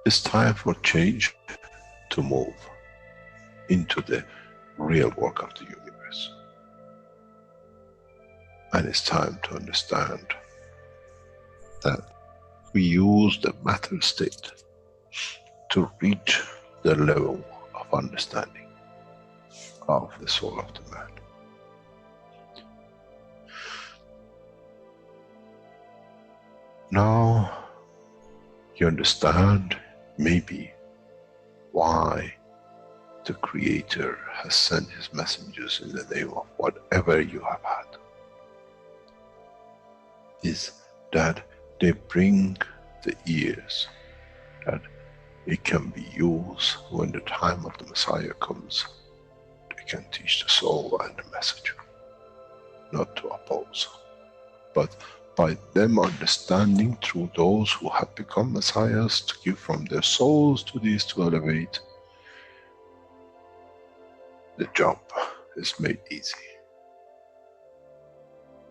It's time for change to move into the real work of the universe. And it's time to understand that we use the matter state to reach the level of understanding of the soul of the man. Now you understand maybe why the Creator has sent his messengers in the name of whatever you have had. Is that they bring the ears, that it can be used when the time of the Messiah comes. They can teach the soul and the message, not to oppose, but by them understanding through those who have become Messiahs, to give from their souls to these to elevate, the job is made easy.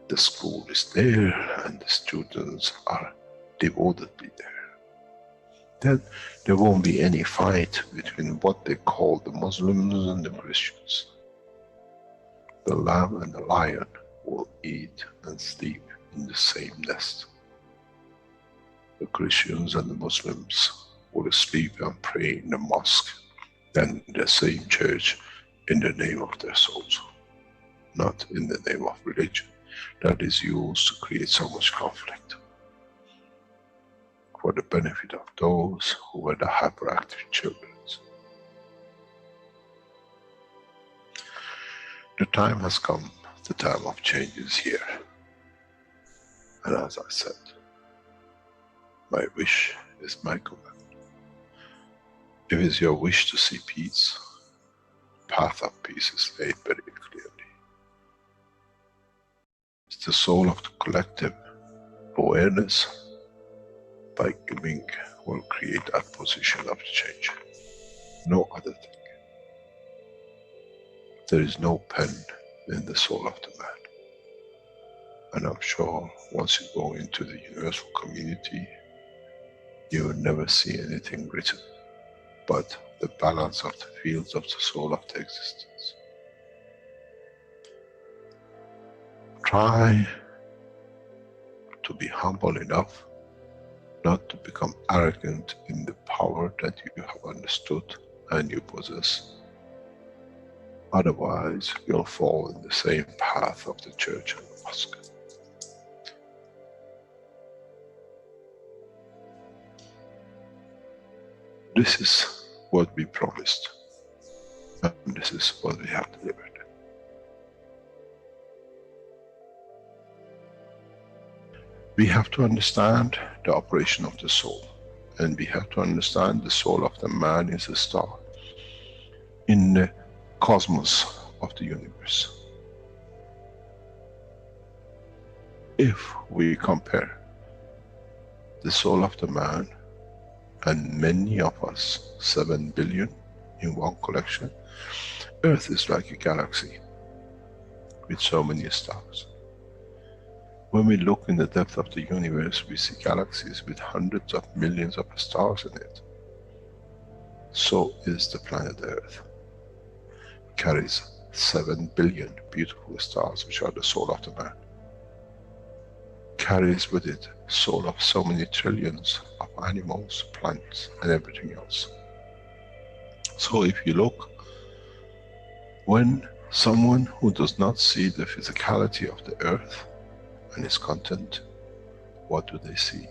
The school is there and the students are devotedly there. Then there won't be any fight between what they call the Muslims and the Christians. The lamb and the lion will eat and sleep in the same nest. The Christians and the Muslims will sleep and pray in the mosque and in the same church in the name of their souls, not in the name of religion that is used to create so much conflict for the benefit of those who were the hyperactive children. The time has come, the time of change is here. And as I said, my wish is my command. If it's your wish to see peace, the path of peace is laid very clearly. It's the soul of the collective awareness, by giving, will create that position of change. No other thing. There is no pen in the soul of the man. And I'm sure once you go into the universal community, you will never see anything written but the balance of the fields of the soul of the existence. Try to be humble enough not to become arrogant in the power that you have understood and you possess. Otherwise, you'll fall in the same path of the church and the mosque. This is what we promised, and this is what we have delivered. We have to understand the operation of the soul, and we have to understand the soul of the man is a star in the cosmos of the universe. If we compare the soul of the man and many of us, 7 billion in one collection, Earth is like a galaxy with so many stars. When we look in the depth of the universe, we see galaxies with hundreds of millions of stars in it. So is the planet Earth. It carries 7 billion beautiful stars, which are the soul of the man. Carries with it soul of so many trillions of animals, plants, and everything else. So if you look, when someone who does not see the physicality of the earth and its content, what do they see?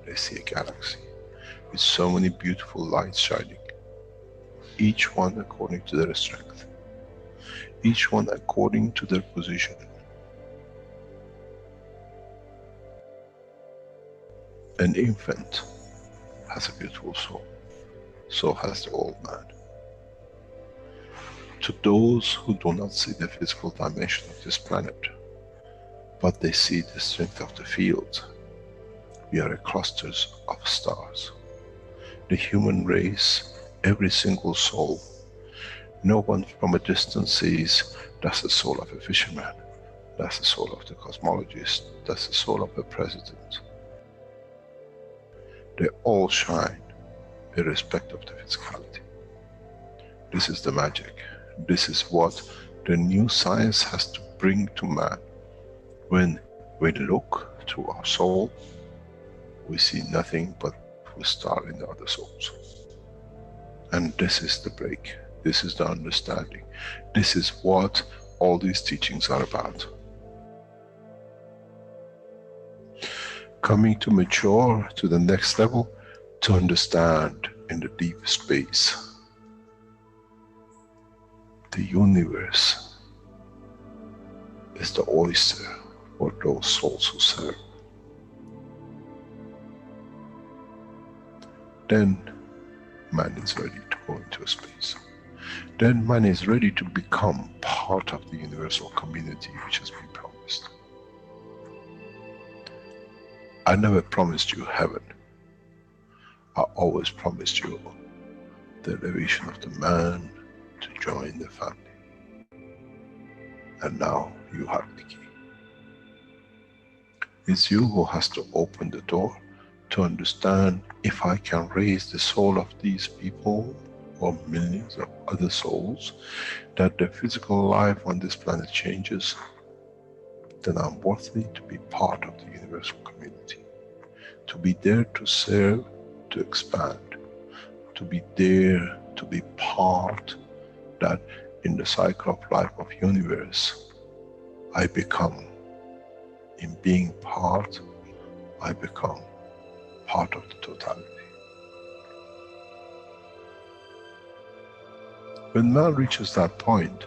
They see a galaxy with so many beautiful lights shining, each one according to their strength, each one according to their position. An infant has a beautiful soul, so has the old man. To those who do not see the physical dimension of this planet, but they see the strength of the field, we are clusters of stars. The human race, every single soul, no one from a distance sees that's the soul of a fisherman, that's the soul of the cosmologist, that's the soul of a president. They all shine irrespective of the physicality. This is the magic. This is what the new science has to bring to man. When we look to our soul, we see nothing but we star in the other souls. And this is the break. This is the understanding. This is what all these teachings are about. Coming to mature to the next level, to understand in the deep space, the universe is the oyster for those souls who serve. Then man is ready to go into space. Then man is ready to become part of the universal community which has been promised. I never promised you heaven. I always promised you the elevation of the man to join the family. And now you have the key. It's you who has to open the door to understand, if I can raise the soul of these people or millions of other souls, that the physical life on this planet changes, then I'm worthy to be part of the universal community. To be there to serve, to expand. To be there, to be part, that in the cycle of life of universe, I become, in being part, I become part of the totality. When man reaches that point,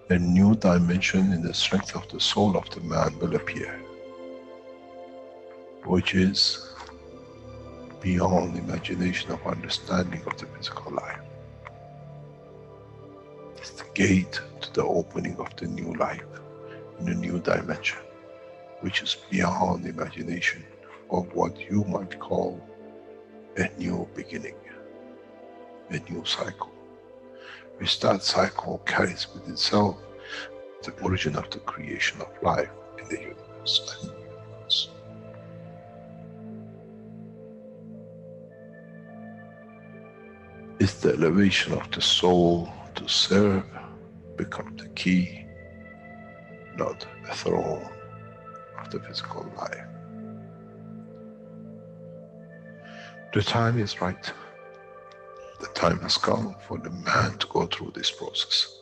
a new dimension in the strength of the soul of the man will appear, which is beyond imagination of understanding of the physical life. It's the gate to the opening of the new life, in a new dimension, which is beyond imagination of what you might call a new beginning, a new cycle, which that cycle carries with itself the origin of the creation of life in the universe and in the universe. It's the elevation of the soul to serve become the key, not a throne of the physical life. The time is right. The time has come for the man to go through this process.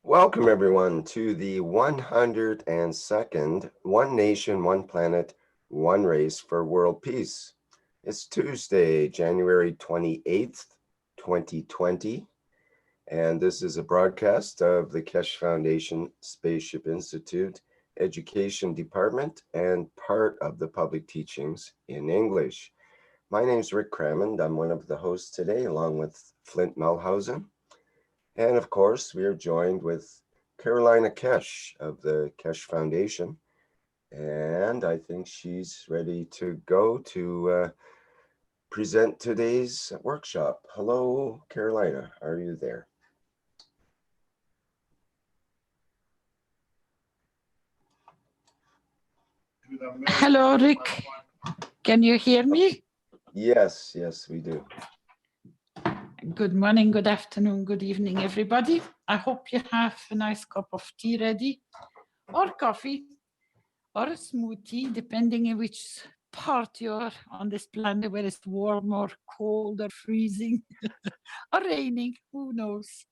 Welcome everyone to the 102nd One Nation, One Planet, One Race for World Peace. It's Tuesday, January 28th, 2020, and this is a broadcast of the Keshe Foundation Spaceship Institute Education Department and part of the public teachings in English. My name is Rick Crammond. I'm one of the hosts today, along with Flint Melhausen. And of course, we are joined with Carolina Keshe of the Keshe Foundation. And I think she's ready to go to present today's workshop. Hello, Carolina, are you there? Hello, Rick. Can you hear me? Yes, yes, we do. Good morning, good afternoon, good evening, everybody. I hope you have a nice cup of tea ready, or coffee, or a smoothie, depending on which part you're on this planet, where it's warm or cold or freezing or raining, who knows.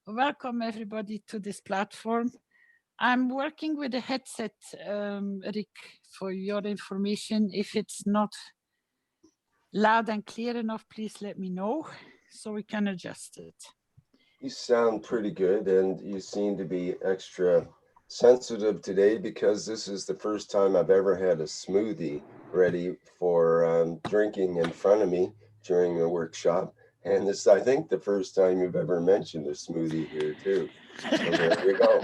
Welcome, everybody, to this platform. I'm working with a headset, Rick, for your information. If it's not loud and clear enough, please let me know. so we can adjust it. You sound pretty good, and you seem to be extra sensitive today because this is the first time I've ever had a smoothie ready for drinking in front of me during a workshop. And this, I think, the first time you've ever mentioned a smoothie here too. So there you go.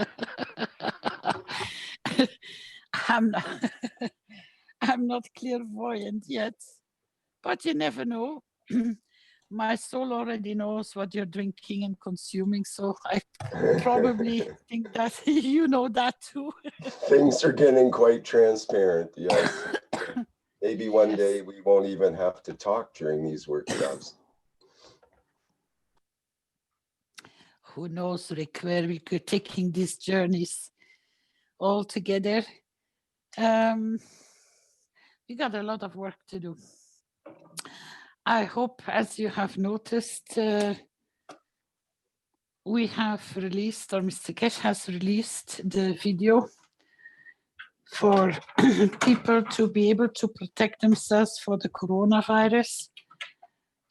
I'm not clairvoyant yet, but you never know. My soul already knows what you're drinking and consuming, so I probably think that you know that too. Things are getting quite transparent, yes. Maybe one Yes. day we won't even have to talk during these workshops. Who knows, Rick, where we could taking these journeys all together. We got a lot of work to do. I hope, as you have noticed, we have released, or Mr. Keshe has released the video for people to be able to protect themselves for the coronavirus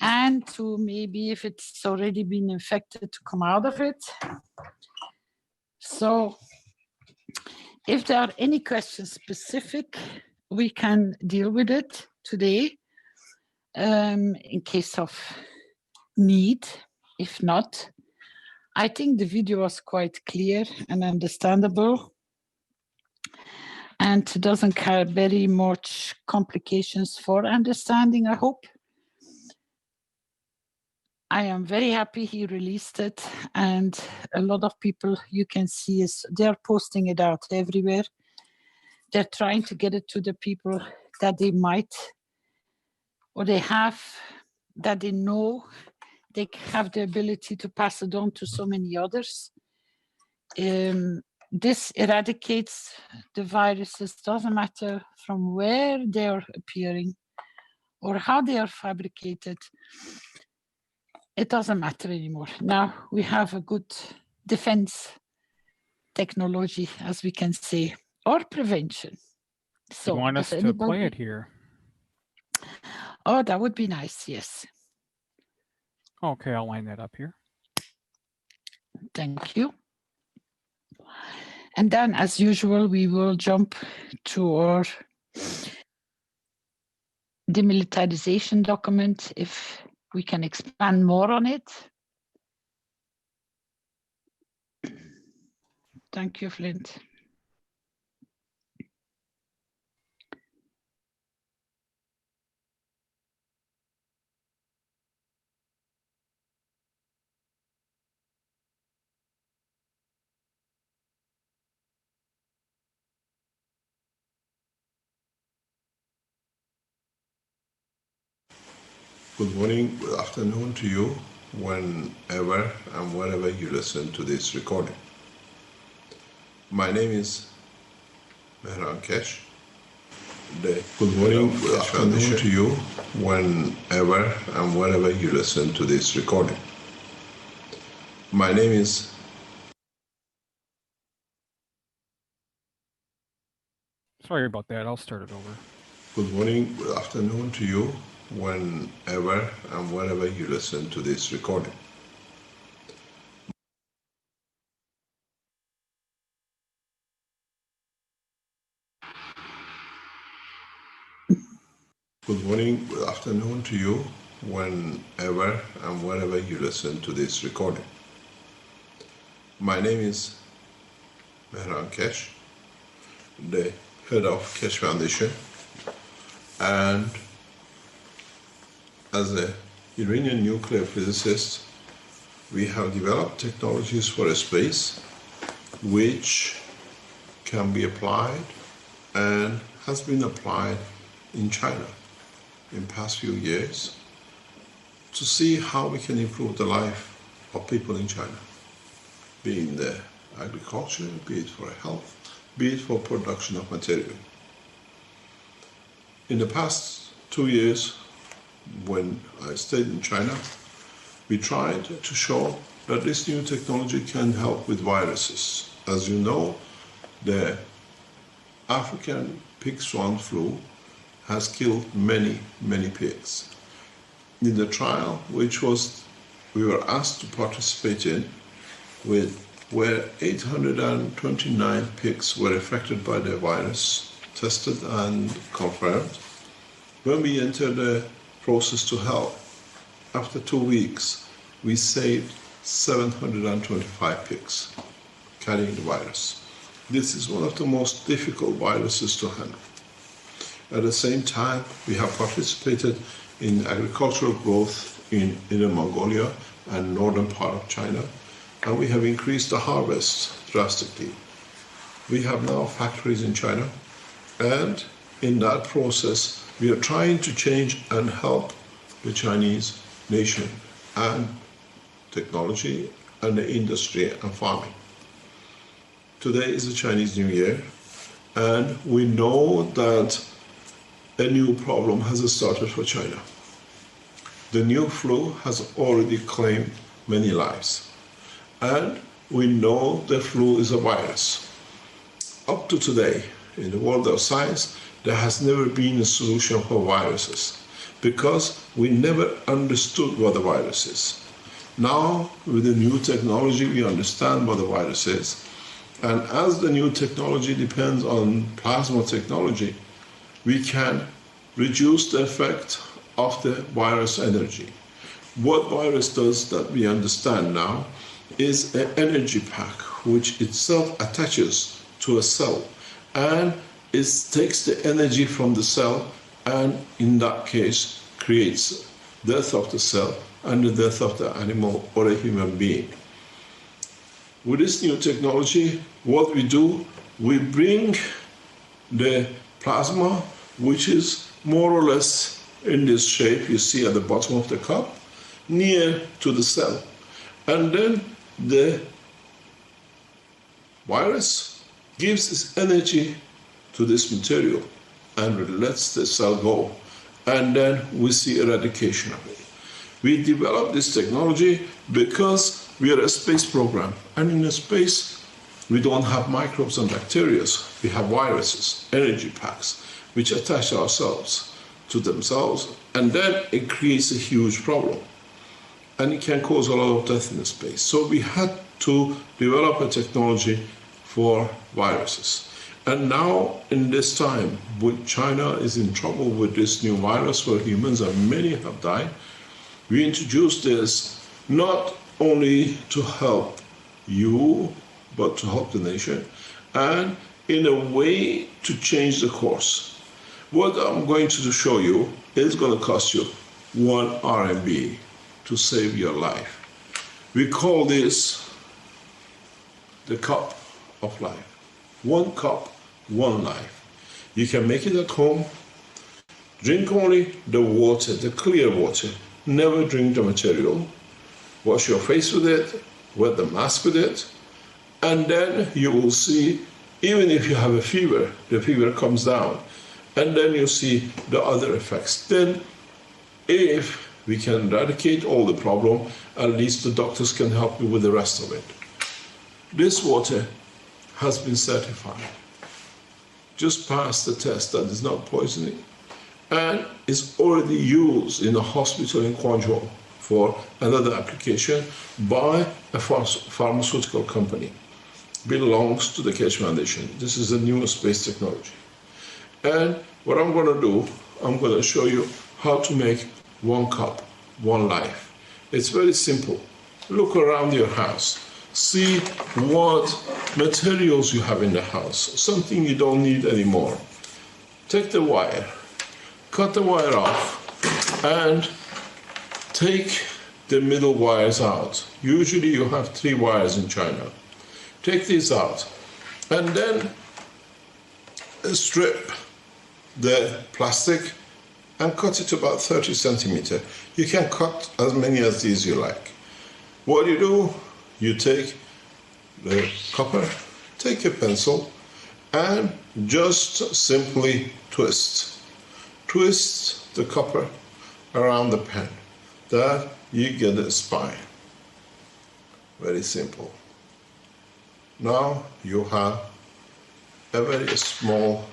and to maybe, if it's already been infected, to come out of it. So if there are any questions specific, we can deal with it today in case of need. If not, I think the video was quite clear and understandable and doesn't have very much complications for understanding, I hope. I am very happy he released it, and a lot of people you can see they're posting it out everywhere. They're trying to get it to the people that they might, or they have, that they know they have the ability to pass it on to so many others. This eradicates the viruses, doesn't matter from where they are appearing or how they are fabricated. It doesn't matter anymore. Now we have a good defense technology, as we can say, or prevention. So you want us to play it here? Oh, that would be nice, yes. Okay, I'll line that up here. Thank you. And then, as usual, we will jump to our demilitarization document, if we can expand more on it. Thank you, Flint. Good morning, good afternoon to you, whenever and wherever you listen to this recording. My name is Mehran Keshe. Good morning, good afternoon to you, whenever and wherever you listen to this recording. My name is... Sorry about that, I'll start it over. Good morning, good afternoon to you, whenever and wherever you listen to this recording. Good morning, good afternoon to you, whenever and wherever you listen to this recording. My name is Mehran Keshe, the head of Keshe Foundation, and as a Iranian nuclear physicist, we have developed technologies for space which can be applied and has been applied in China in past few years to see how we can improve the life of people in China, be it in the agriculture, be it for health, be it for production of material. In the past 2 years, when I stayed in China, we tried to show that this new technology can help with viruses. As you know, the African pig swan flu has killed many, many pigs. In the trial, which was we were asked to participate in, where 829 pigs were affected by the virus, tested and confirmed. When we entered the process to help, after 2 weeks, we saved 725 pigs carrying the virus. This is one of the most difficult viruses to handle. At the same time, we have participated in agricultural growth in Inner Mongolia and northern part of China, and we have increased the harvest drastically. We have now factories in China, and in that process, we are trying to change and help the Chinese nation and technology and the industry and farming. Today is the Chinese New Year, and we know that a new problem has started for China. The new flu has already claimed many lives, and we know the flu is a virus. Up to today, in the world of science, there has never been a solution for viruses because we never understood what the virus is. Now, with the new technology, we understand what the virus is. And as the new technology depends on plasma technology, we can reduce the effect of the virus energy. What virus does that we understand now is an energy pack which itself attaches to a cell, and it takes the energy from the cell and in that case creates death of the cell and the death of the animal or a human being. With this new technology, what we do, we bring the plasma, which is more or less in this shape you see at the bottom of the cup, near to the cell. And then the virus gives its energy to this material and lets the cell go. And then we see eradication of it. We developed this technology because we are a space program. And in a space, we don't have microbes and bacteria. We have viruses, energy packs, which attach ourselves to themselves. And then it creates a huge problem. And it can cause a lot of death in the space. So we had to develop a technology for viruses. And now, in this time, when China is in trouble with this new virus where humans and many have died, we introduced this not only to help you, but to help the nation, and in a way to change the course. What I'm going to show you is going to cost you 1 RMB to save your life. We call this the cup of life. 1 cup, 1 life. You can make it at home. Drink only the water, the clear water. Never drink the material. Wash your face with it, wear the mask with it, and then you will see, even if you have a fever, the fever comes down, and then you see the other effects. Then, if we can eradicate all the problem, at least the doctors can help you with the rest of it. This water has been certified, just passed the test that is not poisoning, and is already used in a hospital in Guangzhou for another application by a pharmaceutical company. Belongs to the Keshe Foundation. This is a new space technology. And what I'm going to do, I'm going to show you how to make 1 cup, 1 life. It's very simple. Look around your house. See what materials you have in the house, something you don't need anymore. Take the wire, cut the wire off, and take the middle wires out. Usually you have 3 wires in China. Take these out, and then strip the plastic and cut it about 30 centimeters. You can cut as many as these you like. What you do, you take the copper, take a pencil, and just simply twist. Twist the copper around the pen. That you get a spine. Very simple. Now you have a very small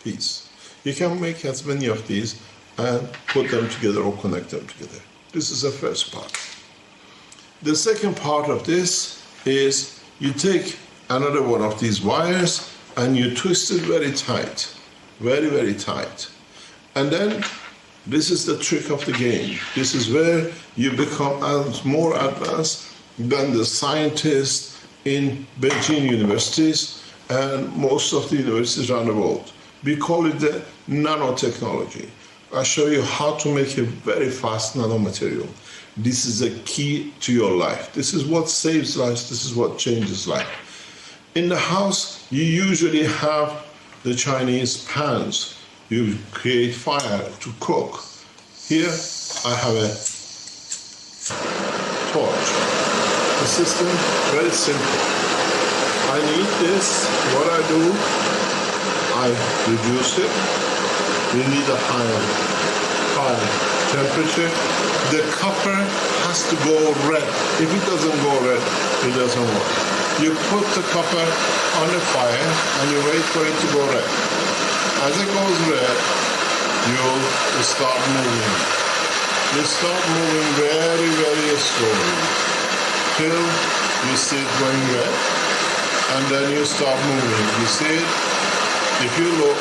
piece. You can make as many of these and put them together or connect them together. This is the first part. The second part of this is you take another one of these wires and you twist it very tight, very, very tight. And then this is the trick of the game. This is where you become more advanced than the scientists in Beijing universities and most of the universities around the world. We call it the nanotechnology. I'll show you how to make a very fast nanomaterial. This is a key to your life. This is what saves lives. This is what changes life. In the house, you usually have the Chinese pans. You create fire to cook. Here, I have a torch. The system, very simple. I need this. What I do, I reduce it. We need a high temperature. The copper has to go red. If it doesn't go red, it doesn't work. You put the copper on the fire and you wait for it to go red. As it goes red, you start moving. You start moving very, very slowly till you see it going red, and then you start moving. You see it? If you look,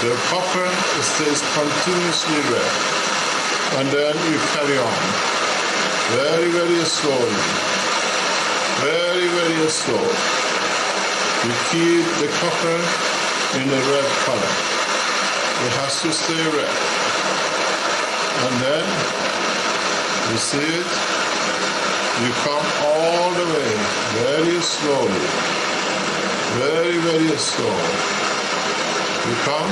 the copper stays continuously red, and then you carry on very, very slowly, very, very slow. You keep the copper in a red color. It has to stay red. And then, you see it? You come all the way, very slowly, very, very slow. You come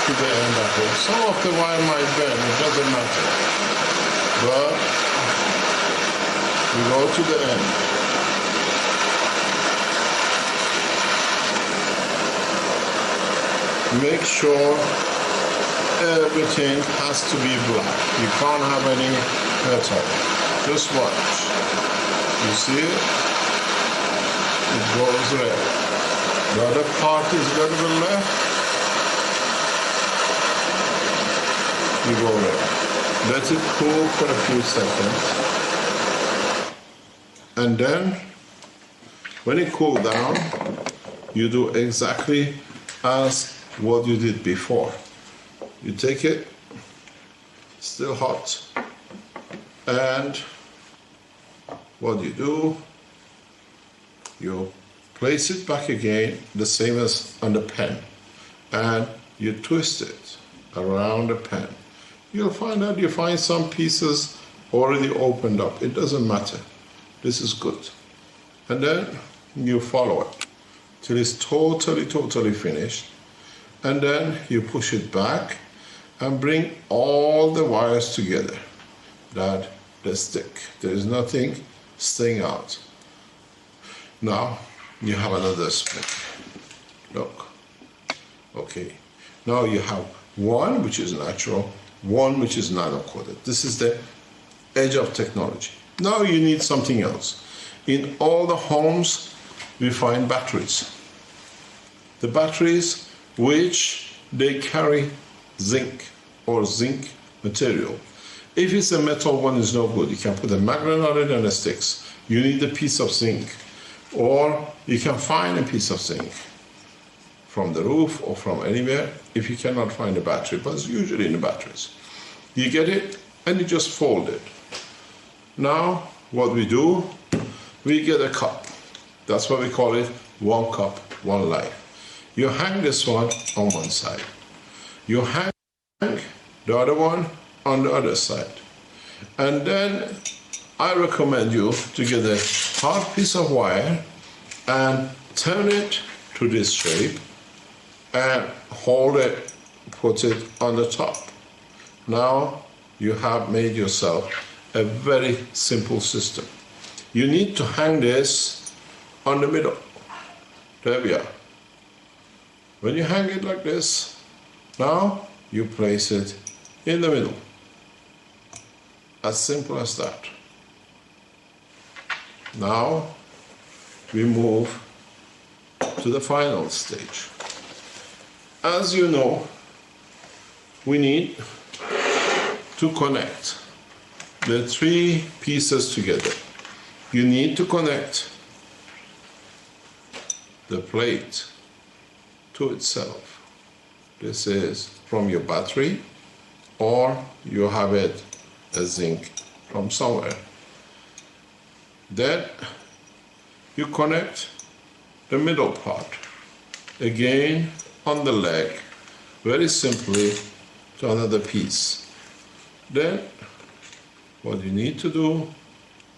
to the end of it. Some of the wire might bend, it doesn't matter. But you go to the end. Make sure everything has to be black. You can't have any metal. Just watch. You see it? It goes red. The other part is red to the left. You go red. Let it cool for a few seconds. And then, when it cools down, you do exactly as what you did before. You take it, still hot, and what you do, you place it back again, the same as on the pen, and you twist it around the pen. You'll find out you find some pieces already opened up. It doesn't matter. This is good. And then you follow it till it's totally finished. And then you push it back and bring all the wires together that they stick. There is nothing staying out. Now you have another split. Look. Okay. Now you have one which is natural, one which is nano-coated. This is the edge of technology. Now you need something else. In all the homes, we find batteries. The batteries which they carry zinc or zinc material. If it's a metal one, is no good. You can put a magnet on it and it sticks. You need a piece of zinc, or you can find a piece of zinc from the roof or from anywhere if you cannot find a battery, but it's usually in the batteries. You get it and you just fold it. Now what we do, we get a cup. That's what we call it, one cup, one life. You hang this one on one side. You hang the other one on the other side. And then I recommend you to get a hard piece of wire and turn it to this shape and hold it, put it on the top. Now you have made yourself a very simple system. You need to hang this on the middle. There we are. When you hang it like this, now you place it in the middle. As simple as that. Now we move to the final stage. as you know, we need to connect the three pieces together. You need to connect the plate to itself. This is from your battery, or you have it as zinc from somewhere. Then you connect the middle part, again on the leg, very simply to another piece. Then what you need to do,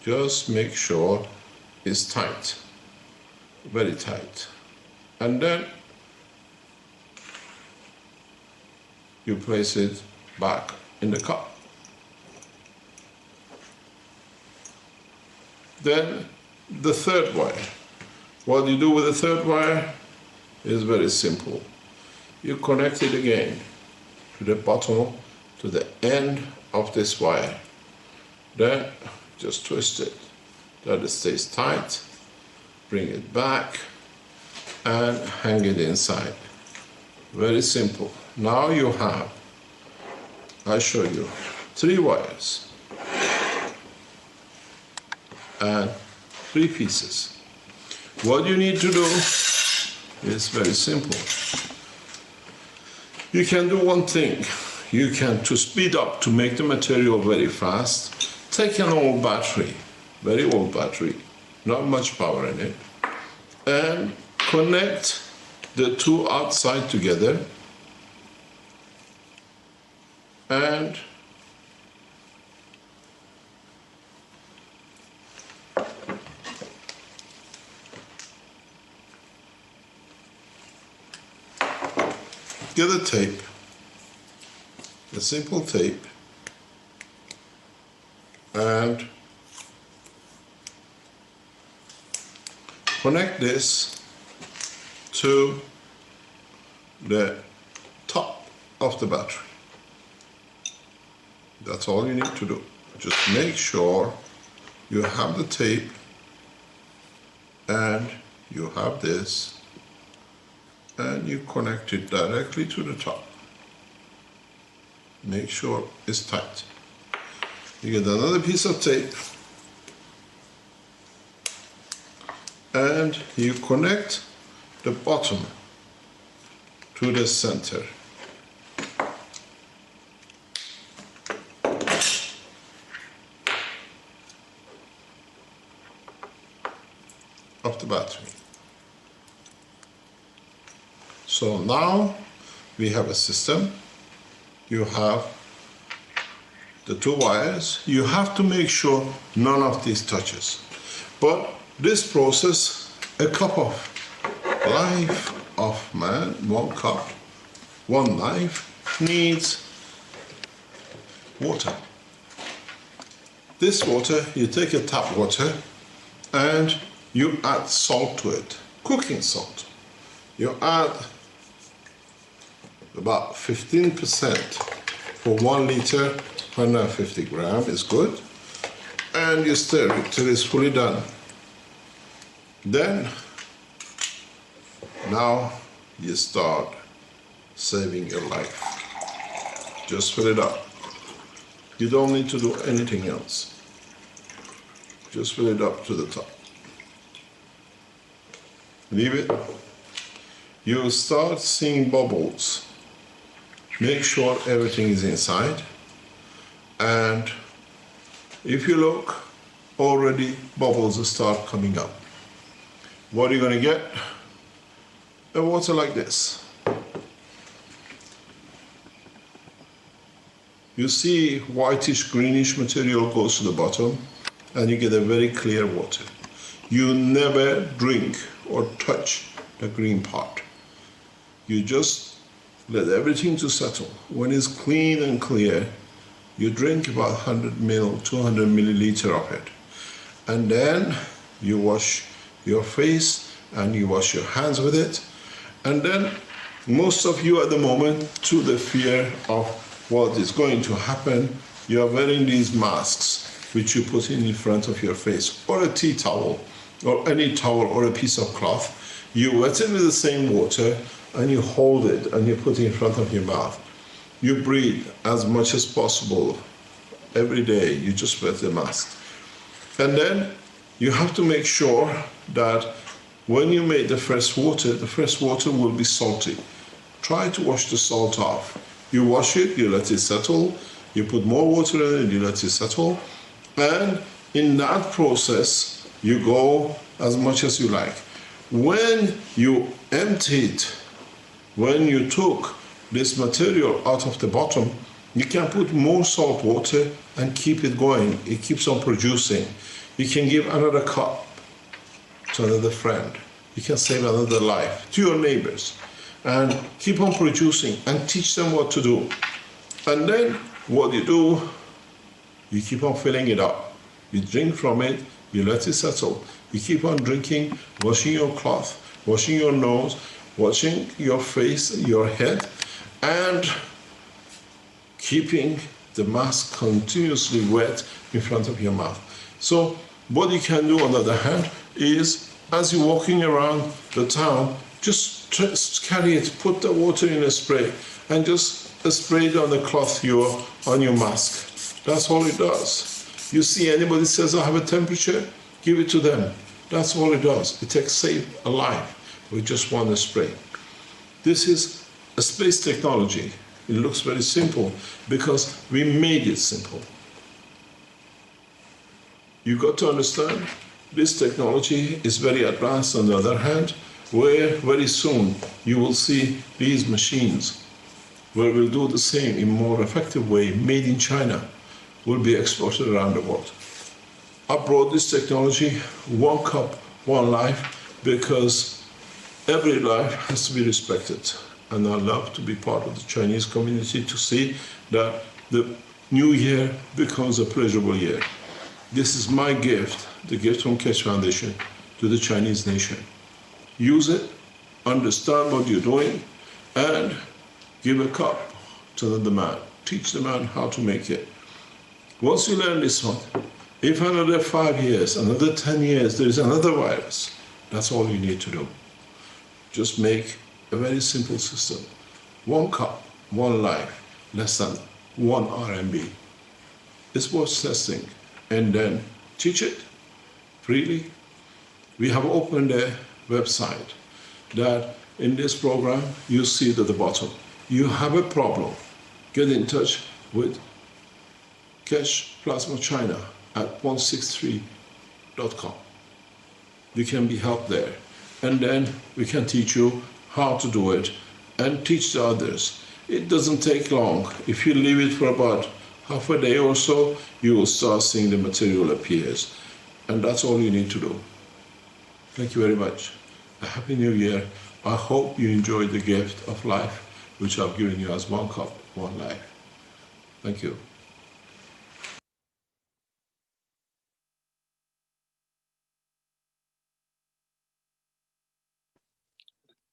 just make sure it's tight, very tight. And then you place it back in the cup. Then the third wire. What you do with the third wire is very simple. You connect it again to the bottom, to the end of this wire. Then just twist it, that it stays tight, bring it back and hang it inside. Very simple. Now you have, I show you, 3 wires and 3 pieces. What you need to do is very simple. You can do one thing. You can, to speed up, to make the material very fast, take an old battery, very old battery, not much power in it, and connect the 2 outside together, and get a tape, a simple tape, and connect this to the top of the battery. That's all you need to do. Just make sure you have the tape and you have this, and you connect it directly to the top. Make sure it's tight. You get another piece of tape and you connect the bottom to the center. Of the battery. So now we have a system. You have the 2 wires. You have to make sure none of these touches. But this process, a cup of life of man, 1 cup, 1 knife, needs water. This water, you take a tap water and you add salt to it, cooking salt. You add about 15% for 1 liter, 150 grams is good. And you stir it till it's fully done. Then, now you start saving your life. Just fill it up. You don't need to do anything else. Just fill it up to the top. Leave it. You'll start seeing bubbles. Make sure everything is inside. And if you look, already bubbles start coming up. What are you going to get? A water like this. You see whitish greenish material goes to the bottom and you get a very clear water. You never drink or touch the green part. You just let everything to settle. When it's clean and clear, you drink about 100 ml, 200 milliliter of it. And then you wash your face and you wash your hands with it. And then most of you at the moment, to the fear of what is going to happen, you are wearing these masks which you put in front of your face, or a tea towel, or any towel or a piece of cloth. You wet it with the same water and you hold it and you put it in front of your mouth. You breathe as much as possible every day. You just wet the mask. And then you have to make sure that when you make the fresh water will be salty. Try to wash the salt off. You wash it, you let it settle, you put more water in it, you let it settle, and in that process, you go as much as you like. When you empty it, when you took this material out of the bottom, you can put more salt water and keep it going. It keeps on producing. You can give another cup to another friend. You can save another life to your neighbors and keep on producing and teach them what to do. And then what you do, you keep on filling it up. You drink from it, you let it settle. You keep on drinking, washing your cloth, washing your nose, washing your face, your head, and keeping the mask continuously wet in front of your mouth. So what you can do on the other hand is, as you're walking around the town, just carry it, put the water in a spray, and just spray it on the cloth on your mask. That's all it does. You see anybody says, I have a temperature, give it to them. That's all it does. It saves a life with just one spray. This is a space technology. It looks very simple because we made it simple. You got to understand, this technology is very advanced on the other hand, where very soon you will see these machines where we'll do the same in more effective way, made in China, will be exported around the world. I brought this technology, one cup, one life, because every life has to be respected. And I love to be part of the Chinese community to see that the new year becomes a pleasurable year. This is my gift, the gift from Keshe Foundation, to the Chinese nation. Use it, understand what you're doing, and give a cup to the man. Teach the man how to make it. Once you learn this one, if another 5 years, another 10 years, there is another virus, that's all you need to do. Just make a very simple system. One cup, one life, less than 1 RMB. It's worth testing. And then teach it freely. We have opened a website that in this program, you see it at the bottom. You have a problem, get in touch with Keshe Plasma China at 163.com. You can be helped there. And then we can teach you how to do it and teach the others. It doesn't take long. If you leave it for about half a day or so, you will start seeing the material appears. And that's all you need to do. Thank you very much. A Happy New Year. I hope you enjoyed the gift of life, which I've given you as one cup, one life. Thank you.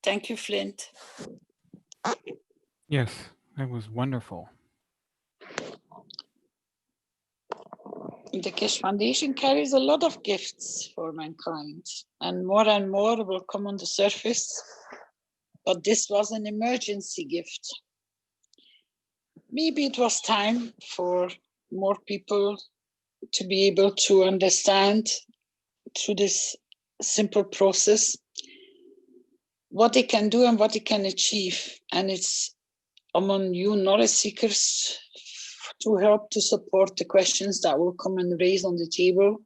Thank you, Flint. Yes, that was wonderful. The Keshe Foundation carries a lot of gifts for mankind, and more will come on the surface. But this was an emergency gift. Maybe it was time for more people to be able to understand through this simple process what they can do and what they can achieve. And it's among you knowledge seekers to help to support the questions that will come and raise on the table.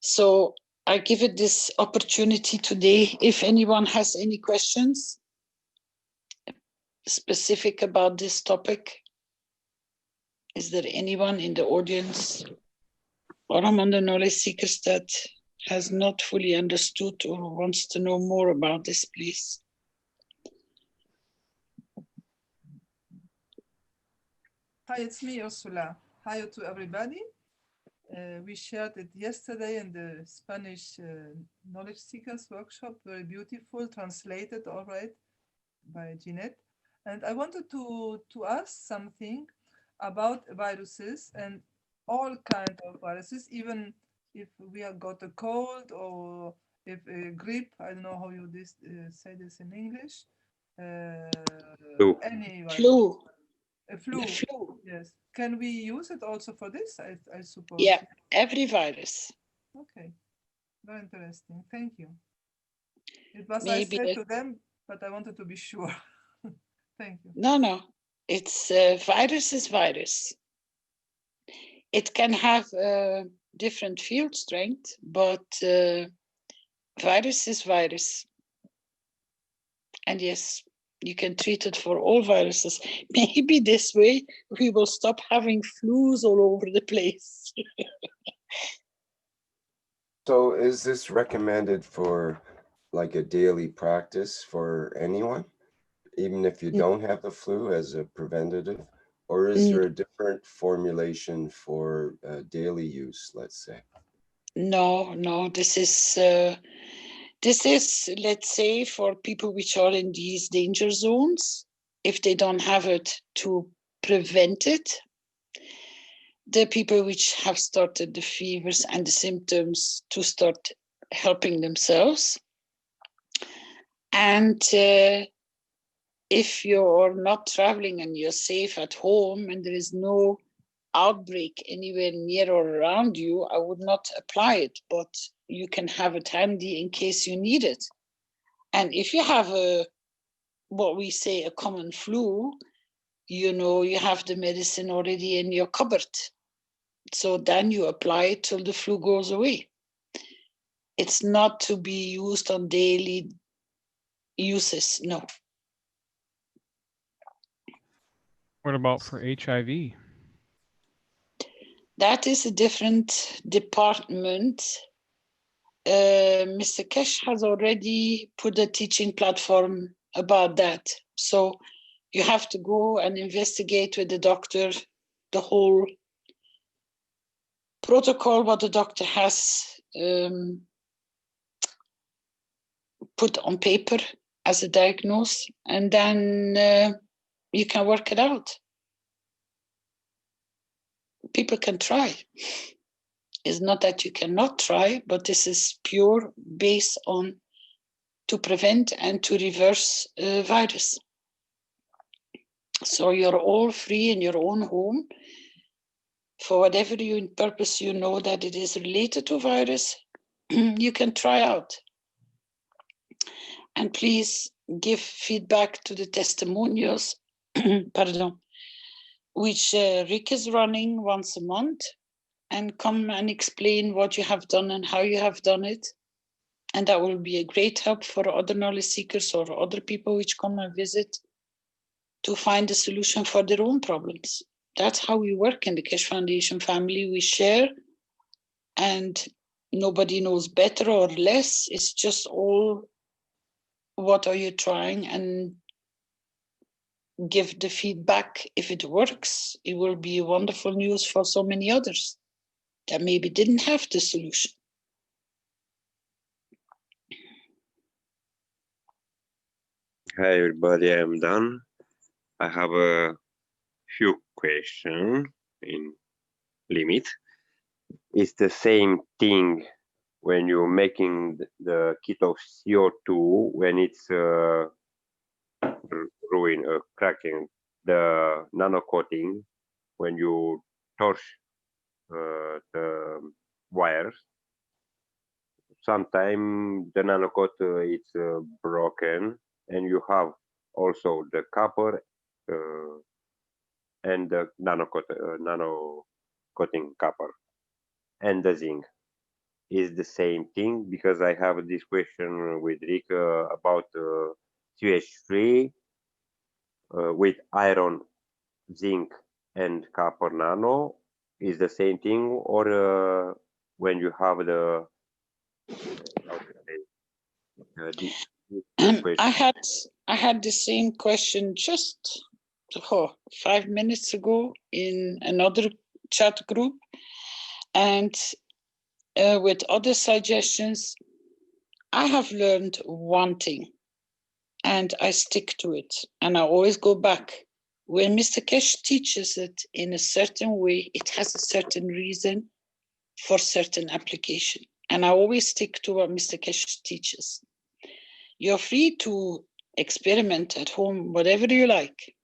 So I give it this opportunity today. If anyone has any questions specific about this topic, is there anyone in the audience or among the knowledge seekers that has not fully understood or wants to know more about this, please? Hi, it's me, Ursula. Hi to everybody. We shared it yesterday in the Spanish Knowledge Seekers workshop, very beautiful, translated all right by Jeanette. And I wanted to ask something about viruses and all kinds of viruses, even if we have got a cold or if grippe, I don't know how you say this in English. Flu. Any virus. Flu. A flu. The flu. Yes. Can we use it also for this? I suppose. Yeah, every virus. Okay. Very interesting. Thank you. It was Maybe I said to them, but I wanted to be sure. Thank you. no. It's virus is virus. It can have different field strength, but virus is virus. And yes, you can treat it for all viruses. Maybe this way we will stop having flus all over the place. So is this recommended for like a daily practice for anyone, even if you don't have the flu, as a preventative? Or is there a different formulation for daily use, let's say? No, this is, let's say, for people which are in these danger zones, if they don't have it, to prevent it. The people which have started the fevers and the symptoms to start helping themselves. And if you're not traveling and you're safe at home and there is no outbreak anywhere near or around you, I would not apply it, but you can have it handy in case you need it. And if you have what we say, a common flu, you have the medicine already in your cupboard. So then you apply it till the flu goes away. It's not to be used on daily uses, no. What about for HIV? That is a different department. Mr. Keshe has already put a teaching platform about that. So you have to go and investigate with the doctor the whole protocol, what the doctor has put on paper as a diagnosis, and then you can work it out. People can try. It's not that you cannot try, but this is pure based on to prevent and to reverse virus. So you're all free in your own home for whatever purpose you know that it is related to virus, you can try out. And please give feedback to the testimonials, pardon, which Rick is running once a month, and come and explain what you have done and how you have done it. And that will be a great help for other knowledge seekers or other people which come and visit to find a solution for their own problems. That's how we work in the Keshe Foundation family. We share, and nobody knows better or less. It's just all, what are you trying, and give the feedback. If it works, it will be wonderful news for so many others that maybe didn't have the solution. Hi everybody, I'm done. I have a few questions in limit. It's the same thing when you're making the kit of CO2 when it's cracking the nanocoating, when you torch the wires. Sometimes the nanocoat it's broken, and you have also the copper and the nanocoating copper and the zinc. Is the same thing, because I have this question with Rick about CH3 with iron, zinc, and copper nano. Is the same thing, or when you have the I had the same question just 5 minutes ago in another chat group, and with other suggestions. I have learned one thing, and I stick to it, and I always go back. When Mr. Keshe teaches it in a certain way, it has a certain reason for certain application. and I always stick to what Mr. Keshe teaches. You're free to experiment at home, whatever you like.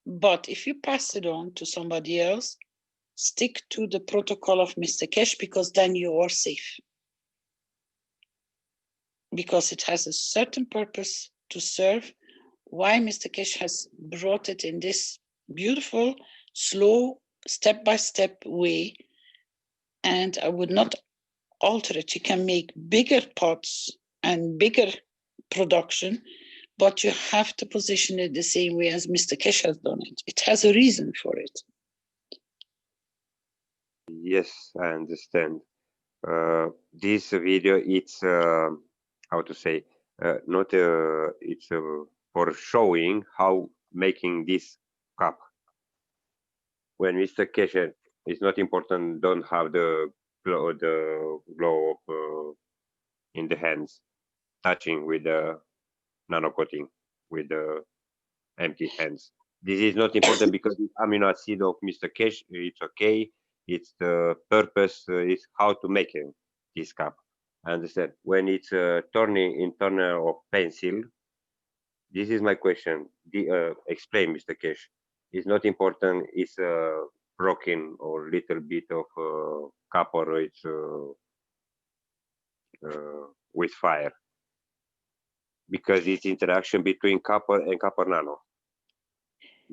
But if you pass it on to somebody else, stick to the protocol of Mr. Keshe, because then you are safe. Because it has a certain purpose to serve. Why Mr. Keshe has brought it in this beautiful, slow, step-by-step way, and I would not alter it. You can make bigger pots and bigger production, but you have to position it the same way as Mr. Keshe has done it. It has a reason for it. Yes, I understand. This video, it's how to say, not it's for showing how making this cup. When Mr. Keshe, it's not important, don't have the glow of, in the hands, touching with the nanocoating, with the empty hands. This is not important because it's amino acid of Mr. Keshe, it's okay. It's the purpose is how to make it, this cup. I understand. When it's turning in turner of pencil, this is my question. Explain, Mr. Keshe. It's not important. It's broken or little bit of copper. It's with fire because it's interaction between copper and copper nano.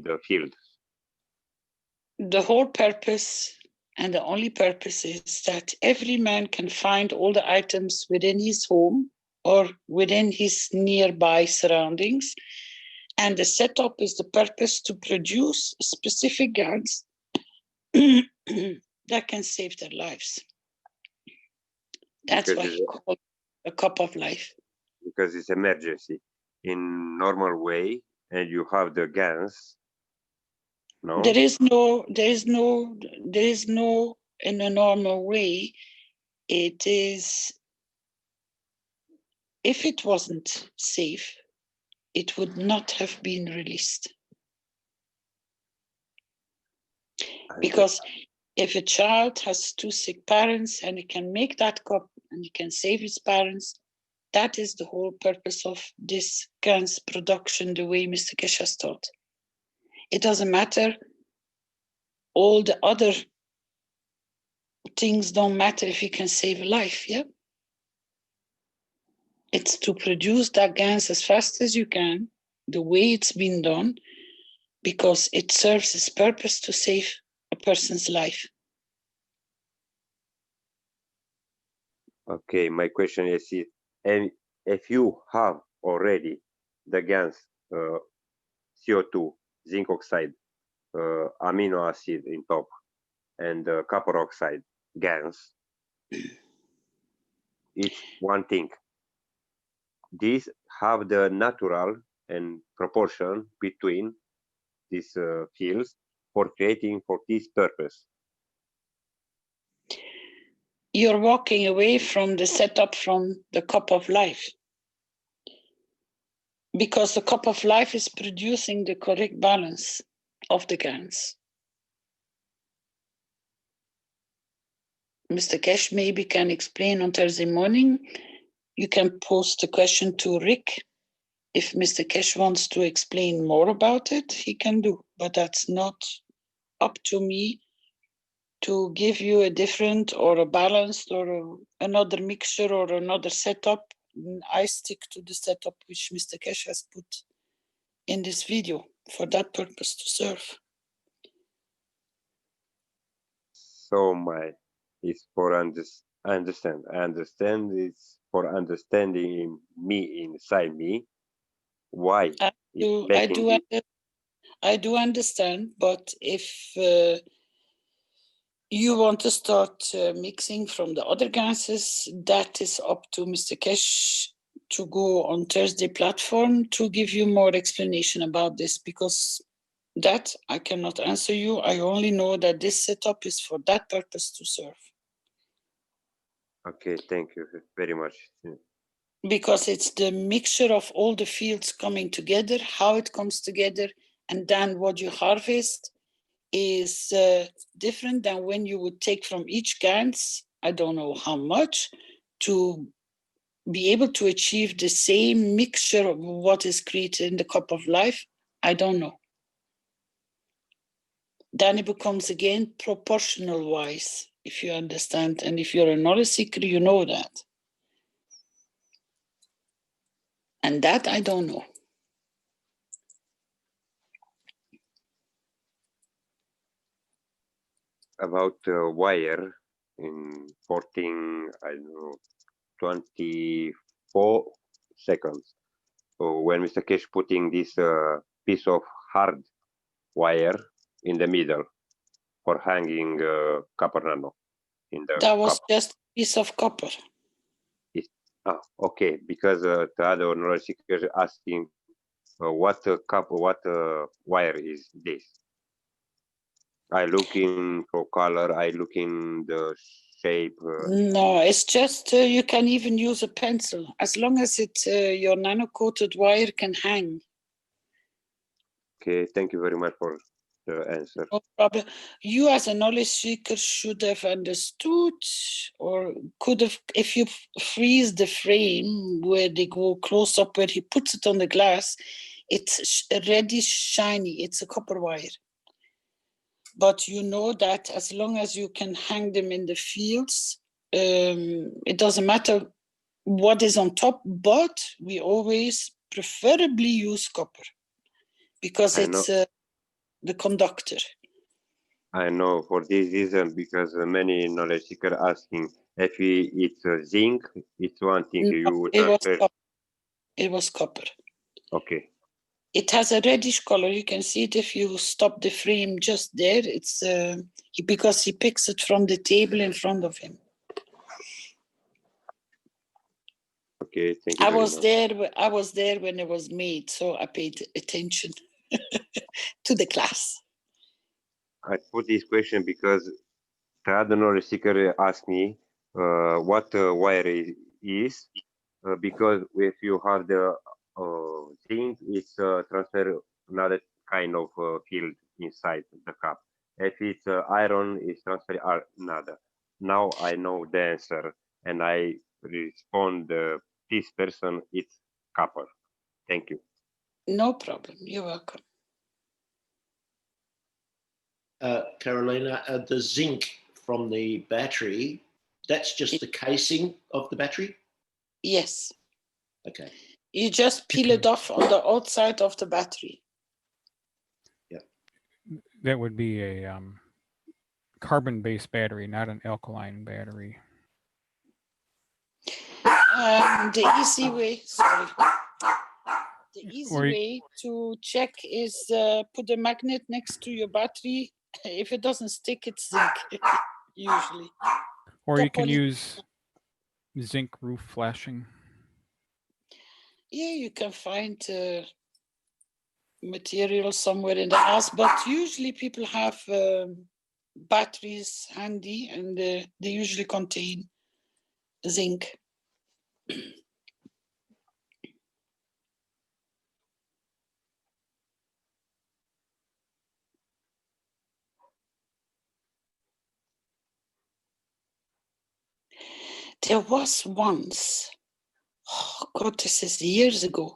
The field. The whole purpose and the only purpose is that every man can find all the items within his home or within his nearby surroundings. And the setup is the purpose to produce specific GANS that can save their lives. That's why he called it a cup of life. Because it's emergency. In normal way, and you have the GANS. No? There is no, in a normal way, it is, if it wasn't safe, it would not have been released. Because if a child has two sick parents and he can make that cup and he can save his parents, that is the whole purpose of this GANS production, the way Mr. Keshe has taught. It doesn't matter. All the other things don't matter if you can save a life, yeah? It's to produce that GANS as fast as you can, the way it's been done, because it serves its purpose to save a person's life. Okay, my question is, and if you have already the GANS, CO2, zinc oxide, amino acid in top, and copper oxide, GANS, it's one thing. These have the natural and proportion between these fields for creating for this purpose. You're walking away from the setup from the cup of life. Because the cup of life is producing the correct balance of the GANS. Mr. Keshe maybe can explain on Thursday morning. You can post a question to Rick. If Mr. Keshe wants to explain more about it, he can do, but that's not up to me to give you a different or a balanced or another mixture or another setup. I stick to the setup which Mr. Keshe has put in this video for that purpose to serve. So it's for I understand. I understand it's for understanding in me, inside me, why it's making this. I do understand, but if you want to start mixing from the other gases, that is up to Mr. Keshe to go on Thursday platform to give you more explanation about this, because that I cannot answer you. I only know that this setup is for that purpose to serve. Okay, thank you very much. Because it's the mixture of all the fields coming together, how it comes together, and then what you harvest is different than when you would take from each GANS. I don't know how much, to be able to achieve the same mixture of what is created in the cup of life? I don't know. Then it becomes again proportional wise, if you understand. And if you're a knowledge seeker, you know that. And that I don't know. About wire in 14, I don't know, 24 seconds. So when Mr. Keshe putting this piece of hard wire in the middle for hanging copper nano in the That was cup. just a piece of copper. Okay, because the other knowledge seekers asking what wire is this? I look in for color, I look in the shape. No, it's just you can even use a pencil as long as your nano-coated wire can hang. Okay, thank you very much for the answer. No problem. You as a knowledge seeker should have understood, or could have, if you freeze the frame where they go close up, where he puts it on the glass, it's reddish shiny, it's a copper wire. But you know that as long as you can hang them in the fields, it doesn't matter what is on top, but we always preferably use copper because it's the conductor. I know for this reason, because many knowledge seekers asking if it's zinc, it's one thing. No, it was copper. Okay. It has a reddish color. You can see it if you stop the frame just there. It's because he picks it from the table in front of him. Okay, thank you very much. I was there when it was made, so I paid attention to the class. I put this question because the other knowledge seeker asked me what wire is, because if you have the zinc, it's transfer another kind of field inside the cup. If it's iron, it's transfer another. Now I know the answer, and I respond this person, it's copper. Thank you. No problem. You're welcome. Carolina, the zinc from the battery, that's just the casing of the battery? Yes. Okay. You just peel it off on the outside of the battery. Yeah. That would be a carbon-based battery, not an alkaline battery. The easy way, the easy way to check is put a magnet next to your battery. If it doesn't stick, it's zinc, usually. Or you can use zinc roof flashing. Yeah, you can find material somewhere in the house, but usually people have batteries handy, and they usually contain zinc. There was once, oh God, this is years ago.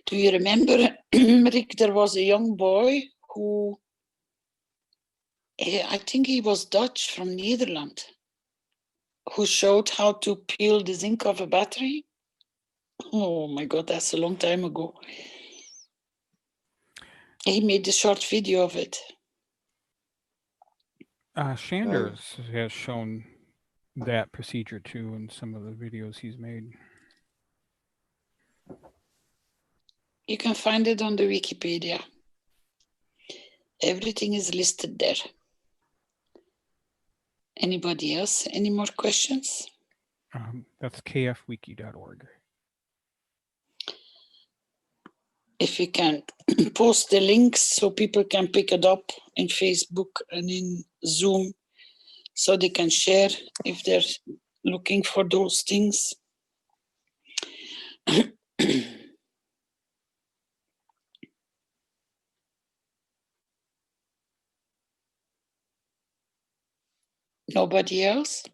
Do you remember, Rick, there was a young boy who, I think he was Dutch from Netherlands, who showed how to peel the zinc of a battery. Oh my God, that's a long time ago. He made a short video of it. Shanders has shown that procedure too in some of the videos he's made. You can find it on the Wikipedia. Everything is listed there. Anybody else? Any more questions? That's kfwiki.org. If you can post the links so people can pick it up in Facebook and in Zoom, so they can share if they're looking for those things. Nobody else?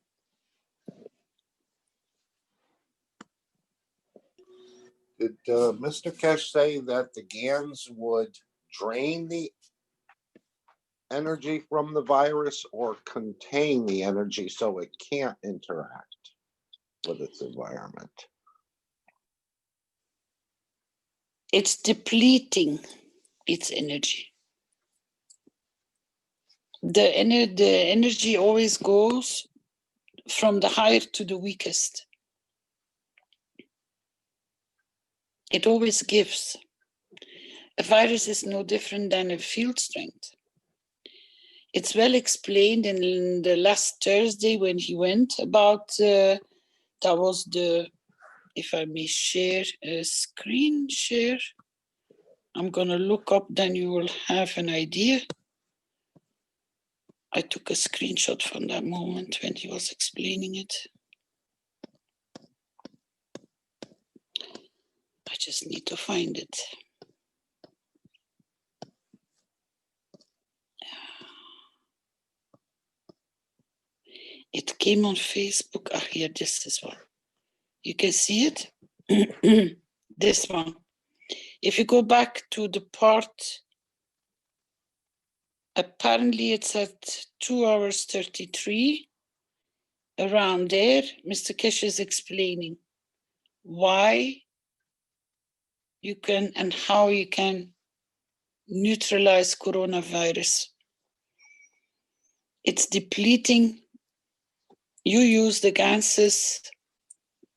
Did Mr. Keshe say that the GANS would drain the energy from the virus or contain the energy so it can't interact with its environment? It's depleting its energy. The energy always goes from the higher to the weakest. It always gives. A virus is no different than a field strength. It's well explained in the last Thursday when he went about, that was the, if I may share a screen share, I'm gonna look up, then you will have an idea. I took a screenshot from that moment when he was explaining it. I just need to find it. It came on Facebook. Ah, here, this is one. You can see it. This one. If you go back to the part, apparently it's at 2 hours 33. Around there, Mr. Keshe is explaining why you can and how you can neutralize coronavirus. It's depleting. You use the GANSes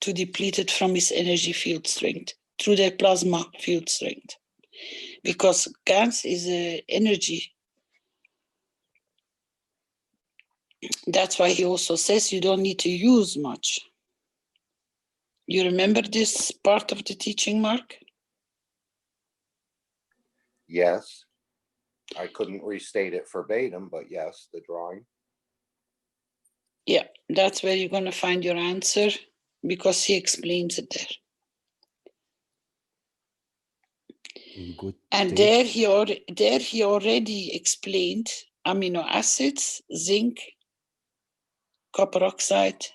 to deplete it from its energy field strength through their plasma field strength. Because GANS is an energy. That's why he also says you don't need to use much. You remember this part of the teaching, Mark? Yes. I couldn't restate it verbatim, but yes, the drawing. Yeah, that's where you're going to find your answer because he explains it there. Good And there he already explained amino acids, zinc, copper oxide,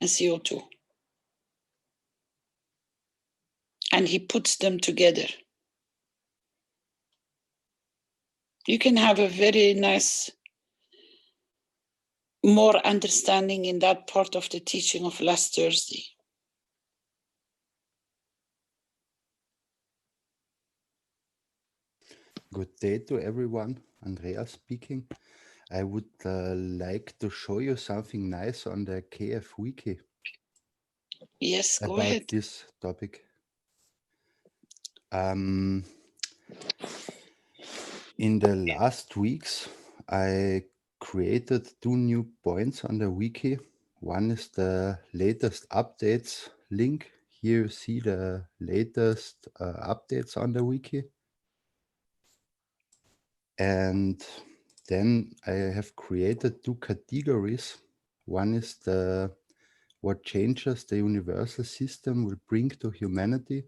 and CO2. And he puts them together. You can have a very nice, more understanding in that part of the teaching of last Thursday. Good day to everyone. Andrea speaking. I would like to show you something nice on the KF Wiki. Yes, go about ahead. this topic. In the last weeks, I created 2 new points on the wiki. One is the latest updates link. Here you see the latest updates on the wiki. And then I have created 2 categories. One is the what changes the universal system will bring to humanity.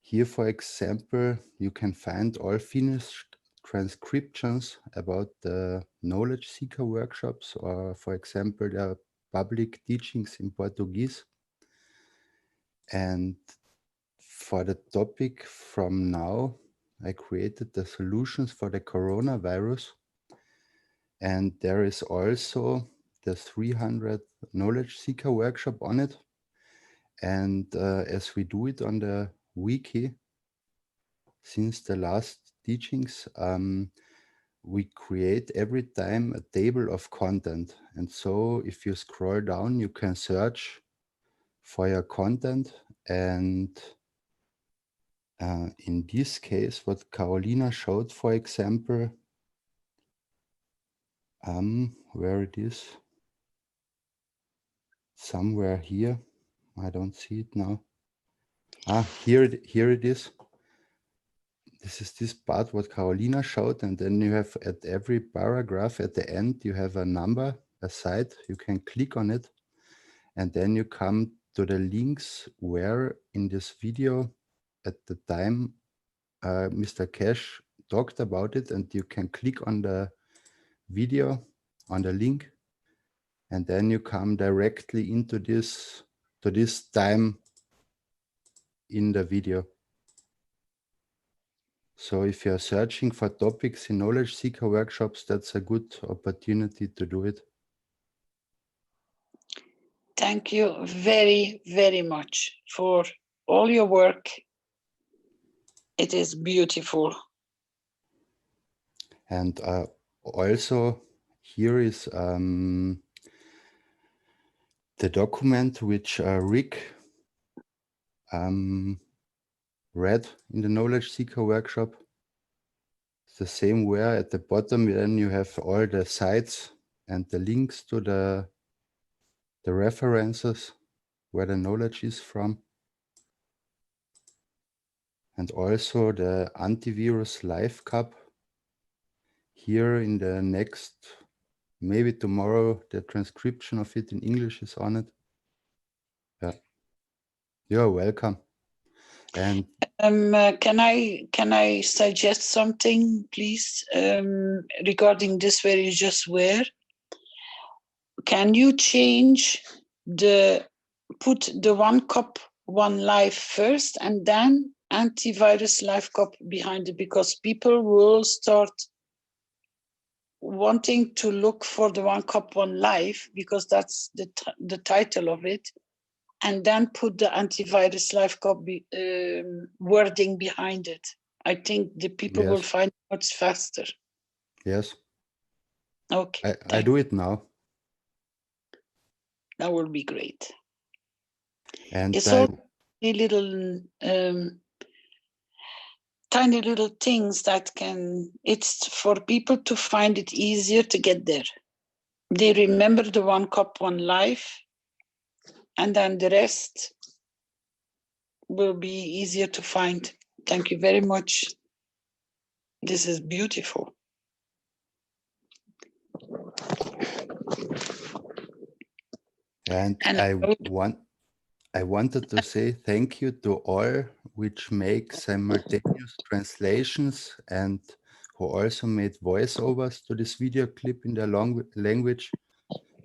Here, for example, you can find all finished transcriptions about the knowledge seeker workshops, or for example, the public teachings in Portuguese. And for the topic from now, I created the solutions for the coronavirus. And there is also the 300 knowledge seeker workshop on it. And as we do it on the wiki, since the last teachings, we create every time a table of content. And so if you scroll down, you can search for your content. And in this case, what Carolina showed, for example, where it is, somewhere here, I don't see it now. Here it is. This is this part what Carolina showed, and then you have at every paragraph at the end, you have a number, a site, you can click on it, and then you come to the links where in this video at the time Mr. Keshe talked about it, and you can click on the video, on the link, and then you come directly into this to this time in the video. So if you're searching for topics in knowledge seeker workshops, that's a good opportunity to do it. Thank you very, very much for all your work. It is beautiful. And also here is the document which Rick read in the knowledge seeker workshop. It's the same where at the bottom then you have all the sites and the links to the references where the knowledge is from. And also the antivirus live cup. Here in the next, maybe tomorrow, the transcription of it in English is on it. Yeah, you're welcome. And can I suggest something, please, regarding this where you just were? Can you change put the one cup, one life first, and then antivirus life cup behind it, because people will start wanting to look for the one cup, one life, because that's the title of it, and then put the antivirus life cup wording behind it. I think the people will find it much faster. Yes. Okay. I do it now. That would be great. And it's all little tiny little things that it's for people to find it easier to get there. They remember the one cup, one life, and then the rest will be easier to find. Thank you very much. This is beautiful. And I wanted to say thank you to all which make simultaneous translations and who also made voiceovers to this video clip in their language.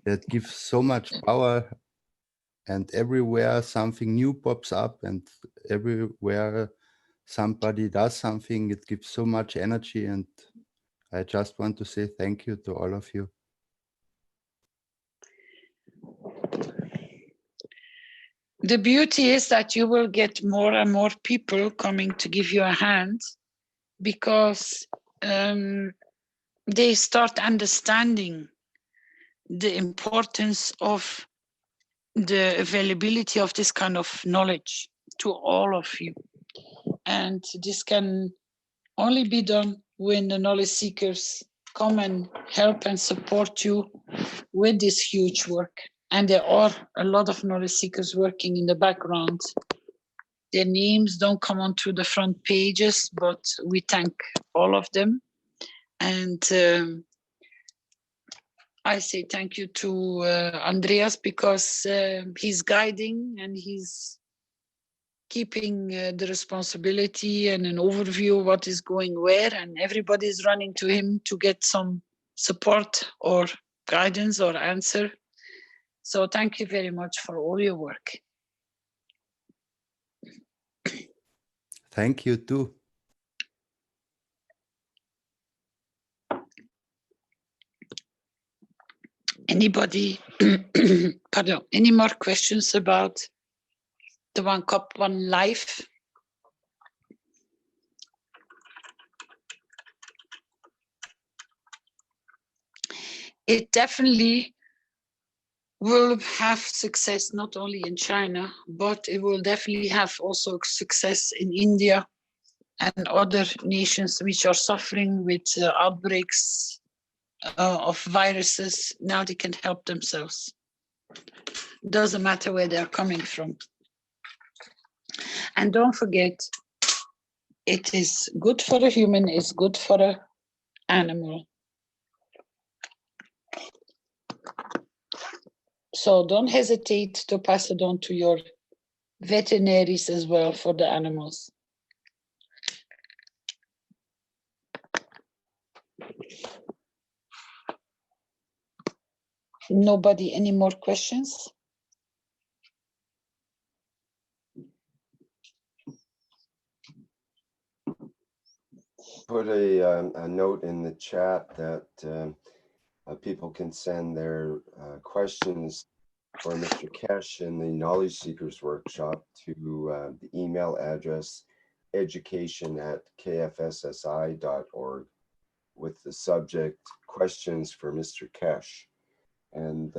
That gives so much power, and everywhere something new pops up, and everywhere somebody does something, it gives so much energy. And I just want to say thank you to all of you. The beauty is that you will get more and more people coming to give you a hand, because they start understanding the importance of the availability of this kind of knowledge to all of you. And this can only be done when the knowledge seekers come and help and support you with this huge work. And there are a lot of knowledge seekers working in the background. Their names don't come onto the front pages, but we thank all of them. And I say thank you to Andreas, because he's guiding and he's keeping the responsibility and an overview of what is going where, and everybody is running to him to get some support or guidance or answer. So thank you very much for all your work. Thank you too. Anybody, pardon, any more questions about the one cup, one life? It definitely will have success not only in China, but it will definitely have also success in India and other nations which are suffering with outbreaks of viruses. Now they can help themselves. Doesn't matter where they're coming from. And don't forget, it is good for a human, it's good for an animal. So don't hesitate to pass it on to your veterinaries as well for the animals. Nobody, any more questions? put a note in the chat that people can send their questions for Mr. Keshe in the Knowledge Seekers Workshop to the email address education@kfssi.org with the subject questions for Mr. Keshe. And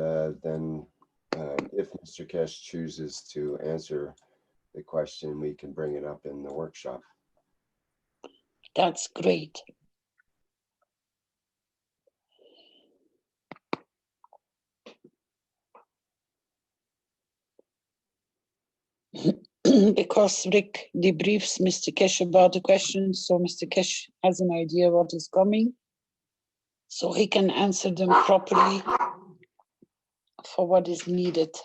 then if Mr. Keshe chooses to answer the question, we can bring it up in the workshop. That's great. Because Rick debriefs Mr. Keshe about the questions, so Mr. Keshe has an idea what is coming, so he can answer them properly for what is needed.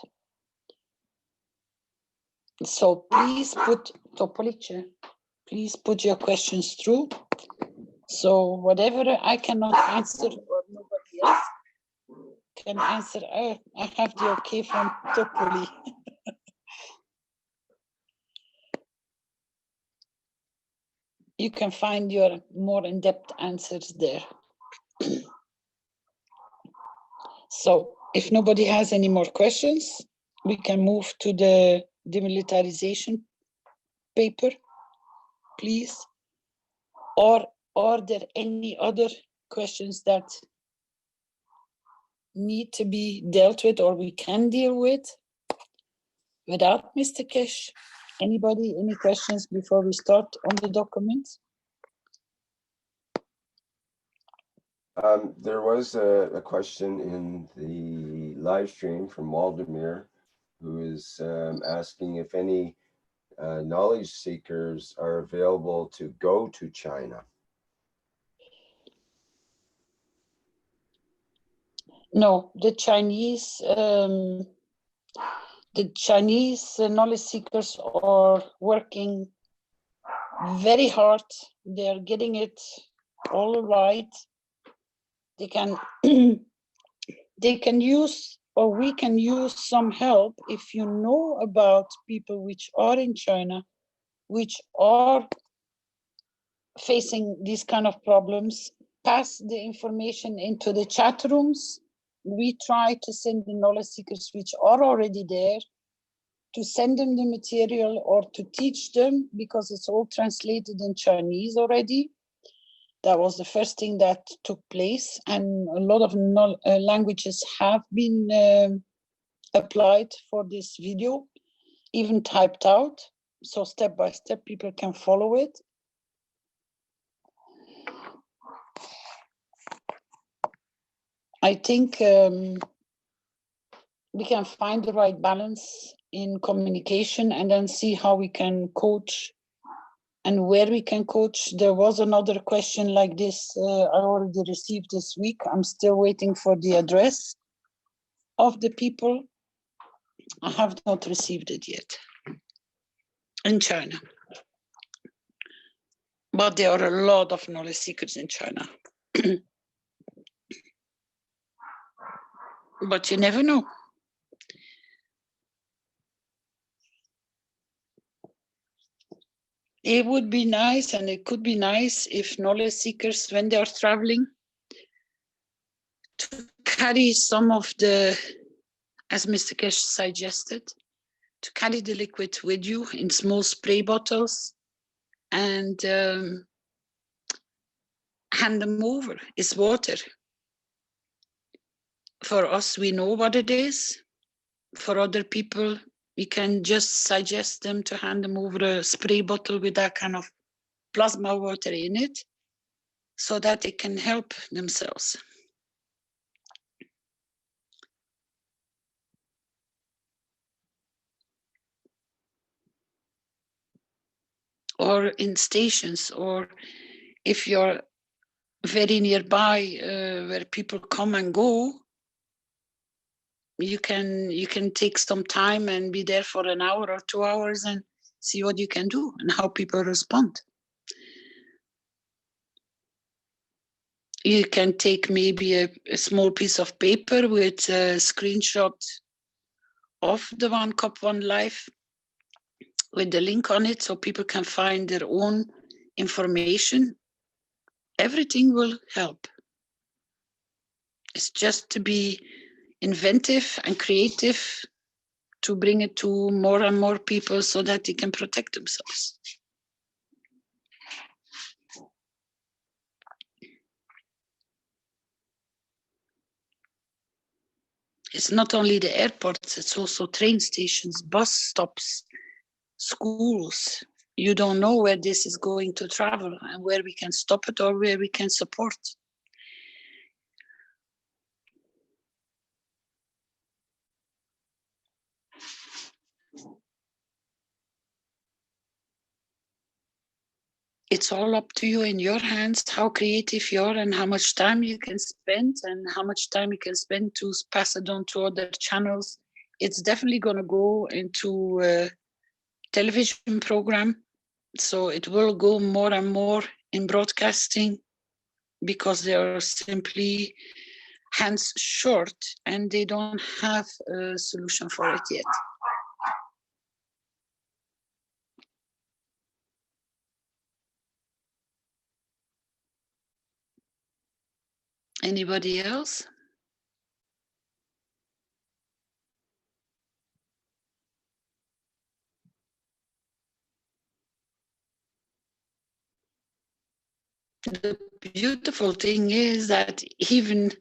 So please put please put your questions through. So whatever I cannot answer or nobody else can answer, I have the okay from Topoli. You can find your more in-depth answers there. So if nobody has any more questions, we can move to the demilitarization paper, please. Or are there any other questions that need to be dealt with or we can deal with without Mr. Keshe? Anybody, any questions before we start on the document? There was a question in the live stream from Waldemir, who is asking if any knowledge seekers are available to go to China. No, the Chinese knowledge seekers are working very hard. They're getting it all right. They can they can use, or we can use some help if you know about people which are in China, which are facing these kind of problems. Pass the information into the chat rooms. We try to send the knowledge seekers which are already there to send them the material or to teach them, because it's all translated in Chinese already. That was the first thing that took place, and a lot of languages have been applied for this video, even typed out. So step by step, people can follow it. I think we can find the right balance in communication and then see how we can coach and where we can coach. There was another question like this I already received this week. I'm still waiting for the address of the people. I have not received it yet in China. But there are a lot of knowledge seekers in China. But you never know. It would be nice, and it could be nice if knowledge seekers, when they are traveling, to carry some of the, as Mr. Keshe suggested, to carry the liquid with you in small spray bottles and hand them over. It's water. For us, we know what it is. For other people, we can just suggest them to hand them over a spray bottle with that kind of plasma water in it, so that they can help themselves. Or in stations, or if you're very nearby where people come and go, you can take some time and be there for an hour or 2 hours and see what you can do and how people respond. You can take maybe a small piece of paper with a screenshot of the One Cup One Life with the link on it, so people can find their own information everything will help. It's just to be inventive and creative to bring it to more and more people so that they can protect themselves. It's not only the airports, it's also train stations, bus stops, schools. You don't know where this is going to travel and where we can stop it or where we can support. It's all up to you in your hands, how creative you are and how much time you can spend and how much time you can spend to pass it on to other channels. It's definitely going to go into a television program. So it will go more and more in broadcasting because they are simply hands short and they don't have a solution for it yet. Anybody else? The beautiful thing is that even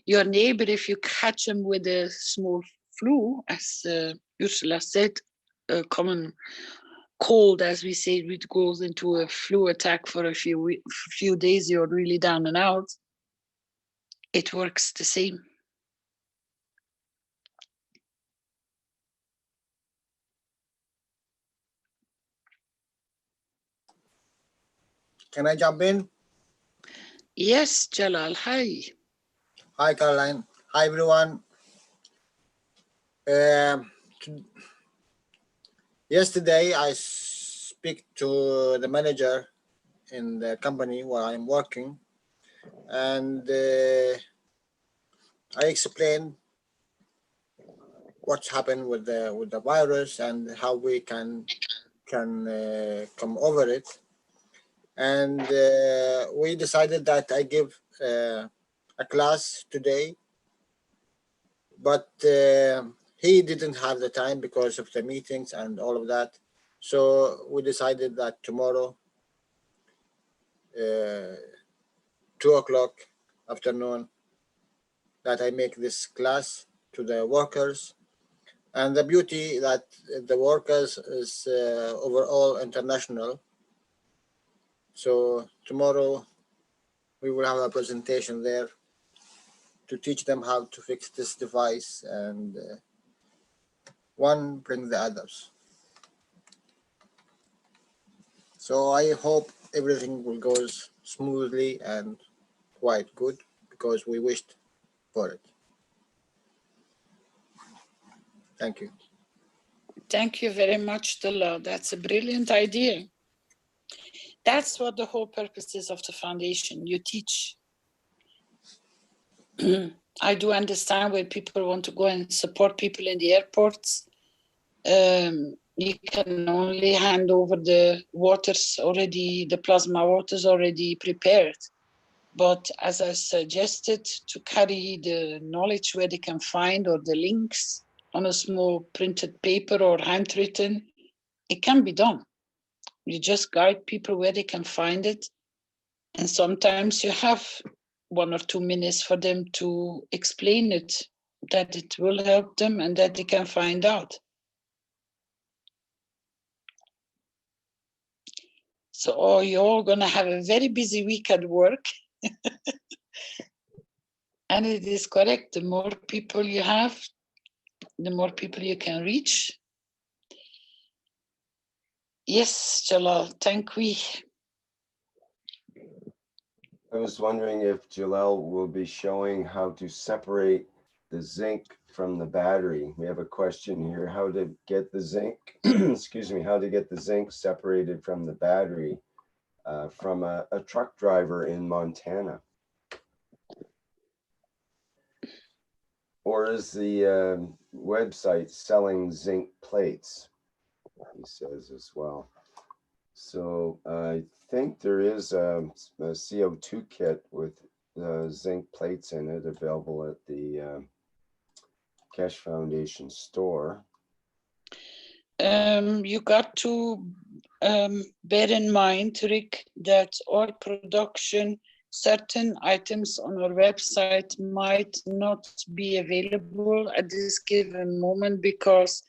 your neighbor, if you catch him with a small flu, as Ursula said, a common cold, as we say, it goes into a flu attack for a few days, you're really down and out. It works the same. Can I jump in? Yes, Jalal, hi. Hi, Caroline. Hi, everyone. Yesterday, I speak to the manager in the company where I'm working, and I explained what's happened with the virus and how we can come over it. And we decided that I give a class today, but he didn't have the time because of the meetings and all of that. So we decided that tomorrow, 2:00 afternoon, that I make this class to the workers. And the beauty that the workers is overall international. So tomorrow we will have a presentation there to teach them how to fix this device, and one brings the others. So I hope everything will go smoothly and quite good because we wished for it. Thank you. Thank you very much, Dala. That's a brilliant idea. That's what the whole purpose is of the foundation. You teach. I do understand where people want to go and support people in the airports. You can only hand over the waters already, the plasma waters already prepared. But as I suggested, to carry the knowledge where they can find or the links on a small printed paper or handwritten, it can be done. You just guide people where they can find it. And sometimes you have 1 or 2 minutes for them to explain it, that it will help them and that they can find out. So you're all going to have a very busy week at work. And it is correct. The more people you have, the more people you can reach. Yes, Jalal, thank we. I was wondering if Jalal will be showing how to separate the zinc from the battery. We have a question here, how to get the zinc, excuse me, how to get the zinc separated from the battery from a truck driver in Montana. Or is the website selling zinc plates, he says as well. So I think there is a CO2 kit with zinc plates in it available at the Keshe Foundation store. You got to bear in mind, Rick, that our production, certain items on our website might not be available at this given moment because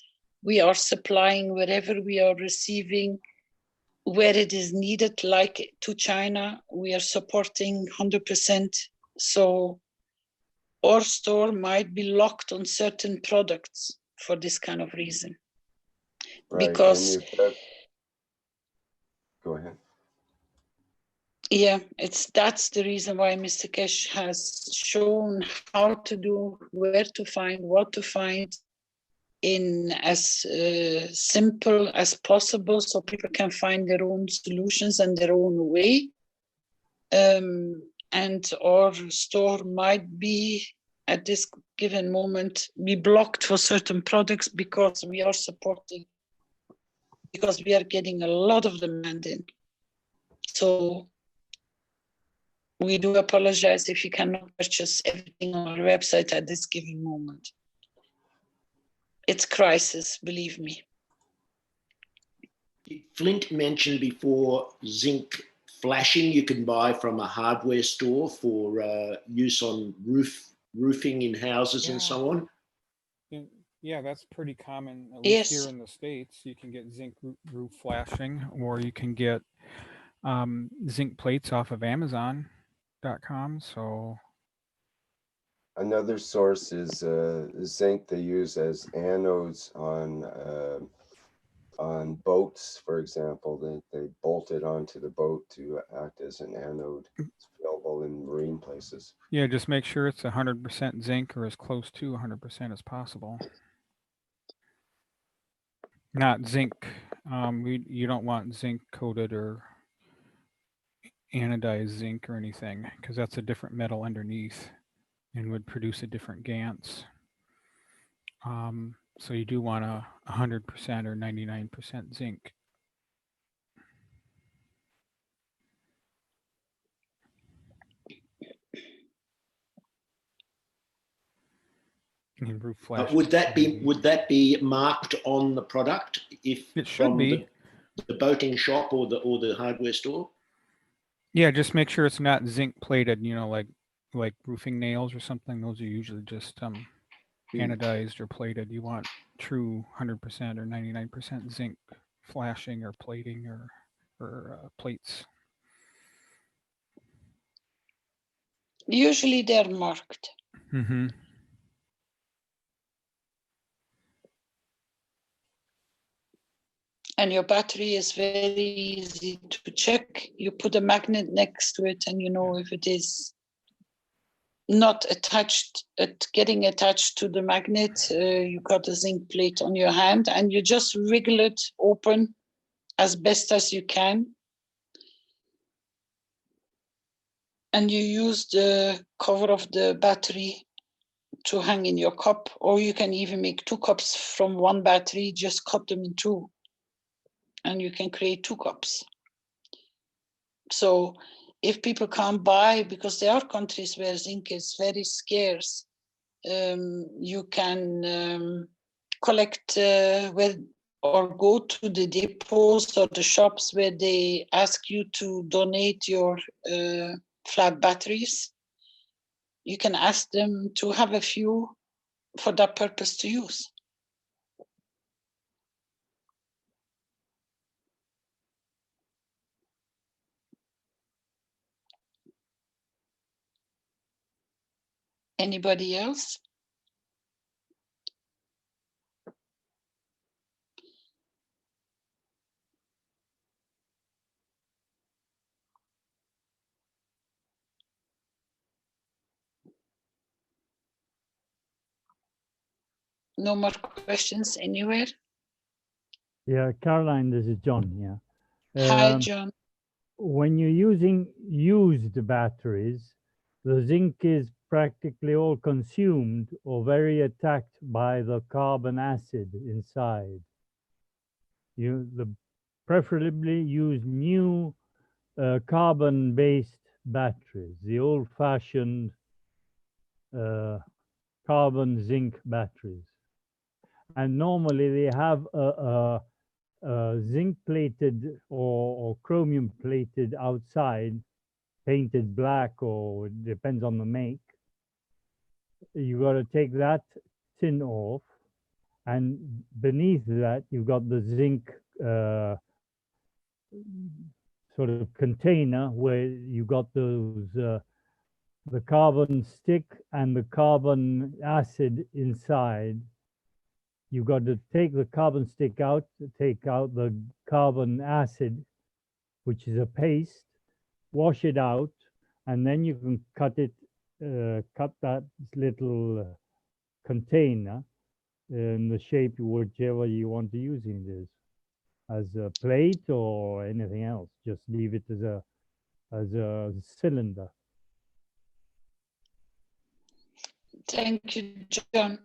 we are supplying wherever we are receiving, where it is needed, like to China, we are supporting 100%. So our store might be locked on certain products for this kind of reason. Right. Because and you've got... Go ahead. yeah, that's the reason why Mr. Keshe has shown how to do, where to find, what to find in as simple as possible so people can find their own solutions and their own way. And our store might be at this given moment be blocked for certain products because we are supporting, because we are getting a lot of demand in. So we do apologize if you cannot purchase everything on our website at this given moment. It's crisis, believe me. Flint mentioned before zinc flashing you can buy from a hardware store for use on roofing in houses and so on. Yeah, that's pretty common, at least Yes. here in the States. You can get zinc roof flashing, or you can get zinc plates off of Amazon.com. So Another source is zinc they use as anodes on boats, for example. They bolt it onto the boat to act as an anode. It's available in marine places. yeah, just make sure it's 100% zinc or as close to 100% as possible. Not zinc. You don't want zinc coated or anodized zinc or anything, because that's a different metal underneath and would produce a different GANS. So you do want 100% or 99% zinc. And roof flash. Would that be marked on the product if it should from be the boating shop or the hardware store? Yeah, just make sure it's not zinc plated. You know, like roofing nails or something. Those are usually just anodized or plated. You want true 100% or 99% zinc flashing or plating or plates. Usually they're marked. Mm-hmm. And your battery is very easy to check. You put a magnet next to it and you know if it is not attached, getting attached to the magnet, you got a zinc plate on your hand and you just wriggle it open as best as you can. And you use the cover of the battery to hang in your cup, or you can even make two cups from one battery, just cut them in two. And you can create two cups. So if people can't buy, because there are countries where zinc is very scarce, you can collect or go to the depots or the shops where they ask you to donate your flat batteries. You can ask them to have a few for that purpose to use. Anybody else? No more questions anywhere? Yeah, Caroline, this is John here. Hi, John. When you're using used batteries, the zinc is practically all consumed or very attacked by the carbon acid inside. The preferably use new carbon-based batteries, the old-fashioned carbon zinc batteries. And normally they have a zinc plated or chromium plated outside, painted black, or it depends on the make. You got to take that tin off, and beneath that you've got the zinc sort of container where you got those the carbon stick and the carbon acid inside. You got to take the carbon stick out, take out the carbon acid, which is a paste, wash it out, and then you can cut it, cut that little container in the shape whichever you want to use it is, as a plate or anything else. Just leave it as a cylinder. Thank you, John.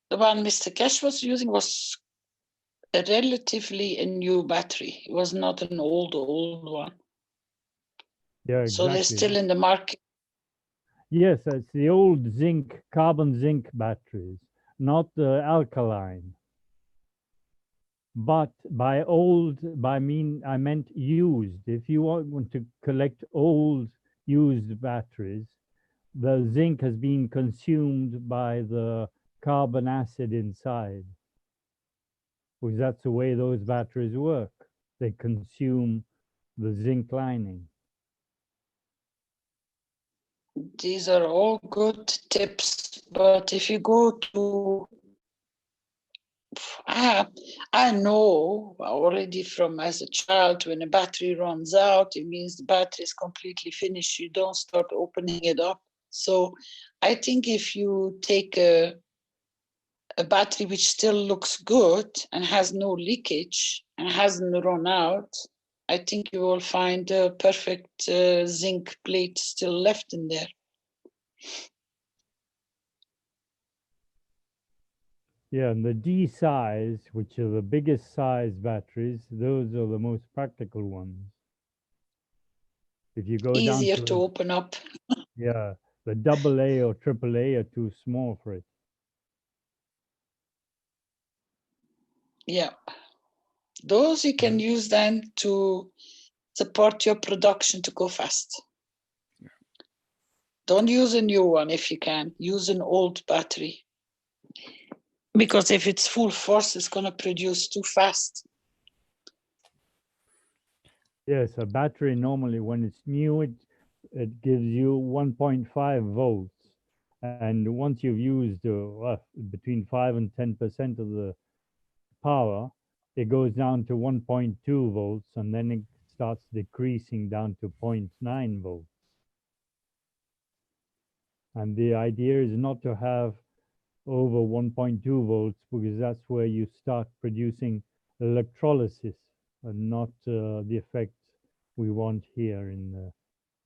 The one Mr. Keshe was using was a relatively a new battery. It was not an old one. Yeah, exactly. So they're still in the market. Yes, it's the old zinc, carbon zinc batteries, not the alkaline. But by old, I meant used. If you want to collect old used batteries, the zinc has been consumed by the carbon acid inside. Because that's the way those batteries work. They consume the zinc lining. These are all good tips, but if you go to, I know already from as a child, when a battery runs out, it means the battery is completely finished. You don't start opening it up. So I think if you take a battery which still looks good and has no leakage and hasn't run out, I think you will find a perfect zinc plate still left in there. Yeah, and the D size, which are the biggest size batteries, those are the most practical ones. If you go Easier down to open up. Yeah, the AA or AAA are too small for it. Yeah. Those you can use then to support your production to go fast. Don't use a new one if you can. Use an old battery. Because if it's full force, it's going to produce too fast. Yes, a battery normally, when it's new, it gives you 1.5 volts. And once you've used between 5 and 10% of the power, it goes down to 1.2 volts, and then it starts decreasing down to 0.9 volts. And the idea is not to have over 1.2 volts, because that's where you start producing electrolysis and not the effect we want here in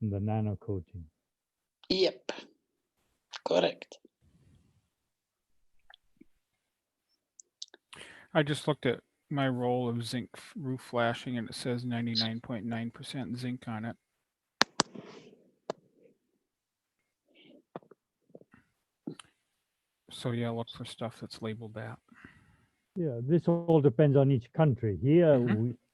the nano coating. Yep, correct. I just looked at my roll of zinc roof flashing and it says 99.9% zinc on it. So yeah, look for stuff that's labeled that. Yeah, this all depends on each country. Here,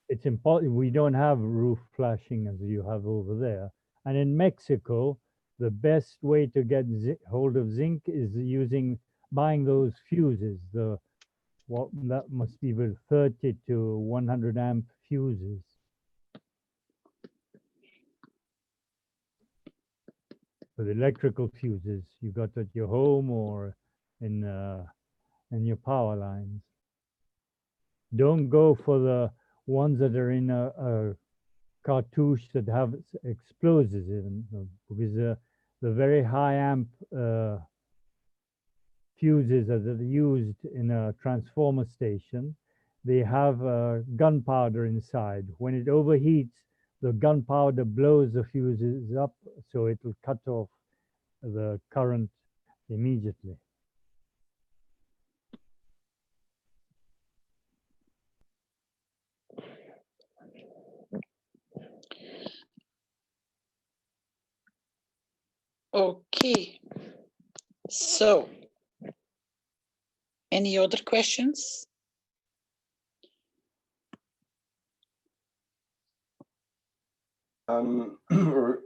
it's important. We don't have roof flashing as you have over there. And in Mexico, the best way to get hold of zinc is buying those fuses. That must be with 30 to 100 amp fuses. For the electrical fuses you got at your home or in your power lines. Don't go for the ones that are in a cartouche that have explosives in them, because the very high amp fuses that are used in a transformer station, they have gunpowder inside. When it overheats, the gunpowder blows the fuses up, so it will cut off the current immediately. Okay, so any other questions?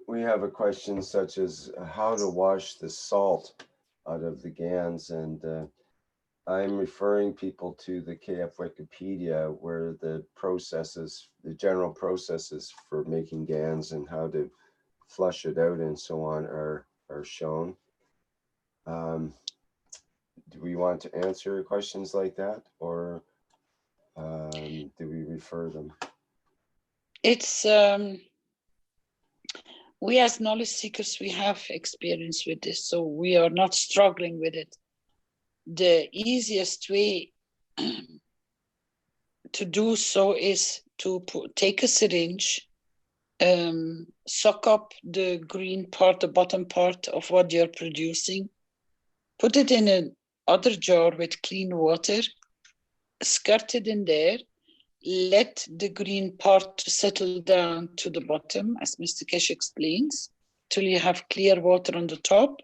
We have a question such as how to wash the salt out of the GANS, and I'm referring people to the KF Wikipedia, where the processes, the general processes for making GANS and how to flush it out and so on are shown. Do we want to answer questions like that, or do we refer them? It's we as knowledge seekers, we have experience with this, so we are not struggling with it. The easiest way to do so is to take a syringe, suck up the green part, the bottom part of what you're producing, put it in an other jar with clean water, skirt it in there, let the green part settle down to the bottom, as Mr. Keshe explains, till you have clear water on the top.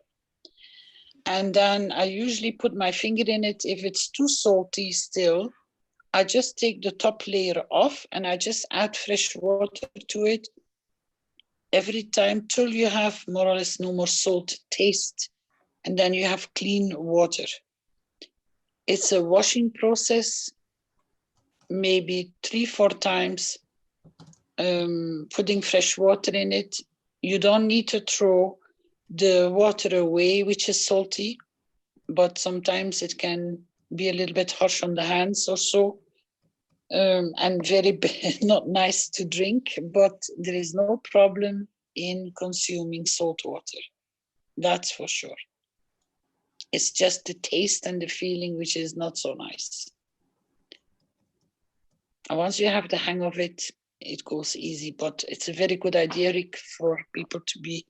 And then I usually put my finger in it. If it's too salty still, I just take the top layer off and I just add fresh water to it every time till you have more or less no more salt taste. And then you have clean water. It's a washing process, maybe 3-4 times, putting fresh water in it. You don't need to throw the water away, which is salty, but sometimes it can be a little bit harsh on the hands or so, and very not nice to drink, but there is no problem in consuming salt water. That's for sure. It's just the taste and the feeling which is not so nice. And once you have the hang of it, it goes easy, but it's a very good idea, Rick, for people to be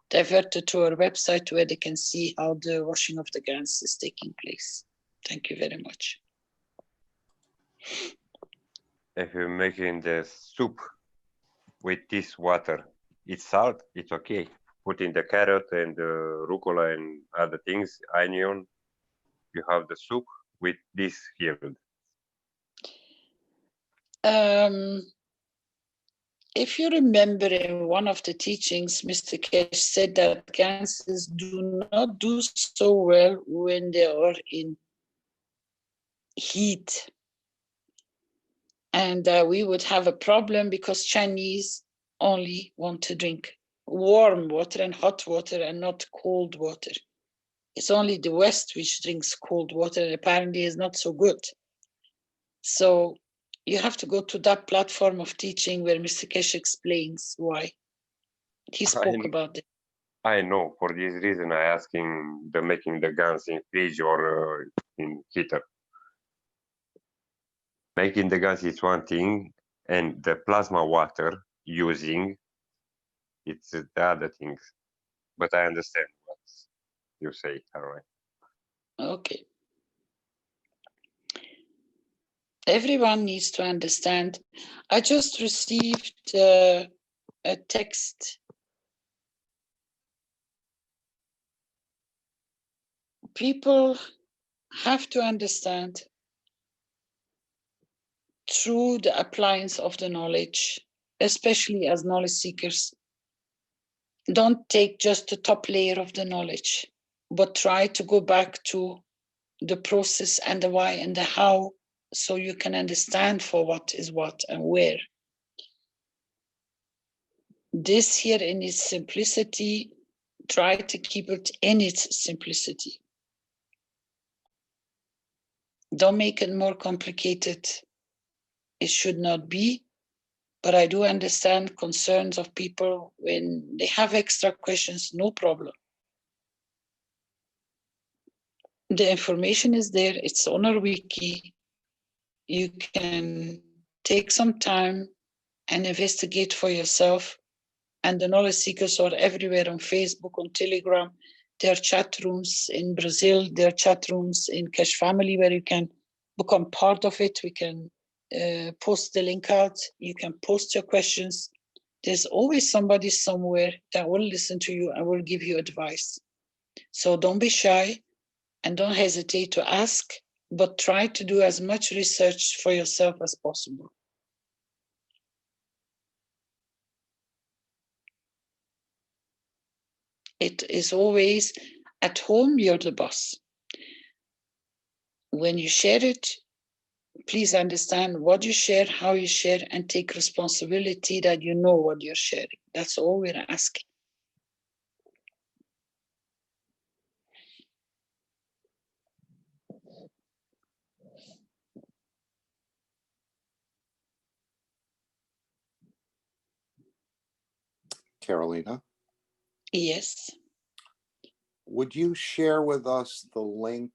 diverted to our website where they can see how the washing of the GANS is taking place. Thank you very much. If you're making the soup with this water, it's salt, it's okay. Put in the carrot and the rucola and other things, onion, you have the soup with this here. If you remember in one of the teachings, Mr. Keshe said that GANSes do not do so well when they are in heat. And we would have a problem because Chinese only want to drink warm water and hot water and not cold water. It's only the West which drinks cold water, and apparently is not so good. So you have to go to that platform of teaching where Mr. Keshe explains why. He spoke about it. I know. For this reason, I ask him the making the GANS in fridge or in heater. Making the GANS is one thing, and the plasma water using, it's the other things. But I understand what you say, all right. Okay. Everyone needs to understand. I just received a text. People have to understand through the appliance of the knowledge, especially as knowledge seekers, don't take just the top layer of the knowledge, but try to go back to the process and the why and the how, so you can understand for what is what and where. This here in its simplicity, try to keep it in its simplicity. Don't make it more complicated. It should not be, but I do understand concerns of people when they have extra questions, no problem. The information is there, it's on our wiki. You can take some time and investigate for yourself. And the knowledge seekers are everywhere on Facebook, on Telegram. There are chat rooms in Brazil, there are chat rooms in Keshe Family where you can become part of it. We can post the link out. You can post your questions. There's always somebody somewhere that will listen to you and will give you advice. So don't be shy and don't hesitate to ask, but try to do as much research for yourself as possible. It is always at home, you're the boss. When you share it, please understand what you share, how you share, and take responsibility that you know what you're sharing. That's all we're asking. Carolina, Yes. would you share with us the link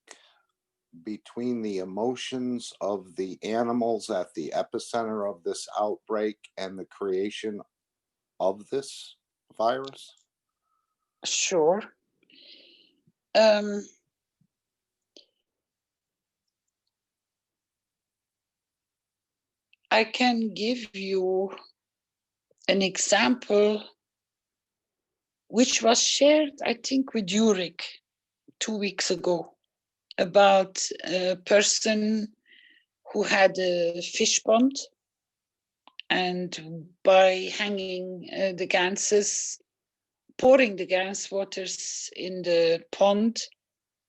between the emotions of the animals at the epicenter of this outbreak and the creation of this virus? Sure. I can give you an example which was shared, I think, with Yurik 2 weeks ago, about a person who had a fish pond, and by hanging the ganses, pouring the GANS waters in the pond,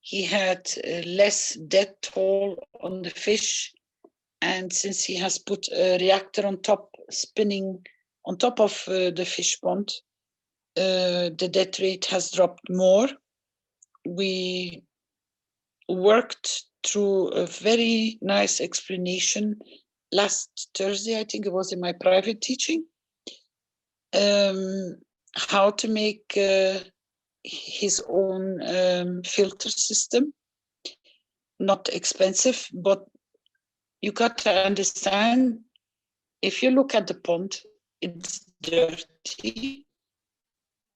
he had less death toll on the fish. And since he has put a reactor on top, spinning on top of the fish pond, the death rate has dropped more. We worked through a very nice explanation last Thursday, I think it was in my private teaching, how to make his own filter system. Not expensive, but you got to understand, if you look at the pond, it's dirty.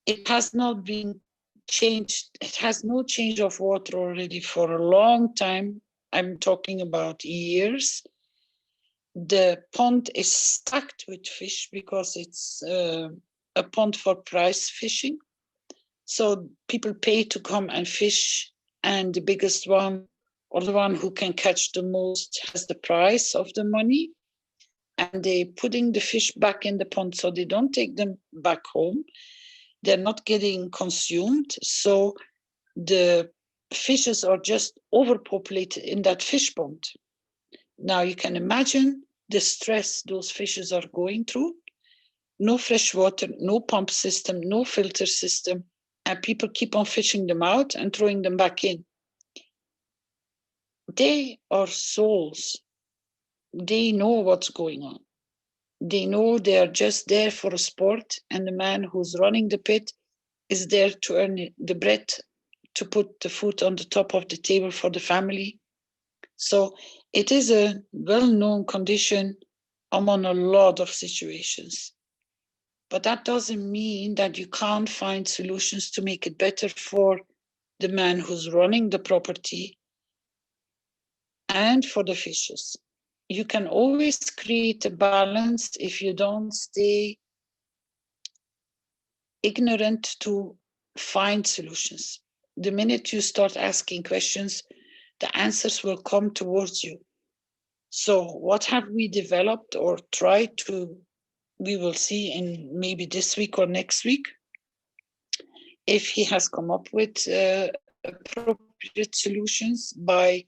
It has not been changed. It has no change of water already for a long time. I'm talking about years. The pond is stacked with fish because it's a pond for prize fishing. So people pay to come and fish, and the biggest one, or the one who can catch the most, has the prize of the money. And they're putting the fish back in the pond, so they don't take them back home. They're not getting consumed. So the fishes are just overpopulated in that fish pond. Now you can imagine the stress those fishes are going through. No fresh water, no pump system, no filter system, and people keep on fishing them out and throwing them back in. They are souls. They know what's going on. They know they are just there for a sport, and the man who's running the pit is there to earn the bread, to put the food on the top of the table for the family. So it is a well-known condition among a lot of situations. But that doesn't mean that you can't find solutions to make it better for the man who's running the property and for the fishes. You can always create a balance if you don't stay ignorant to find solutions. The minute you start asking questions, the answers will come towards you. So what have we developed or tried to, we will see in maybe this week or next week, if he has come up with appropriate solutions by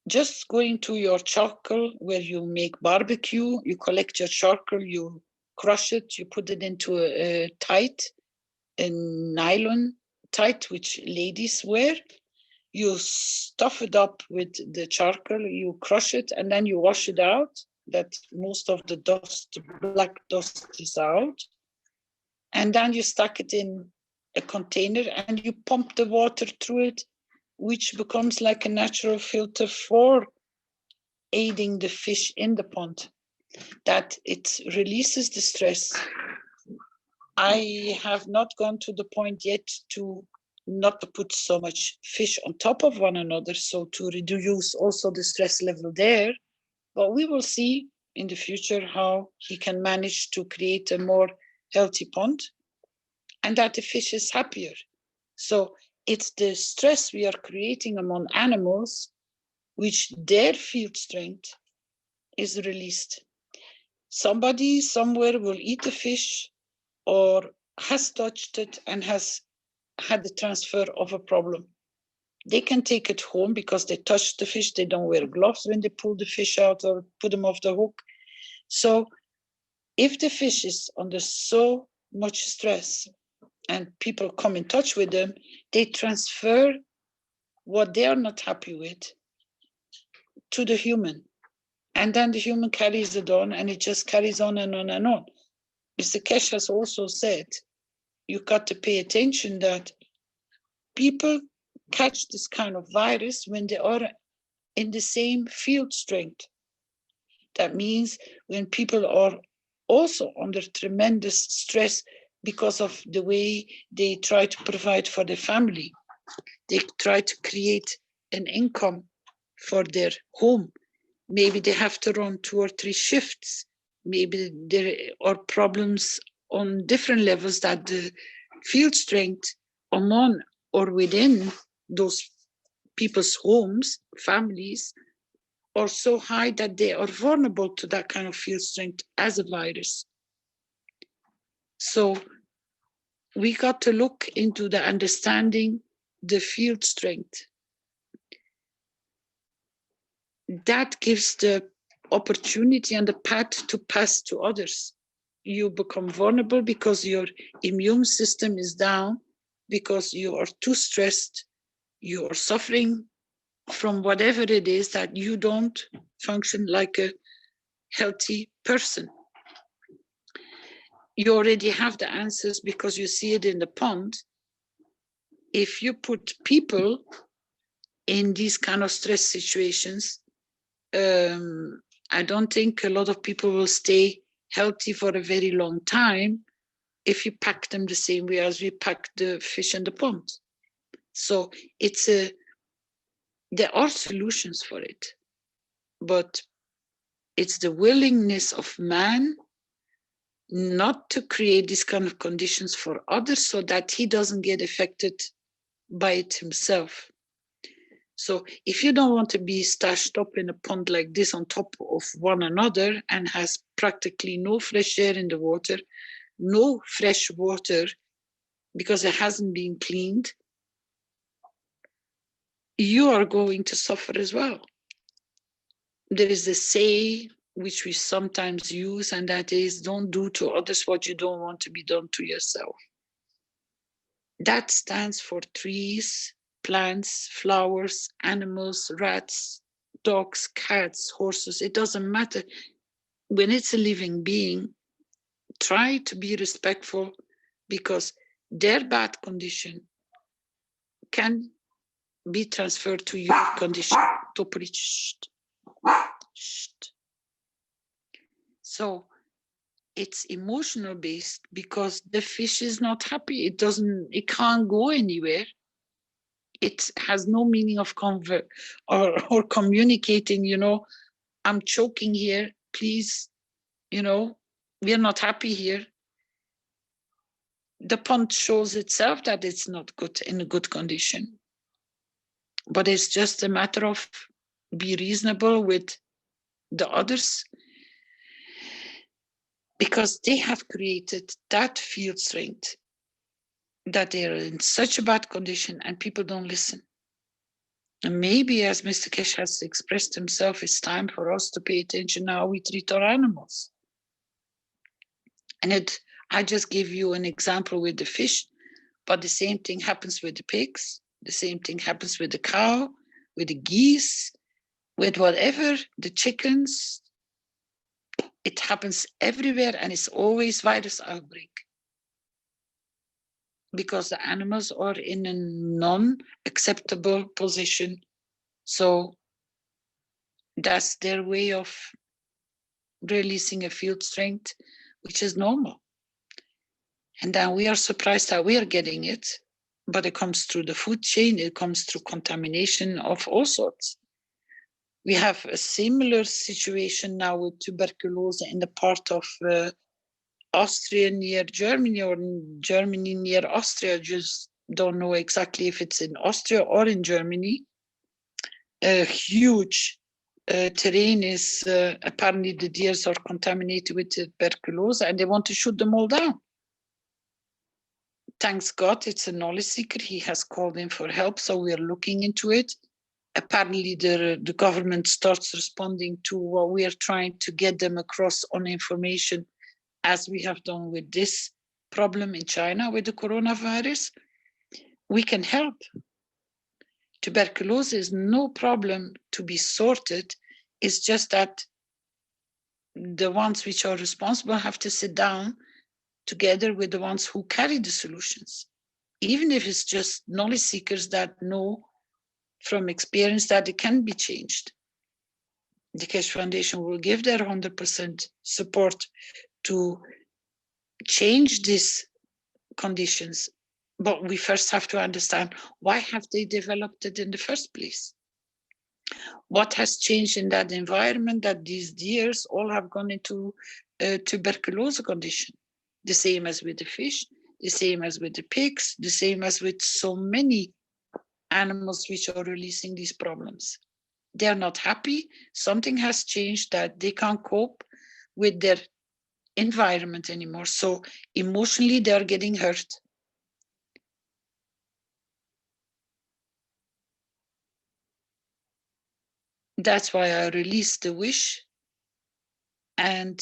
just going to your charcoal where you make barbecue, you collect your charcoal, you crush it, you put it into a nylon tight, which ladies wear. You stuff it up with the charcoal, you crush it, and then you wash it out, that most of the dust, black dust, is out. And then you stack it in a container and you pump the water through it, which becomes like a natural filter for aiding the fish in the pond, that it releases the stress. I have not gone to the point yet to not to put so much fish on top of one another, so to reduce also the stress level there. But we will see in the future how he can manage to create a more healthy pond and that the fish is happier. So it's the stress we are creating among animals, which their field strength is released. Somebody somewhere will eat the fish or has touched it and has had the transfer of a problem. They can take it home because they touched the fish. They don't wear gloves when they pull the fish out or put them off the hook. So if the fish is under so much stress and people come in touch with them, they transfer what they are not happy with to the human. And then the human carries it on, and it just carries on and on and on. Mr. Keshe has also said, you got to pay attention that people catch this kind of virus when they are in the same field strength. That means when people are also under tremendous stress because of the way they try to provide for their family, they try to create an income for their home. Maybe they have to run 2 or 3 shifts. Maybe there are problems on different levels that the field strength among or within those people's homes, families, are so high that they are vulnerable to that kind of field strength as a virus. So we got to look into the understanding the field strength. That gives the opportunity and the path to pass to others. You become vulnerable because your immune system is down, because you are too stressed, you are suffering from whatever it is that you don't function like a healthy person. You already have the answers because you see it in the pond. If you put people in these kind of stress situations, I don't think a lot of people will stay healthy for a very long time if you pack them the same way as we pack the fish in the pond. So there are solutions for it, but it's the willingness of man not to create these kind of conditions for others so that he doesn't get affected by it himself. So if you don't want to be stashed up in a pond like this on top of one another and has practically no fresh air in the water, no fresh water because it hasn't been cleaned, you are going to suffer as well. There is a say which we sometimes use, and that is, don't do to others what you don't want to be done to yourself. That stands for trees, plants, flowers, animals, rats, dogs, cats, horses. It doesn't matter. When it's a living being, try to be respectful because their bad condition can be transferred to your condition. So it's emotional based because the fish is not happy. It can't go anywhere. It has no meaning of or communicating, I'm choking here, please, we're not happy here. The pond shows itself that it's not good in a good condition. But it's just a matter of be reasonable with the others because they have created that field strength that they are in such a bad condition and people don't listen. And maybe, as Mr. Keshe has expressed himself, it's time for us to pay attention how we treat our animals. And I just gave you an example with the fish, but the same thing happens with the pigs. The same thing happens with the cow, with the geese, with whatever, the chickens. It happens everywhere and it's always virus outbreak. Because the animals are in a non-acceptable position. So that's their way of releasing a field strength, which is normal. And then we are surprised that we are getting it, but it comes through the food chain, it comes through contamination of all sorts. We have a similar situation now with tuberculosis in the part of Austria near Germany or Germany near Austria, just don't know exactly if it's in Austria or in Germany, a huge terrain is apparently the deers are contaminated with tuberculosis and they want to shoot them all down. Thanks God, it's a knowledge seeker. He has called in for help, so we are looking into it. Apparently, the government starts responding to what we are trying to get them across on information, as we have done with this problem in China with the coronavirus. We can help. Tuberculosis is no problem to be sorted. It's just that the ones which are responsible have to sit down together with the ones who carry the solutions. Even if it's just knowledge seekers that know from experience that it can be changed. The Keshe Foundation will give their 100% support to change these conditions. But we first have to understand, why have they developed it in the first place? What has changed in that environment that these deers all have gone into a tuberculosis condition? The same as with the fish, the same as with the pigs, the same as with so many animals which are releasing these problems. They're not happy. Something has changed that they can't cope with their environment anymore. So emotionally, they're getting hurt. That's why I released the wish. And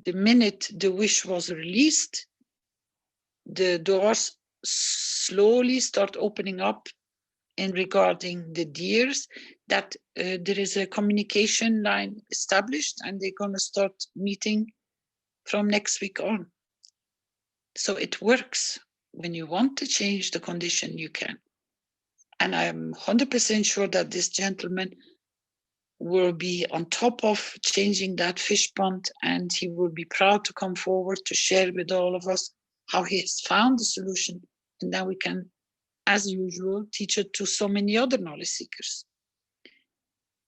the minute the wish was released, the doors slowly start opening up in regarding the deers, that there is a communication line established and they're going to start meeting from next week on. So it works. When you want to change the condition, you can. And I'm 100% sure that this gentleman will be on top of changing that fish pond, and he will be proud to come forward to share with all of us how he has found the solution. And then we can, as usual, teach it to so many other knowledge seekers.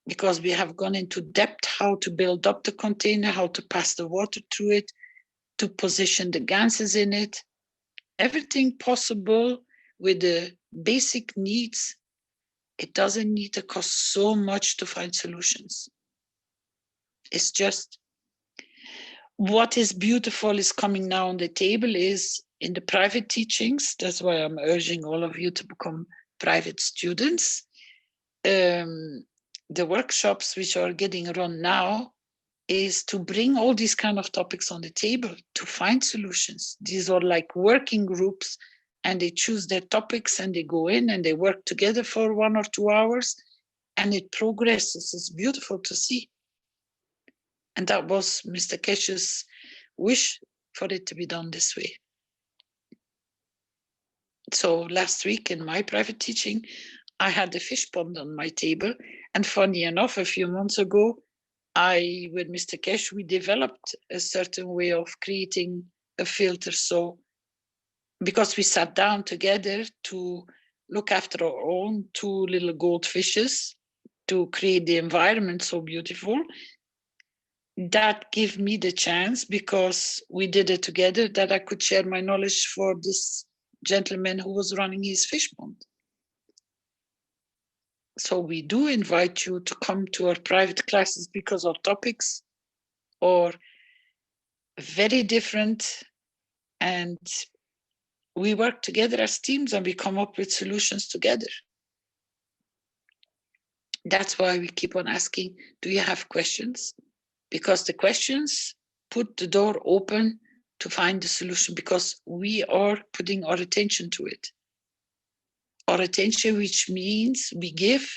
Because we have gone into depth how to build up the container, how to pass the water through it, to position the GANSes in it, everything possible with the basic needs. It doesn't need to cost so much to find solutions. It's just what is beautiful is coming now on the table is in the private teachings. That's why I'm urging all of you to become private students. The workshops which are getting run now is to bring all these kind of topics on the table to find solutions. These are like working groups, and they choose their topics and they go in and they work together for 1 or 2 hours, and it progresses. It's beautiful to see. And that was Mr. Keshe's wish for it to be done this way. So last week in my private teaching, I had the fish pond on my table. And funny enough, a few months ago, with Mr. Keshe, we developed a certain way of creating a filter. So because we sat down together to look after our own 2 little goldfishes to create the environment so beautiful, that gave me the chance, because we did it together, that I could share my knowledge for this gentleman who was running his fish pond. So we do invite you to come to our private classes, because our topics are very different, and we work together as teams and we come up with solutions together. That's why we keep on asking, do you have questions? Because the questions put the door open to find the solution, because we are putting our attention to it. Our attention, which means we give,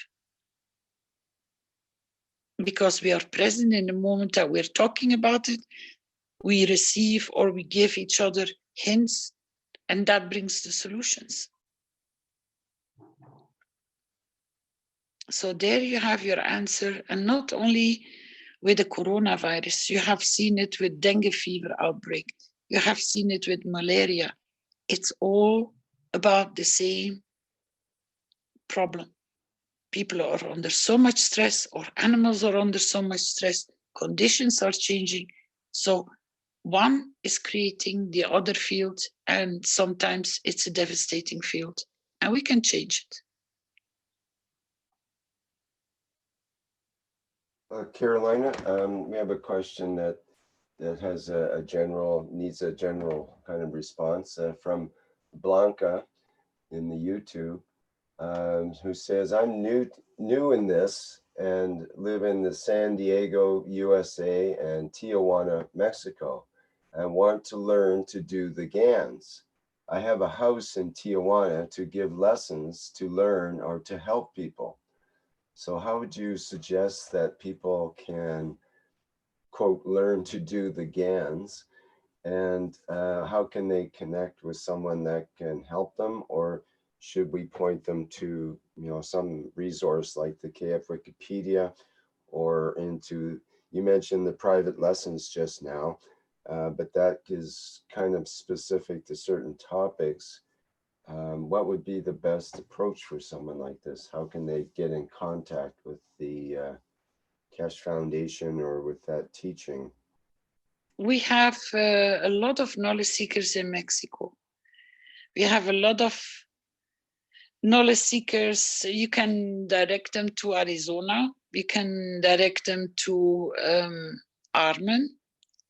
because we are present in the moment that we're talking about it, we receive or we give each other hints, and that brings the solutions. So there you have your answer, and not only with the coronavirus, you have seen it with dengue fever outbreak, you have seen it with malaria. It's all about the same problem. People are under so much stress, or animals are under so much stress, conditions are changing. So one is creating the other field, and sometimes it's a devastating field, and we can change it. Carolina, we have a question that has needs a general kind of response from Blanca in the YouTube, who says, I'm new in this and live in the San Diego, USA and Tijuana, Mexico, and want to learn to do the GANS. I have a house in Tijuana to give lessons to learn or to help people. So how would you suggest that people can, quote, learn to do the GANs? And how can they connect with someone that can help them? Or should we point them to, some resource like the KF Wikipedia, or into, you mentioned the private lessons just now, but that is kind of specific to certain topics. What would be the best approach for someone like this? How can they get in contact with the Keshe Foundation or with that teaching? We have a lot of knowledge seekers in Mexico. We have a lot of knowledge seekers. You can direct them to Arizona. You can direct them to Armen.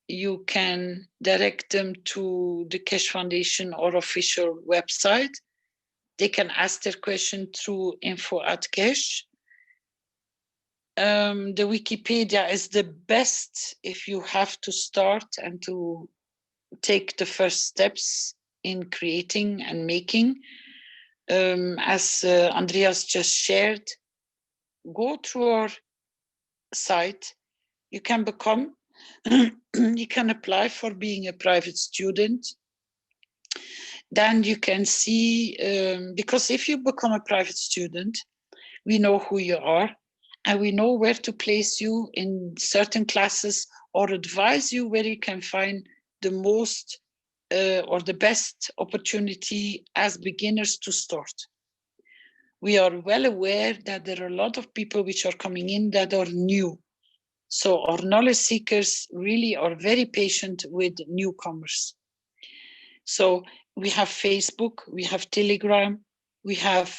You can direct them to the Keshe Foundation or official website. They can ask their question through info@Keshe. The Wikipedia is the best if you have to start and to take the first steps in creating and making. As Andreas just shared, go through our site. You can become, you can apply for being a private student. Then you can see, because if you become a private student, we know who you are and we know where to place you in certain classes or advise you where you can find the most or the best opportunity as beginners to start. We are well aware that there are a lot of people which are coming in that are new. So our knowledge seekers really are very patient with newcomers. So we have Facebook, we have Telegram, we have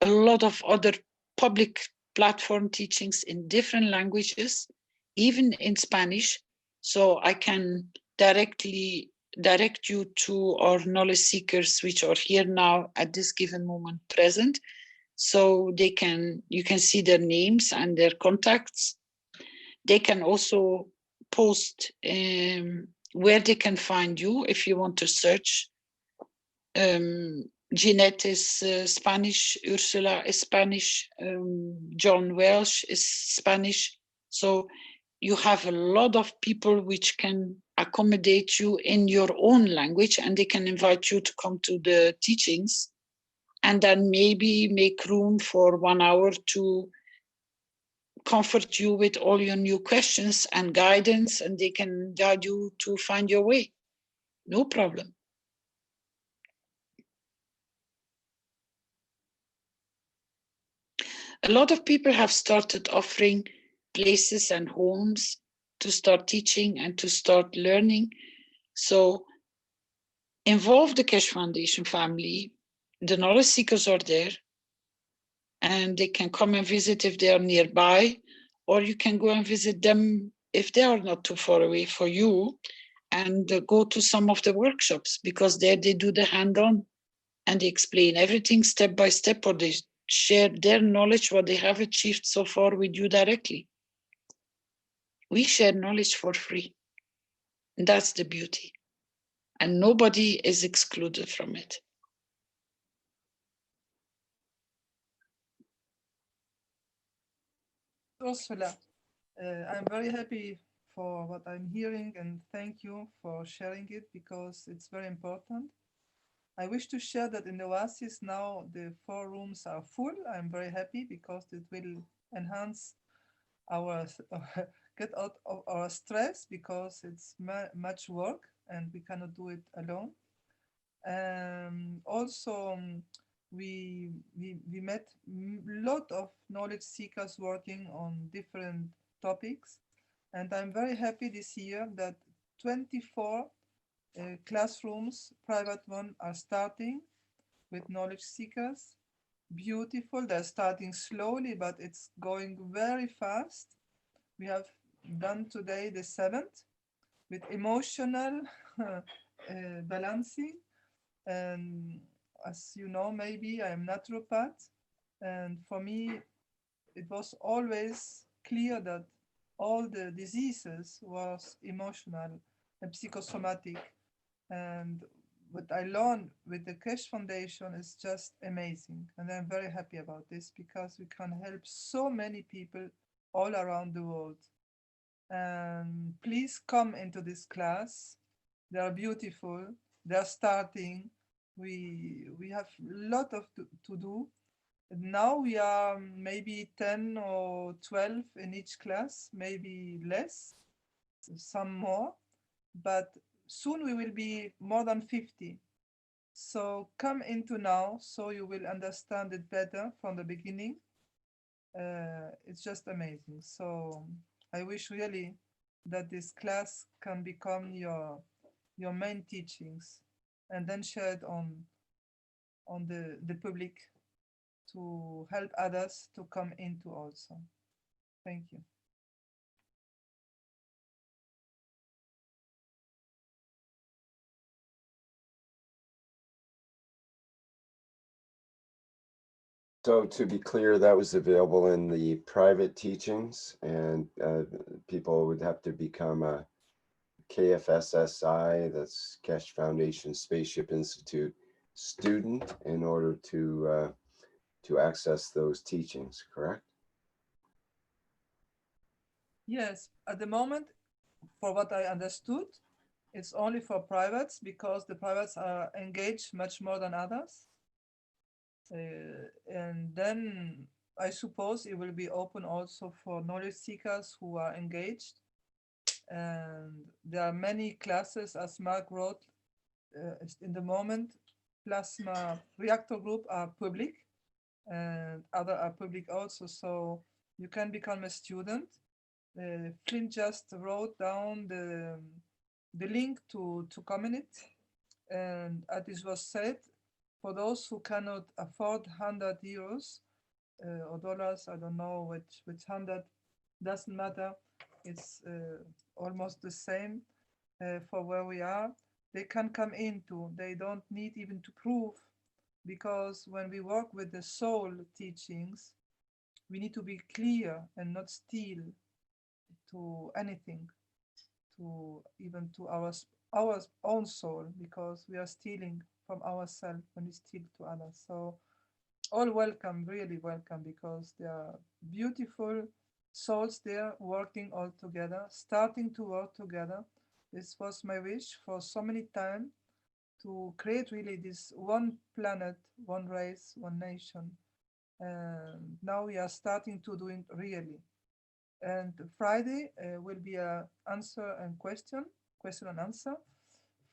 a lot of other public platform teachings in different languages, even in Spanish. So I can directly direct you to our knowledge seekers, which are here now at this given moment present. So you can see their names and their contacts. They can also post where they can find you if you want to search. Jeanette is Spanish, Ursula is Spanish, John Welsh is Spanish. So you have a lot of people which can accommodate you in your own language, and they can invite you to come to the teachings and then maybe make room for 1 hour to comfort you with all your new questions and guidance, and they can guide you to find your way. No problem. A lot of people have started offering places and homes to start teaching and to start learning. So involve the Keshe Foundation family. The knowledge seekers are there and they can come and visit if they are nearby, or you can go and visit them if they are not too far away for you, and go to some of the workshops, because there they do the hand-on and they explain everything step by step, or they share their knowledge, what they have achieved so far with you directly. We share knowledge for free. That's the beauty. And nobody is excluded from it. Ursula, I'm very happy for what I'm hearing, and thank you for sharing it because it's very important. I wish to share that in the Oasis now the 4 rooms are full. I'm very happy because it will enhance our get out of our stress, because it's much work and we cannot do it alone. Also, we met a lot of knowledge seekers working on different topics, and I'm very happy this year that 24 classrooms, private one, are starting with knowledge seekers. Beautiful. They're starting slowly, but it's going very fast. We have done today the 7th with emotional balancing. And as you know, maybe I am naturopath. And for me, it was always clear that all the diseases was emotional and psychosomatic. And what I learned with the Keshe Foundation is just amazing. And I'm very happy about this because we can help so many people all around the world. And please come into this class. They are beautiful. They are starting. We have a lot of to do. Now we are maybe 10 or 12 in each class, maybe less, some more, but soon we will be more than 50. So come into now so you will understand it better from the beginning. It's just amazing. So I wish really that this class can become your main teachings and then share it on the public to help others to come into also. Thank you. So to be clear, that was available in the private teachings, and people would have to become a KF SSI, that's Keshe Foundation Spaceship Institute student in order to access those teachings, correct? Yes, at the moment, for what I understood, it's only for privates because the privates are engaged much more than others. And then I suppose it will be open also for knowledge seekers who are engaged. And there are many classes, as Mark wrote, in the moment, plasma reactor group are public and other are public also. So you can become a student. Flynn just wrote down the link to comment it. And as it was said, for those who cannot afford 100 euros or dollars, I don't know which 100, doesn't matter. It's almost the same for where we are. They can come into, they don't need even to prove, because when we work with the soul teachings, we need to be clear and not steal to anything, to even to our own soul, because we are stealing from ourselves when we steal to others. So all welcome, really welcome, because there are beautiful souls there working all together, starting to work together. This was my wish for so many time, to create really this one planet, one race, one nation. And now we are starting to do it really. And Friday will be a answer and question and answer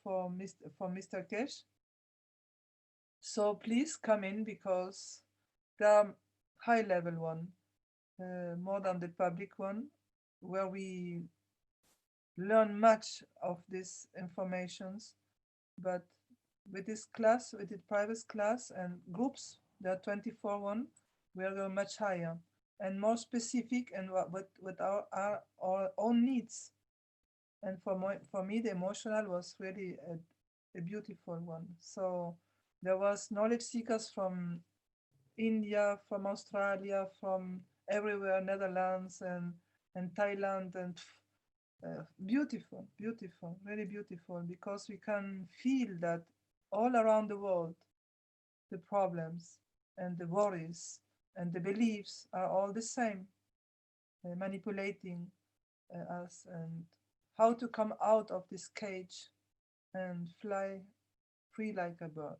for Mr. Keshe. So please come in, because there are high level one, more than the public one, where we learn much of these informations. But with this class, with the private class and groups, there are 24 one, we are going much higher and more specific, and with our own needs. And for me, the emotional was really a beautiful one. So there was knowledge seekers from India, from Australia, from everywhere, Netherlands and Thailand, and beautiful, beautiful, really beautiful, because we can feel that all around the world, the problems and the worries and the beliefs are all the same, manipulating us, and how to come out of this cage and fly free like a bird.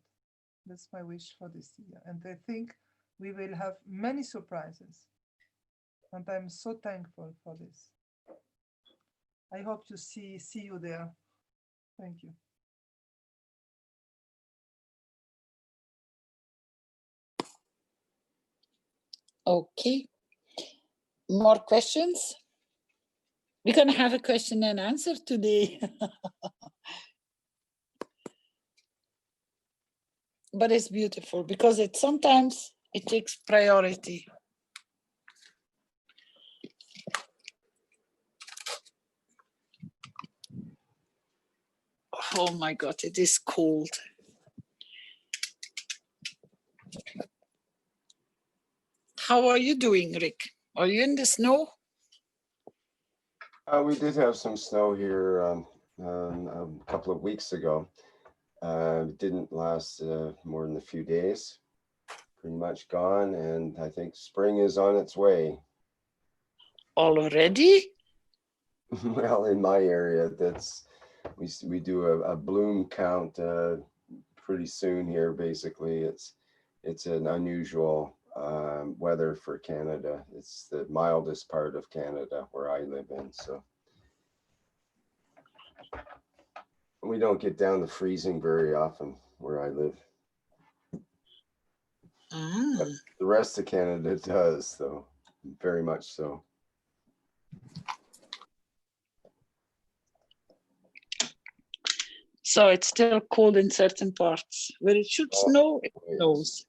That's my wish for this year. And I think we will have many surprises. And I'm so thankful for this. I hope to see you there. Thank you. Okay. More questions? We're going to have a question and answer today. But it's beautiful because sometimes it takes priority. Oh my God, it is cold. How are you doing, Rick? Are you in the snow? We did have some snow here a couple of weeks ago. It didn't last more than a few days. Pretty much gone, and I think spring is on its way. Already? Well, in my area, we do a bloom count pretty soon here. Basically, it's an unusual weather for Canada. It's the mildest part of Canada where I live in, so we don't get down to freezing very often where I live. But the rest of Canada does, though, very much so. So it's still cold in certain parts. Where it should snow, it snows.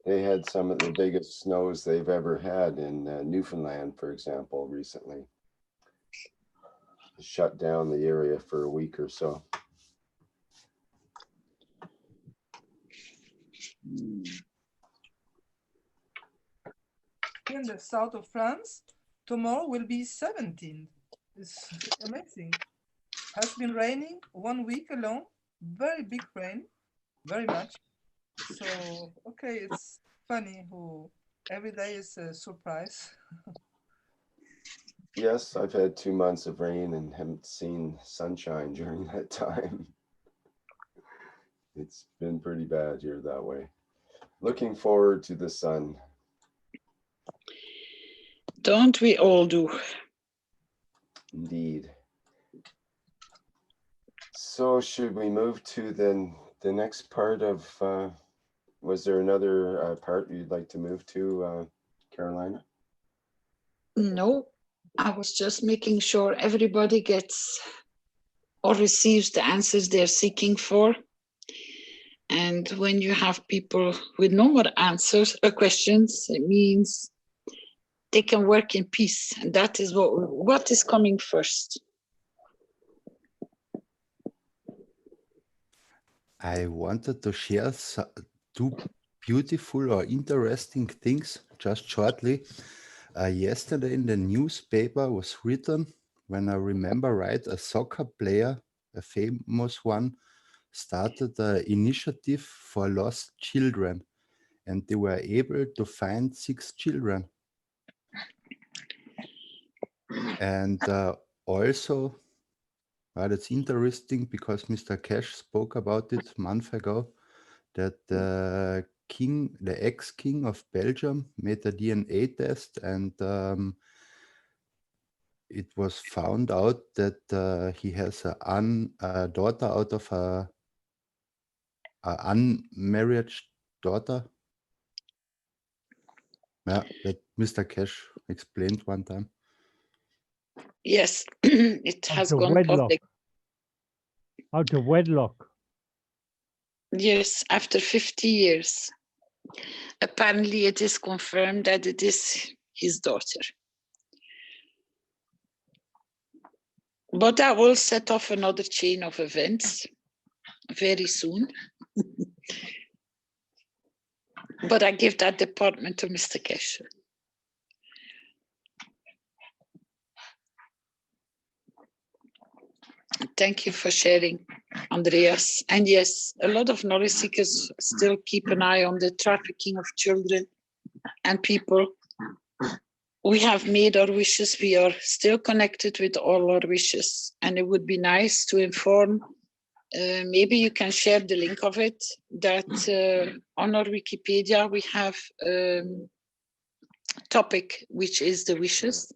They had some of the biggest snows they've ever had in Newfoundland, for example, recently. Shut down the area for a week or so. In the south of France, tomorrow will be 17. It's amazing. Has been raining 1 week alone. Very big rain, very much. So, okay, it's funny how every day is a surprise. Yes, I've had 2 months of rain and haven't seen sunshine during that time. It's been pretty bad here that way. Looking forward to the sun. Don't we all do? Indeed. So should we move to the next part of, was there another part you'd like to move to, Carolina? No, I was just making sure everybody gets or receives the answers they're seeking for. And when you have people with no more answers or questions, it means they can work in peace. And that is what is coming first. I wanted to share two beautiful or interesting things just shortly. Yesterday in the newspaper was written, when I remember right, a soccer player, a famous one, started an initiative for lost children, and they were able to find 6 children. And also, it's interesting because Mr. Keshe spoke about it a month ago, that the ex-king of Belgium made a DNA test, and it was found out that he has a daughter out of a unmarried daughter. Yeah, that Mr. Keshe explained one time. Yes, it has gone public. Out of wedlock. Yes, after 50 years. Apparently it is confirmed that it is his daughter. But that will set off another chain of events very soon. But I give that department to Mr. Keshe. Thank you for sharing, Andreas. And yes, a lot of knowledge seekers still keep an eye on the trafficking of children and people. We have made our wishes. We are still connected with all our wishes. And it would be nice to inform, maybe you can share the link of it, that on our Wikipedia, we have a topic, which is the wishes.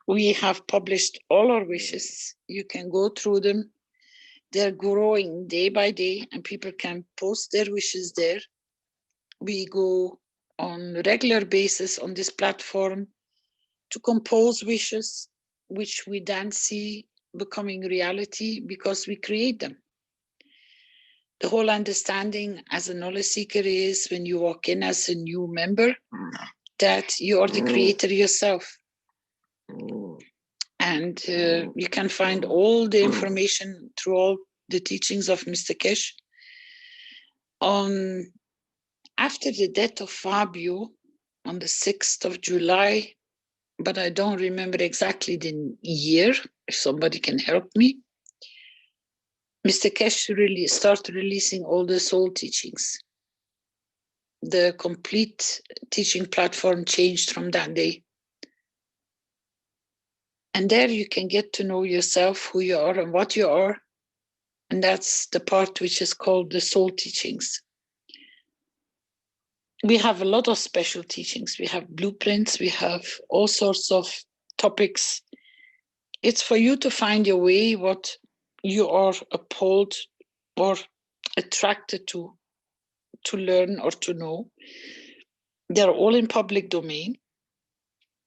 We have published all our wishes. You can go through them. They're growing day by day, and people can post their wishes there. We go on a regular basis on this platform to compose wishes, which we then see becoming reality because we create them. The whole understanding as a knowledge seeker is when you walk in as a new member, that you are the creator yourself. And you can find all the information through all the teachings of Mr. Keshe. After the death of Fabio on the 6th of July, but I don't remember exactly the year, if somebody can help me, Mr. Keshe really started releasing all the soul teachings. The complete teaching platform changed from that day. And there you can get to know yourself, who you are and what you are. And that's the part which is called the soul teachings. We have a lot of special teachings. We have blueprints, we have all sorts of topics. It's for you to find your way, what you are appalled or attracted to learn or to know. They're all in public domain.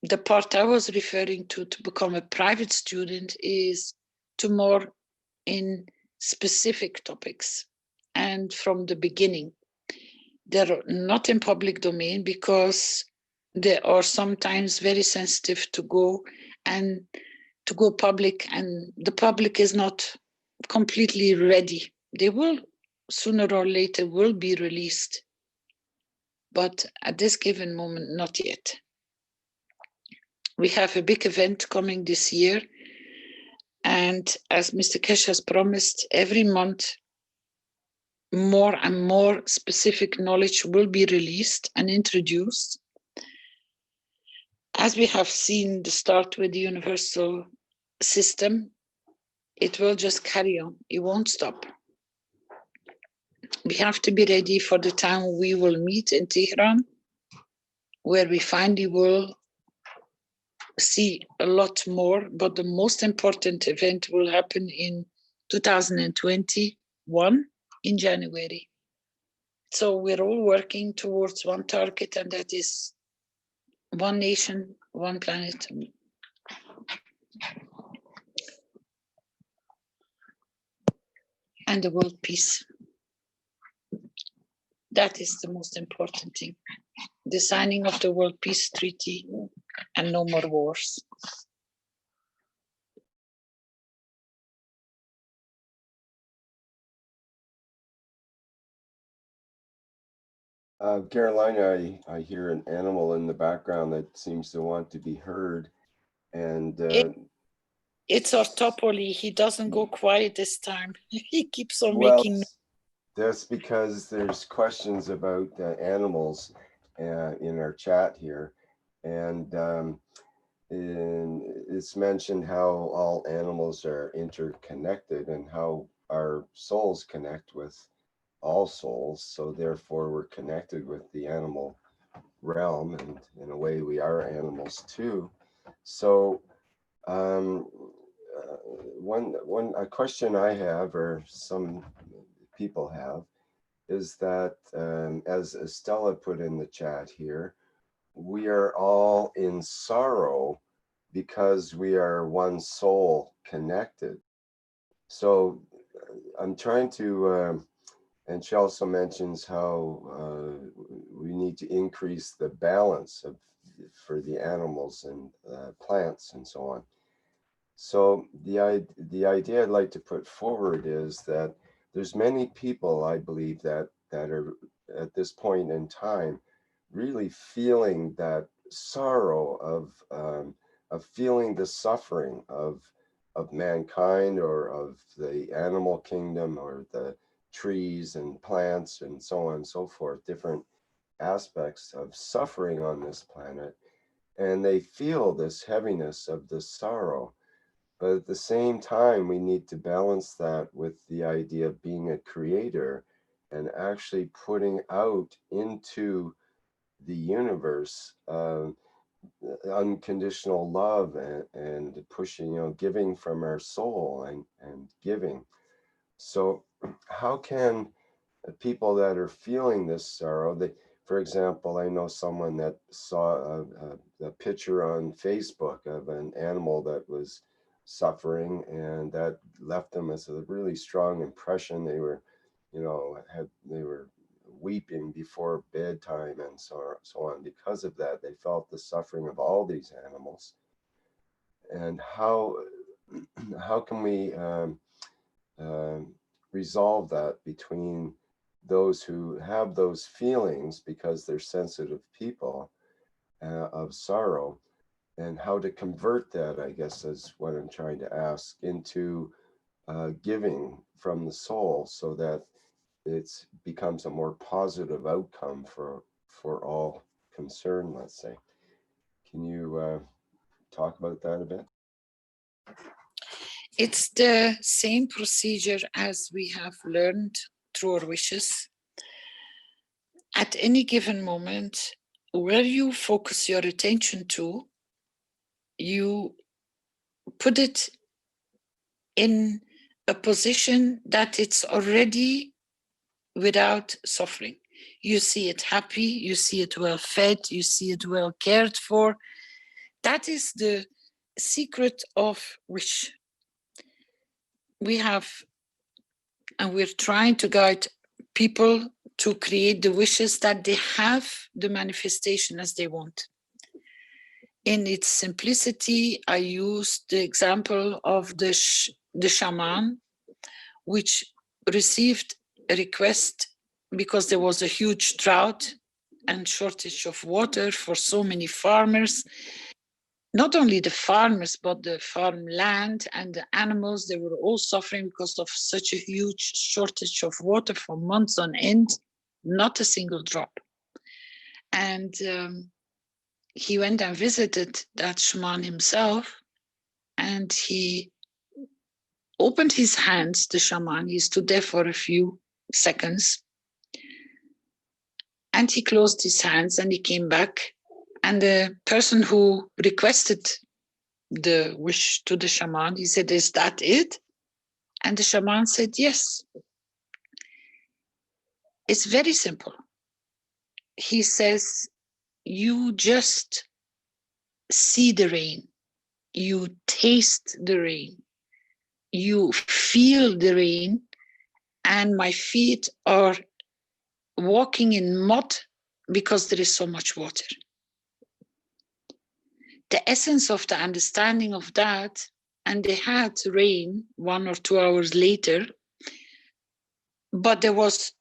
The part I was referring to become a private student is to more in specific topics. And from the beginning, they're not in public domain because they are sometimes very sensitive to go public, and the public is not completely ready. They will sooner or later will be released, but at this given moment, not yet. We have a big event coming this year, and as Mr. Keshe has promised, every month more and more specific knowledge will be released and introduced. As we have seen the start with the universal system, it will just carry on. It won't stop. We have to be ready for the time we will meet in Tehran, where we finally will see a lot more, but the most important event will happen in 2021 in January. So we're all working towards one target, and that is one nation, one planet. And the world peace. That is the most important thing. The signing of the World Peace Treaty and no more wars. Carolina, I hear an animal in the background that seems to want to be heard. And it's our Topoli. He doesn't go quiet this time. He keeps on making. That's because there's questions about animals in our chat here. And it's mentioned how all animals are interconnected and how our souls connect with all souls. So therefore we're connected with the animal realm, and in a way we are animals too. So a question I have, or some people have, is that as Estella put in the chat here, we are all in sorrow because we are one soul connected. So I'm trying to, and she also mentions how we need to increase the balance for the animals and plants and so on. So the idea I'd like to put forward is that there's many people, I believe, that are at this point in time really feeling that sorrow of feeling the suffering of mankind, or of the animal kingdom, or the trees and plants and so on and so forth, different aspects of suffering on this planet. And they feel this heaviness of this sorrow. But at the same time, we need to balance that with the idea of being a creator and actually putting out into the universe unconditional love and pushing, giving from our soul and giving. So how can people that are feeling this sorrow, For example, I know someone that saw a picture on Facebook of an animal that was suffering, and that left them as a really strong impression. They were, you know, they were weeping before bedtime and so on. Because of that, they felt the suffering of all these animals. And how can we resolve that between those who have those feelings because they're sensitive people of sorrow, and how to convert that, I guess, is what I'm trying to ask, into giving from the soul, so that it becomes a more positive outcome for all concerned, let's say. Can you talk about that a bit? It's the same procedure as we have learned through our wishes. At any given moment, where you focus your attention to, you put it in a position that it's already without suffering. You see it happy, you see it well fed, you see it well cared for. That is the secret of wish. We have, and we're trying to guide people to create the wishes that they have the manifestation as they want. In its simplicity, I use the example of the shaman, which received a request because there was a huge drought and shortage of water for so many farmers. Not only the farmers, but the farmland and the animals, they were all suffering because of such a huge shortage of water for months on end, not a single drop. And he went and visited that shaman himself, and he opened his hands, the shaman. He stood there for a few seconds, and he closed his hands and he came back. And the person who requested the wish to the shaman, he said, "Is that it?" And the shaman said, "Yes." It's very simple. He says, you just see the rain, you taste the rain, you feel the rain, and my feet are walking in mud because there is so much water. The essence of the understanding of that, and they had rain 1 or 2 hours later, but there was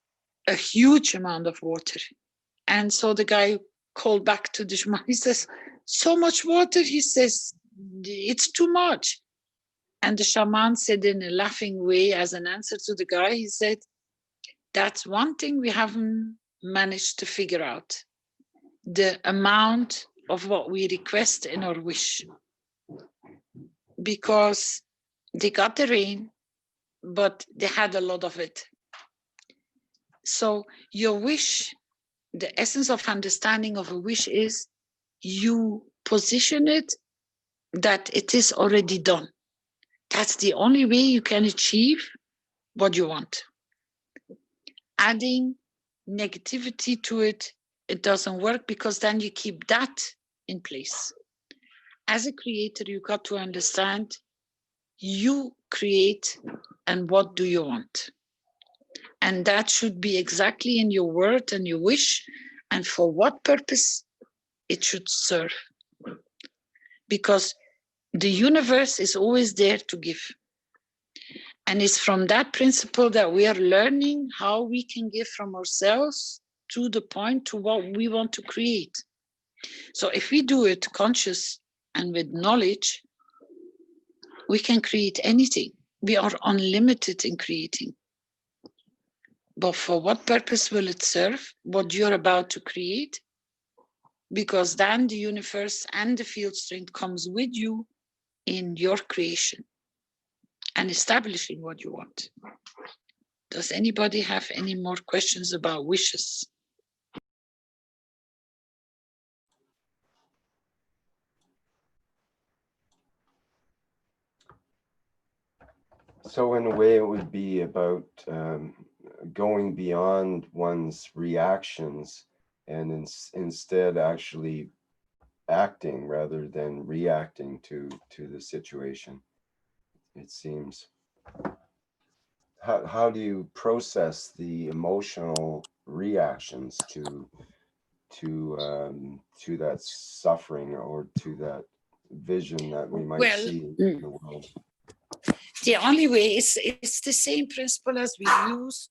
a huge amount of water. And so the guy called back to the shaman. He says, "So much water." He says, "It's too much." And the shaman said in a laughing way, as an answer to the guy, he said, "That's one thing we haven't managed to figure out, the amount of what we request in our wish. Because they got the rain, but they had a lot of it." So your wish, the essence of understanding of a wish is you position it that it is already done. That's the only way you can achieve what you want. Adding negativity to it, it doesn't work, because then you keep that in place. As a creator, you got to understand you create and what do you want. And that should be exactly in your word and your wish, and for what purpose it should serve. Because the universe is always there to give. And it's from that principle that we are learning how we can give from ourselves to the point to what we want to create. So if we do it conscious and with knowledge, we can create anything. We are unlimited in creating. But for what purpose will it serve, what you're about to create? Because then the universe and the field strength comes with you in your creation and establishing what you want. Does anybody have any more questions about wishes? So in a way, it would be about going beyond one's reactions and instead actually acting rather than reacting to the situation, it seems. How do you process the emotional reactions to that suffering or to that vision that we might see in the world? The only way is it's the same principle as we use.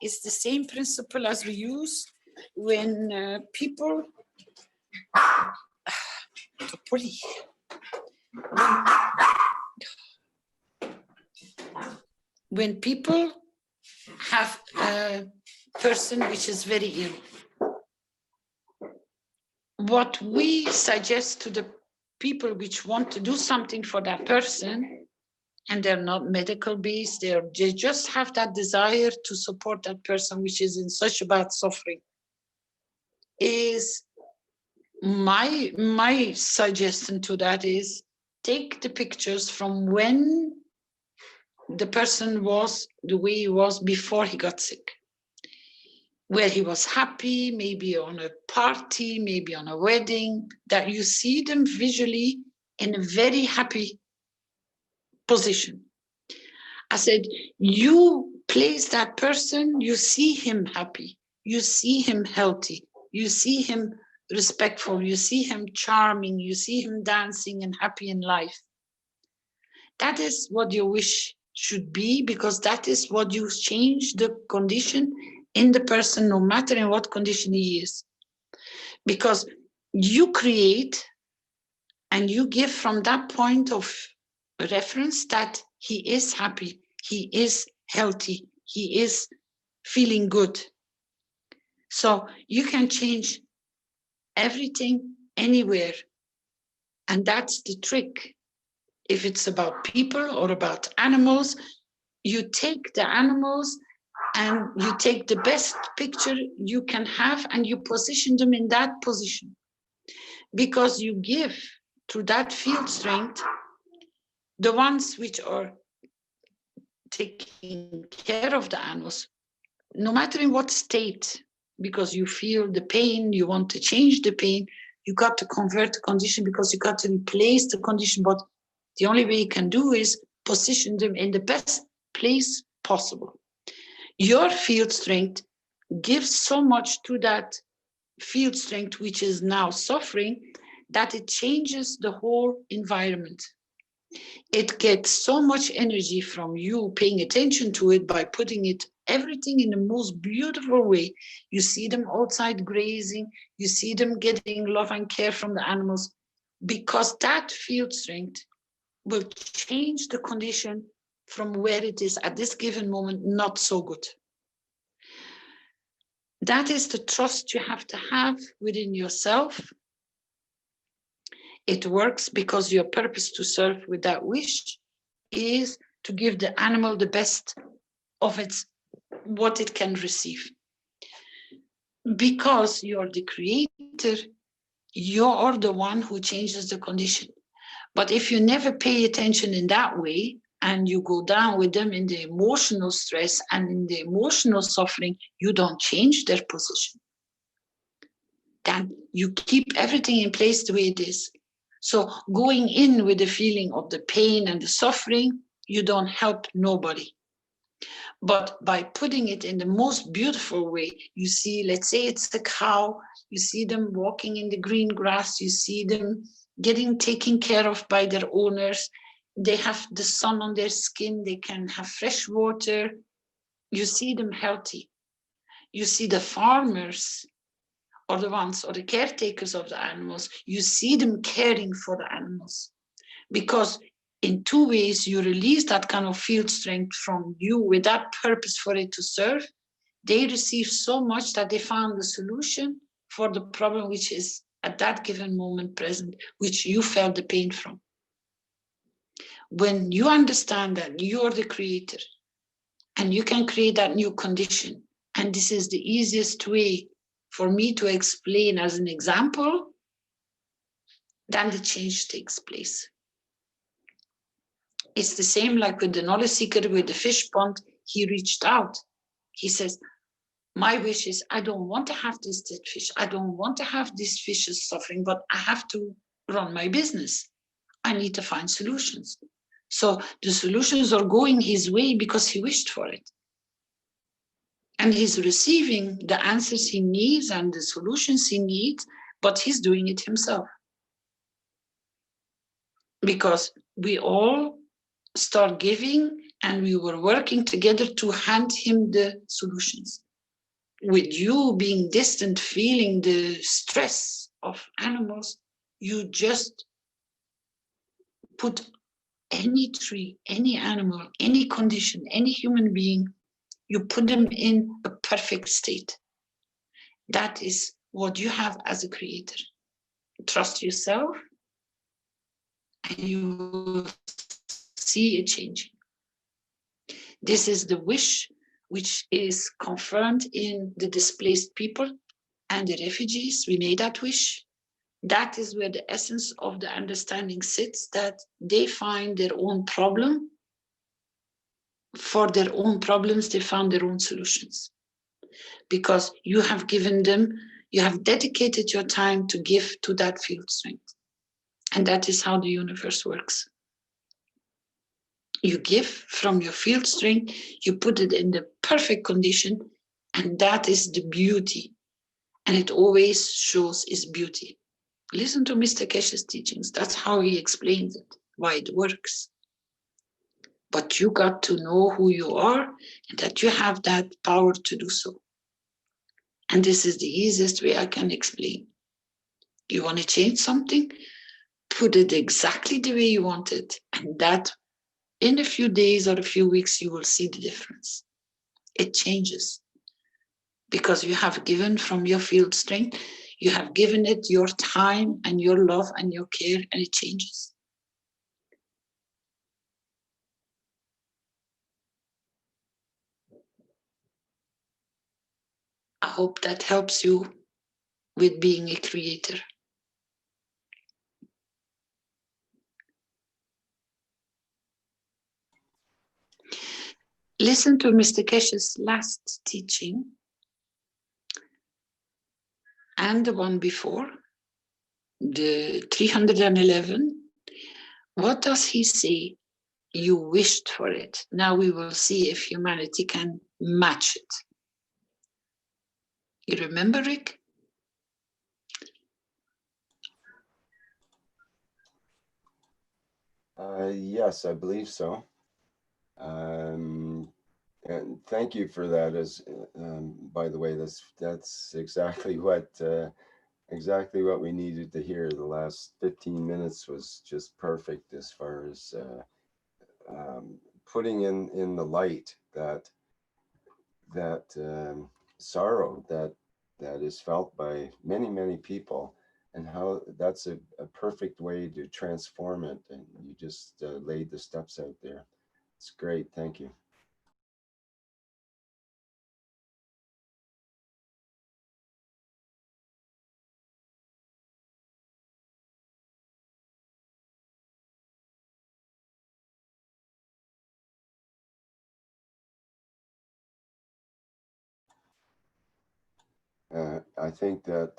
It's the same principle as we use when people. When people have a person which is very ill, what we suggest to the people which want to do something for that person, and they're not medical based, they just have that desire to support that person which is in such a bad suffering, is my suggestion to that is take the pictures from when the person was the way he was before he got sick, where he was happy, maybe on a party, maybe on a wedding, that you see them visually in a very happy position. I said, you place that person, you see him happy, you see him healthy, you see him respectful, you see him charming, you see him dancing and happy in life. That is what your wish should be, because that is what you change the condition in the person, no matter in what condition he is. Because you create and you give from that point of reference that he is happy, he is healthy, he is feeling good. So you can change everything anywhere. And that's the trick. If it's about people or about animals, you take the animals and you take the best picture you can have and you position them in that position. Because you give through that field strength, the ones which are taking care of the animals, no matter in what state, because you feel the pain, you want to change the pain, you got to convert the condition because you got to replace the condition. But the only way you can do is position them in the best place possible. Your field strength gives so much to that field strength, which is now suffering, that it changes the whole environment. It gets so much energy from you paying attention to it by putting it everything in the most beautiful way. You see them outside grazing, you see them getting love and care from the animals, because that field strength will change the condition from where it is at this given moment not so good. That is the trust you have to have within yourself. It works because your purpose to serve with that wish is to give the animal the best of its what it can receive. Because you're the creator, you're the one who changes the condition. But if you never pay attention in that way and you go down with them in the emotional stress and in the emotional suffering, you don't change their position. Then you keep everything in place the way it is. So going in with the feeling of the pain and the suffering, you don't help nobody. But by putting it in the most beautiful way, you see, let's say it's a cow, you see them walking in the green grass, you see them getting taken care of by their owners, they have the sun on their skin, they can have fresh water, you see them healthy. You see the farmers or the ones or the caretakers of the animals, you see them caring for the animals. Because in two ways, you release that kind of field strength from you with that purpose for it to serve. They receive so much that they found the solution for the problem which is at that given moment present, which you felt the pain from. When you understand that you're the creator and you can create that new condition, and this is the easiest way for me to explain as an example, then the change takes place. It's the same like with the knowledge seeker with the fish pond. He reached out. He says, My wish is I don't want to have this dead fish. I don't want to have these fishes suffering, but I have to run my business. I need to find solutions. So the solutions are going his way because he wished for it. And he's receiving the answers he needs and the solutions he needs, but he's doing it himself. Because we all start giving and we were working together to hand him the solutions. With you being distant, feeling the stress of animals, you just put any tree, any animal, any condition, any human being, you put them in a perfect state. That is what you have as a creator. Trust yourself and you will see it changing. This is the wish which is confirmed in the displaced people and the refugees. We made that wish. That is where the essence of the understanding sits, that they find their own problem. For their own problems, they found their own solutions. Because you have given them, you have dedicated your time to give to that field strength. And that is how the universe works. You give from your field strength, you put it in the perfect condition, and that is the beauty. And it always shows its beauty. Listen to Mr. Keshe's teachings. That's how he explains it, why it works. But you got to know who you are and that you have that power to do so. And this is the easiest way I can explain. You want to change something? Put it exactly the way you want it. And that in a few days or a few weeks, you will see the difference. It changes. Because you have given from your field strength, you have given it your time and your love and your care, and it changes. I hope that helps you with being a creator. Listen to Mr. Keshe's last teaching and the one before, the 311. What does he say? You wished for it. Now we will see if humanity can match it. You remember, Rick? Yes, I believe so. And thank you for that. As by the way, that's exactly what we needed to hear. The last 15 minutes was just perfect as far as putting in the light that sorrow that is felt by many people, and how that's a perfect way to transform it. And you just laid the steps out there. It's great. Thank you. I think that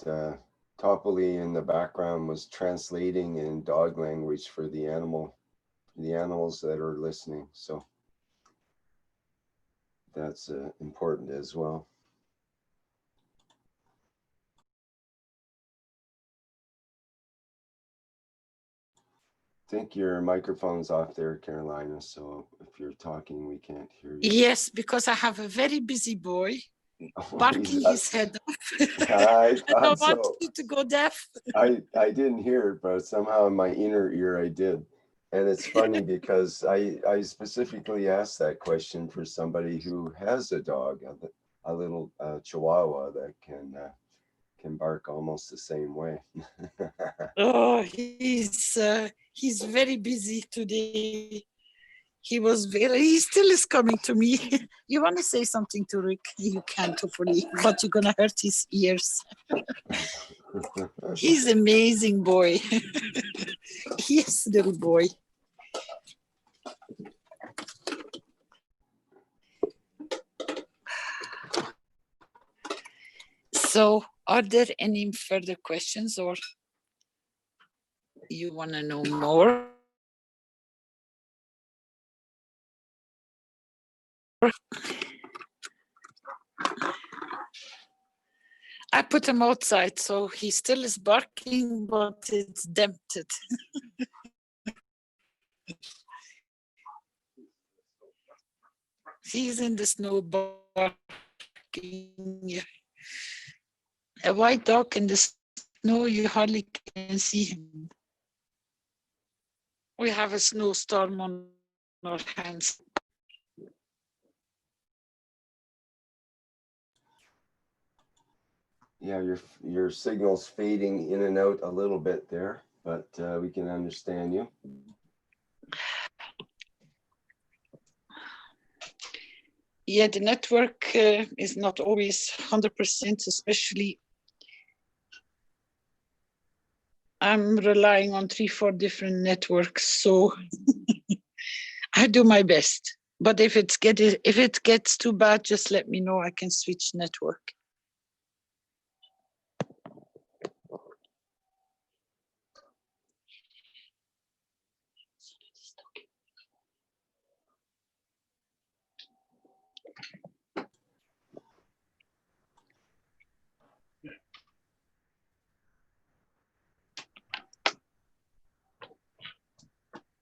Topoli in the background was translating in dog language for the animals that are listening. So that's important as well. I think your microphone's off there, Carolina. So if you're talking, we can't hear you. Yes, because I have a very busy boy barking his head off. I don't want so. you to go deaf. I didn't hear it, but somehow in my inner ear I did. And it's funny because I specifically asked that question for somebody who has a dog, a little Chihuahua that can bark almost the same way. Oh, he's very busy today. He still is coming to me. You want to say something to Rick? You can't, hopefully, but you're gonna hurt his ears. He's amazing boy. Yes, little boy. So are there any further questions, or you want to know more? I put him outside, so he still is barking, but it's dented. He's in the snow barking. A white dog in the snow, you hardly can see him. We have a snowstorm on our hands. Yeah, your signal's fading in and out a little bit there, but we can understand you. Yeah, the network is not always 100%, especially I'm relying on 3-4 different networks, so I do my best. But if it gets too bad, just let me know. I can switch network.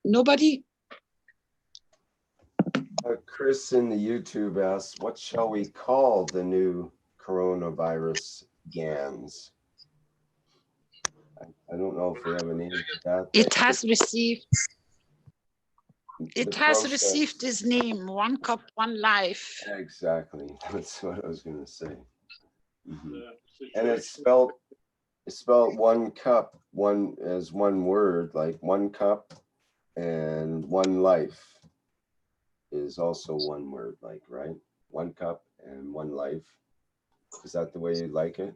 Nobody? Chris in the YouTube asks, what shall we call the new coronavirus GANS? I don't know if we have a name for that. It has received process. its name, 1 cup, 1 life. Exactly. That's what I was going to say. Mm-hmm. And it's spelled 1 cup, one as one word, like 1 cup, and 1 life is also one word, like, right? 1 cup and 1 life. Is that the way you like it?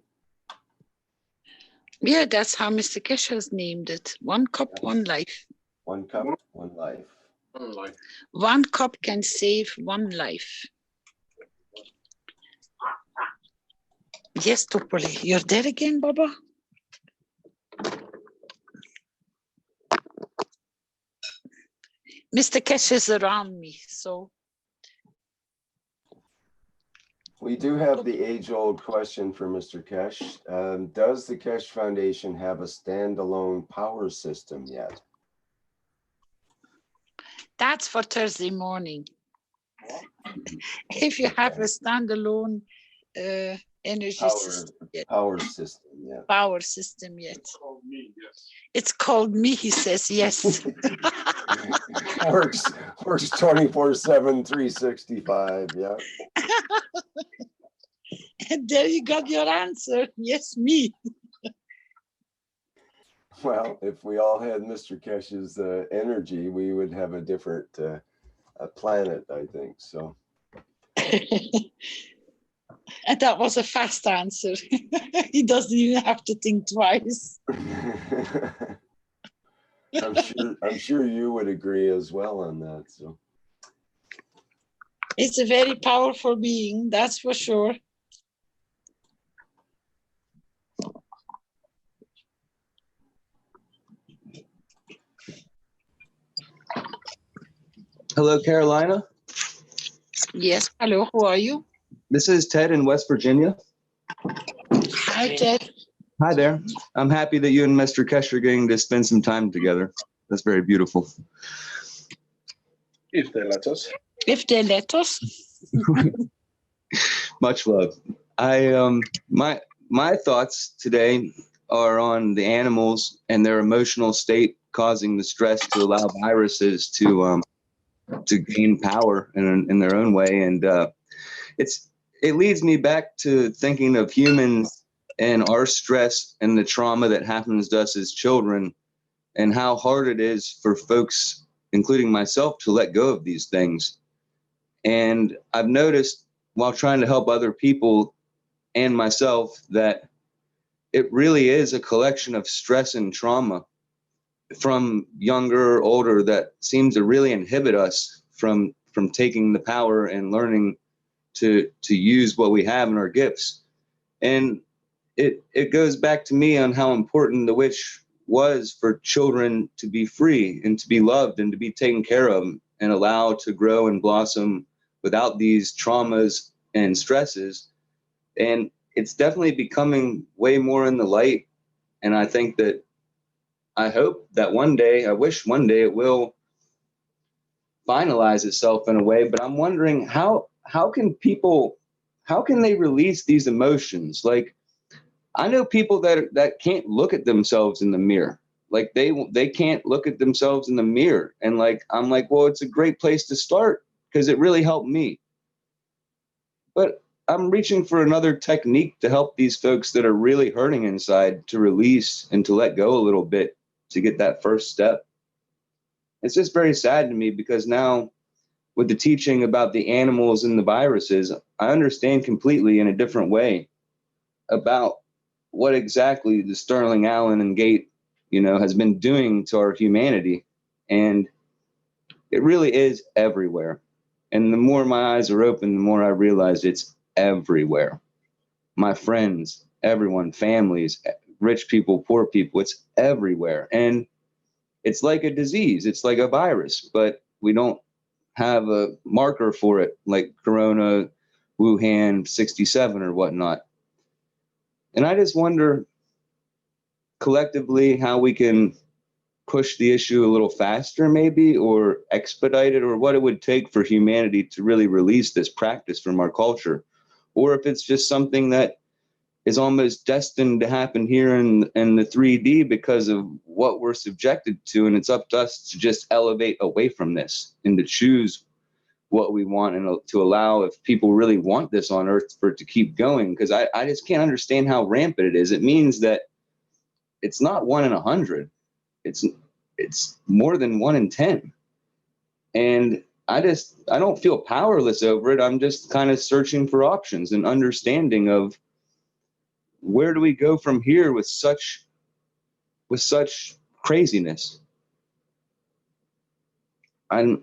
Yeah, that's how Mr. Keshe has named it. 1 cup, 1 life. 1 cup, 1 life. 1 cup can save 1 life. Yes, Topoli, you're there again, Baba? Mr. Keshe is around me, so. We do have the age-old question for Mr. Keshe. Does the Keshe Foundation have a standalone power system yet? That's for Thursday morning. If you have a standalone energy power system, yeah. Power system yet. It's called me, he says, yes. works 24/7, 365, yeah. And there you got your answer. Yes, me. Well, if we all had Mr. Keshe's energy, we would have a different planet, I think, so. And that was a fast answer. He doesn't even have to think twice. I'm sure you would agree as well on that. So it's a very powerful being, that's for sure. Hello, Carolina. Yes, hello, who are you? This is Ted in West Virginia. Hi, Ted. Hi there. I'm happy that you and Mr. Keshe are getting to spend some time together. That's very beautiful. If they let us. If they let us. Much love. My thoughts today are on the animals and their emotional state causing the stress to allow viruses to gain power in their own way, and it leads me back to thinking of humans and our stress and the trauma that happens to us as children, and how hard it is for folks, including myself, to let go of these things. And I've noticed while trying to help other people and myself that it really is a collection of stress and trauma from younger or older that seems to really inhibit us from taking the power and learning to use what we have in our gifts. And it goes back to me on how important the wish was for children to be free and to be loved and to be taken care of and allowed to grow and blossom without these traumas and stresses. And it's definitely becoming way more in the light. And I think that I hope that one day, I wish one day it will finalize itself in a way, but I'm wondering how can people, how can they release these emotions? Like, I know people that can't look at themselves in the mirror. Like they can't look at themselves in the mirror. And like, I'm like, well, it's a great place to start because it really helped me. But I'm reaching for another technique to help these folks that are really hurting inside to release and to let go a little bit to get that first step. It's just very sad to me because now with the teaching about the animals and the viruses, I understand completely in a different way about what exactly the Sterling, Allen, and Gate, has been doing to our humanity. And it really is everywhere. And the more my eyes are open, the more I realize it's everywhere. My friends, everyone, families, rich people, poor people, it's everywhere. And it's like a disease. It's like a virus, but we don't have a marker for it like Corona, Wuhan 67 or whatnot. And I just wonder collectively how we can push the issue a little faster maybe, or expedite it, or what it would take for humanity to really release this practice from our culture. Or if it's just something that is almost destined to happen here in the 3D because of what we're subjected to. And it's up to us to just elevate away from this and to choose what we want and to allow, if people really want this on Earth, for it to keep going. Because I just can't understand how rampant it is. It means that it's not 1 in 100. It's more than 1 in 10. And I don't feel powerless over it. I'm just kind of searching for options and understanding of where do we go from here with such craziness. I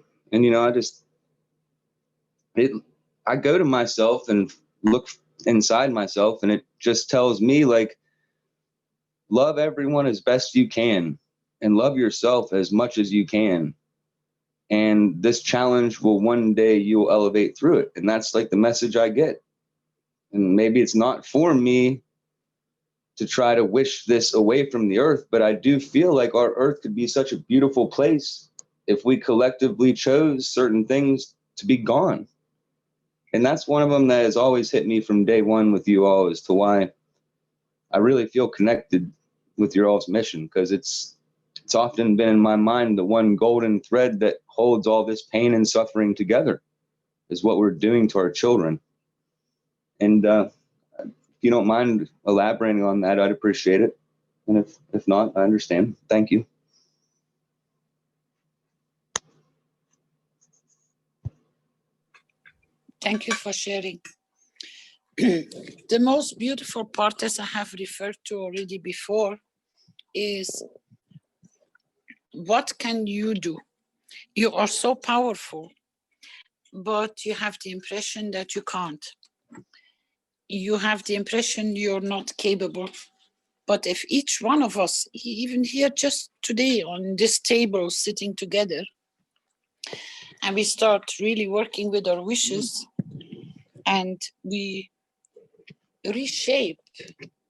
go to myself and look inside myself, and it just tells me, like, love everyone as best you can and love yourself as much as you can. And this challenge will one day you'll elevate through it. And that's like the message I get. And maybe it's not for me to try to wish this away from the Earth, but I do feel like our Earth could be such a beautiful place if we collectively chose certain things to be gone. And that's one of them that has always hit me from day one with you all, as to why I really feel connected with your all's mission, because it's often been in my mind the one golden thread that holds all this pain and suffering together is what we're doing to our children. And if you don't mind elaborating on that, I'd appreciate it. And if not, I understand. Thank you. Thank you for sharing. The most beautiful part, as I have referred to already before, is what can you do? You are so powerful, but you have the impression that you can't. You have the impression you're not capable. But if each one of us, even here just today on this table sitting together, and we start really working with our wishes, and we reshape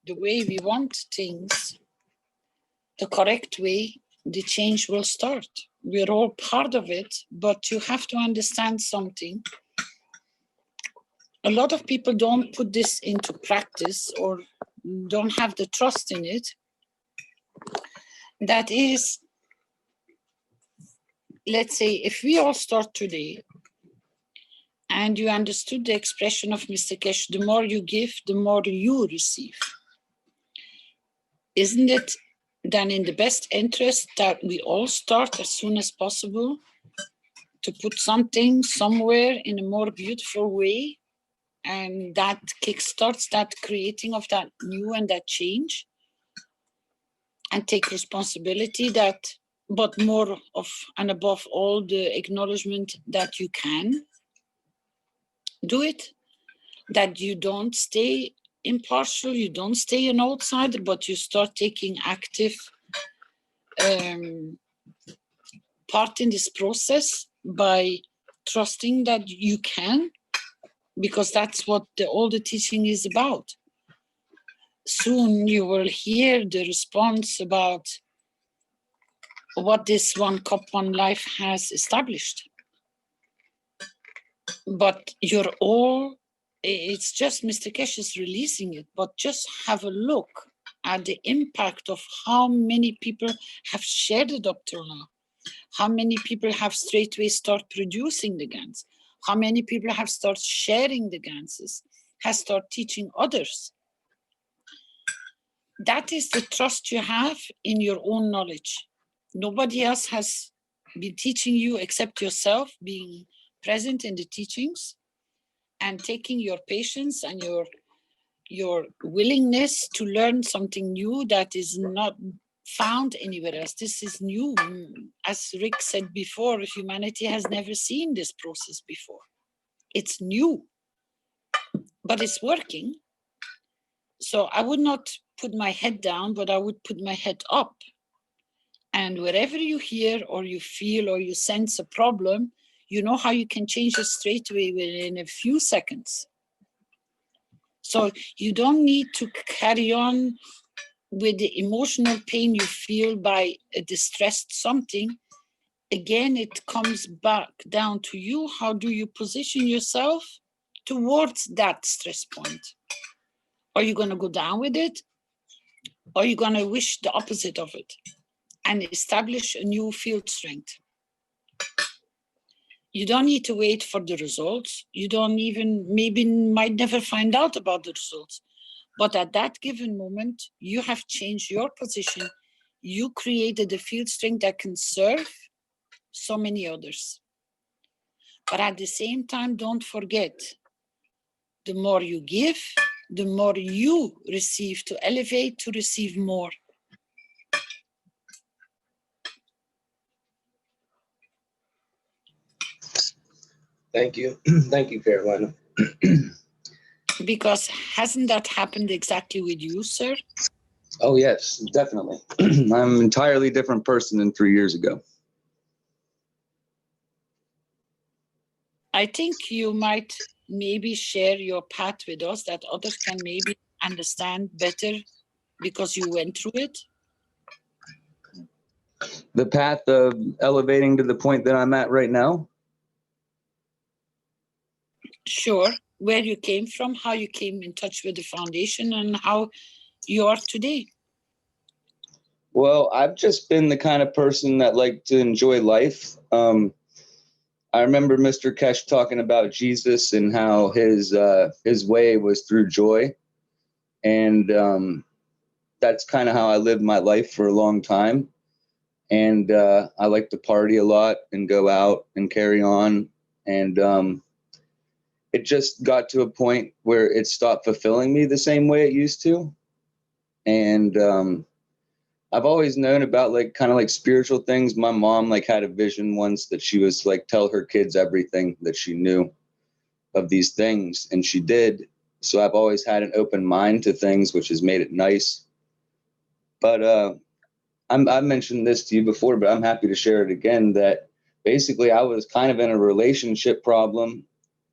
the way we want things, the correct way, the change will start. We're all part of it, but you have to understand something. A lot of people don't put this into practice or don't have the trust in it. That is, let's say, if we all start today and you understood the expression of Mr. Keshe, the more you give, the more you receive. Isn't it then in the best interest that we all start as soon as possible to put something somewhere in a more beautiful way, and that kickstarts that creating of that new and that change, and take responsibility that, but more of and above all, the acknowledgement that you can do it, that you don't stay impartial, you don't stay an outsider, but you start taking active part in this process by trusting that you can, because that's what all the teaching is about. Soon you will hear the response about what this one cup, one life has established. But you're all, it's just Mr. Keshe is releasing it, but just have a look at the impact of how many people have shared it up till now. How many people have straightway start producing the GANS? How many people have started sharing the GANSs, has started teaching others? That is the trust you have in your own knowledge. Nobody else has been teaching you except yourself, being present in the teachings and taking your patience and your willingness to learn something new that is not found anywhere else. This is new. As Rick said before, humanity has never seen this process before. It's new, but it's working. So I would not put my head down, but I would put my head up. And wherever you hear or you feel or you sense a problem, you know how you can change it straight away within a few seconds. So you don't need to carry on with the emotional pain you feel by a distressed something. Again, it comes back down to you. How do you position yourself towards that stress point? Are you going to go down with it? Or are you going to wish the opposite of it and establish a new field strength? You don't need to wait for the results. You don't even, maybe might never find out about the results. But at that given moment, you have changed your position. You created a field strength that can serve so many others. But at the same time, don't forget, the more you give, the more you receive to elevate, to receive more. Thank you. Thank you, Carolina. Because hasn't that happened exactly with you, sir? Oh, yes, definitely. I'm an entirely different person than 3 years ago. I think you might maybe share your path with us that others can maybe understand better because you went through it. The path of elevating to the point that I'm at right now. Sure, where you came from, how you came in touch with the foundation, and how you are today. Well, I've just been the kind of person that liked to enjoy life. I remember Mr. Keshe talking about Jesus and how his way was through joy. And that's kind of how I lived my life for a long time. And I like to party a lot and go out and carry on. And it just got to a point where it stopped fulfilling me the same way it used to. And I've always known about like kind of like spiritual things. My mom like had a vision once that she was like tell her kids everything that she knew of these things, and she did. So I've always had an open mind to things, which has made it nice. But I've mentioned this to you before, but I'm happy to share it again, that basically I was kind of in a relationship problem.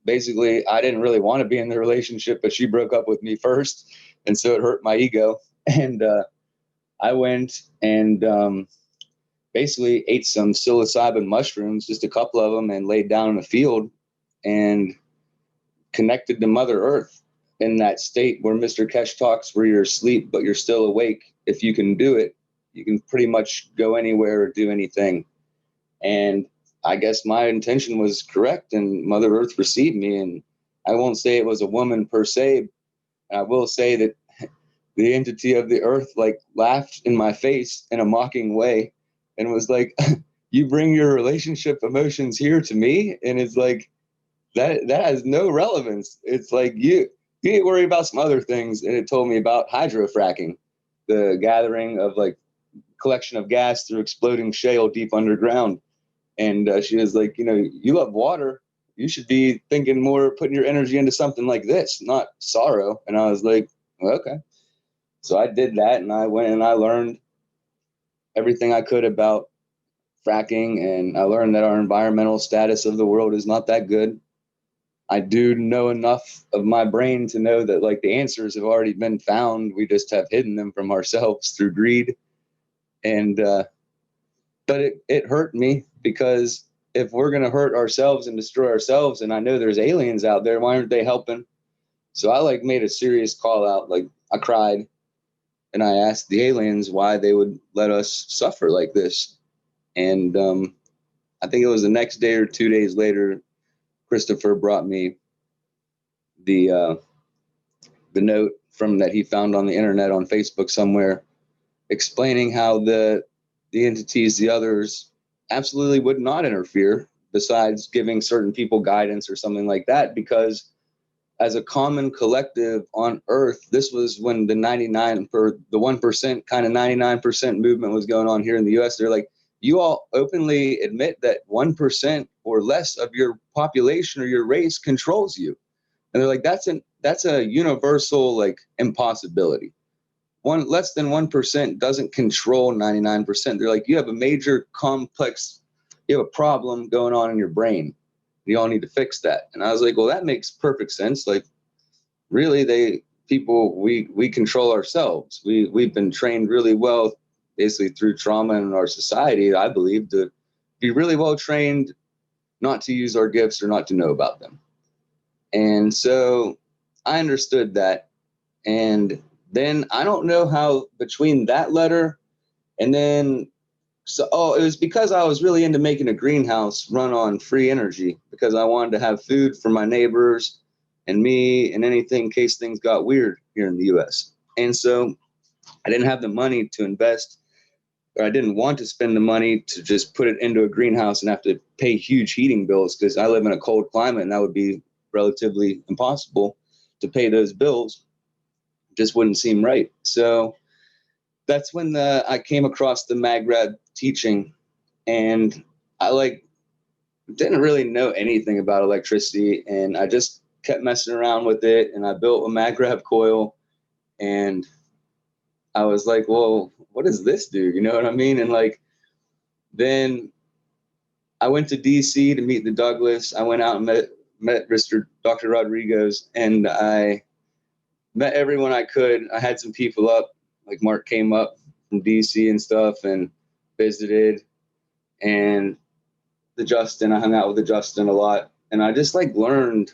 Basically, I didn't really want to be in the relationship, but she broke up with me first. And so it hurt my ego. And I went and basically ate some psilocybin mushrooms, just a couple of them, and laid down in a field and connected to Mother Earth in that state where Mr. Keshe talks, where you're asleep, but you're still awake. If you can do it, you can pretty much go anywhere or do anything. And I guess my intention was correct, and Mother Earth received me. And I won't say it was a woman per se. I will say that the entity of the earth like laughed in my face in a mocking way and was like, you bring your relationship emotions here to me? And it's like, that has no relevance. It's like, you need to worry about some other things. And it told me about hydrofracking, the gathering of like collection of gas through exploding shale deep underground. And she was like, you know, you love water. You should be thinking more, putting your energy into something like this, not sorrow. And I was like, Well, okay. So I did that, and I went and I learned everything I could about fracking, and I learned that our environmental status of the world is not that good. I do know enough of my brain to know that like the answers have already been found. We just have hidden them from ourselves through greed. And but it hurt me, because if we're going to hurt ourselves and destroy ourselves, and I know there's aliens out there, why aren't they helping? So I like made a serious call out. Like I cried and I asked the aliens why they would let us suffer like this. And I think it was the next day or 2 days later, Christopher brought me the note from that he found on the internet on Facebook somewhere, explaining how the entities, the others, absolutely would not interfere, besides giving certain people guidance or something like that, because as a common collective on Earth, this was when the 1% kind of 99% movement was going on here in the US. They're like, you all openly admit that 1% or less of your population or your race controls you. And they're like, that's a universal like impossibility. Less than 1% doesn't control 99%. They're like, you have a major complex, you have a problem going on in your brain. You all need to fix that. And I was like, well, that makes perfect sense. Like, really, we control ourselves. We've been trained really well, basically through trauma in our society, I believe, to be really well trained not to use our gifts or not to know about them. And so I understood that. And then I don't know how between that letter and then, it was because I was really into making a greenhouse run on free energy, because I wanted to have food for my neighbors and me and anything in case things got weird here in the US. And so I didn't have the money to invest, or I didn't want to spend the money to just put it into a greenhouse and have to pay huge heating bills, because I live in a cold climate and that would be relatively impossible to pay those bills. Just wouldn't seem right. So that's when I came across the Maghreb teaching, and I didn't really know anything about electricity, and I just kept messing around with it, and I built a Maghreb coil, and I was like, well, what does this do? You know what I mean? And then I went to DC to meet the Douglas. I went out and met Dr. Rodriguez, and I met everyone I could. I had some people up, like Mark came up from DC and stuff and visited, and I hung out with Justin a lot. And I just learned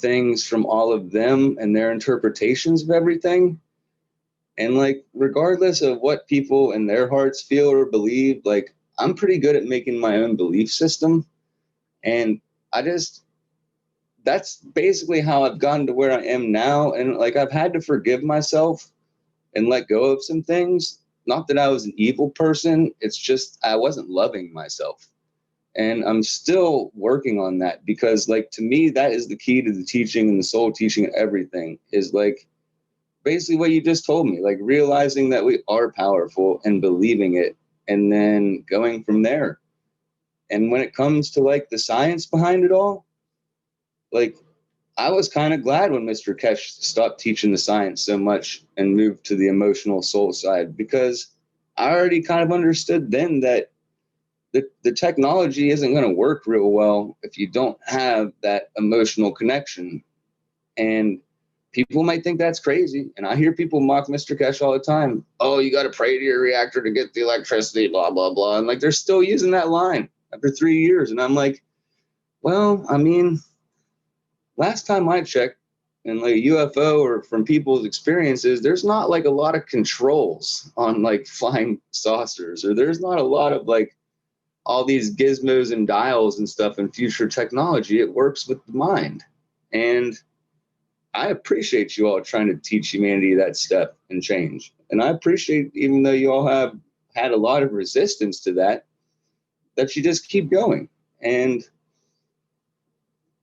things from all of them and their interpretations of everything. And regardless of what people in their hearts feel or believe, I'm pretty good at making my own belief system. And that's basically how I've gotten to where I am now. And I've had to forgive myself and let go of some things. Not that I was an evil person. It's just I wasn't loving myself. And I'm still working on that, because to me, that is the key to the teaching and the soul teaching and everything, is basically what you just told me, realizing that we are powerful and believing it, and then going from there. And when it comes to the science behind it all, I was kind of glad when Mr. Keshe stopped teaching the science so much and moved to the emotional soul side, because I already kind of understood then that the technology isn't going to work real well if you don't have that emotional connection. And people might think that's crazy. And I hear people mock Mr. Keshe all the time. Oh, you got to pray to your reactor to get the electricity, blah, blah, blah. And they're still using that line after 3 years. And I'm like, well, I mean, last time I checked, and UFO or from people's experiences, there's not a lot of controls on flying saucers, or there's not a lot of all these gizmos and dials and stuff in future technology. It works with the mind. And I appreciate you all trying to teach humanity that step and change. And I appreciate, even though you all have had a lot of resistance to that you just keep going. And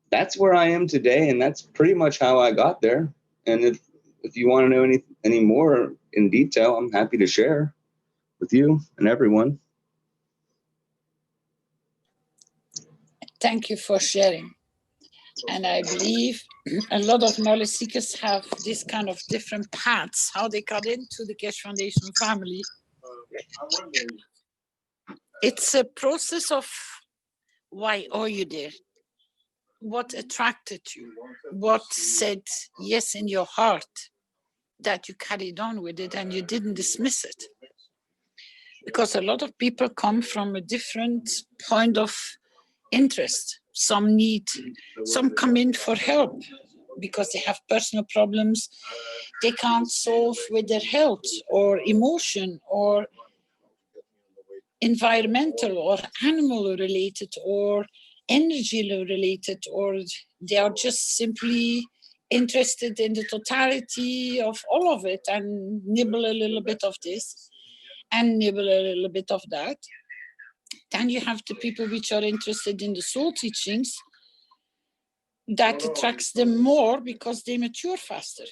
that's where I am today. And that's pretty much how I got there. And if you want to know any more in detail, I'm happy to share with you and everyone. Thank you for sharing. And I believe a lot of knowledge seekers have this kind of different paths, how they got into the Keshe Foundation family. It's a process of why are you there? What attracted you? What said yes in your heart that you carried on with it and you didn't dismiss it? Because a lot of people come from a different point of interest. Some come in for help because they have personal problems they can't solve with their health or emotion or environmental or animal related or energy related, or they are just simply interested in the totality of all of it and nibble a little bit of this and nibble a little bit of that. Then you have the people which are interested in the soul teachings that attracts them more because they mature faster.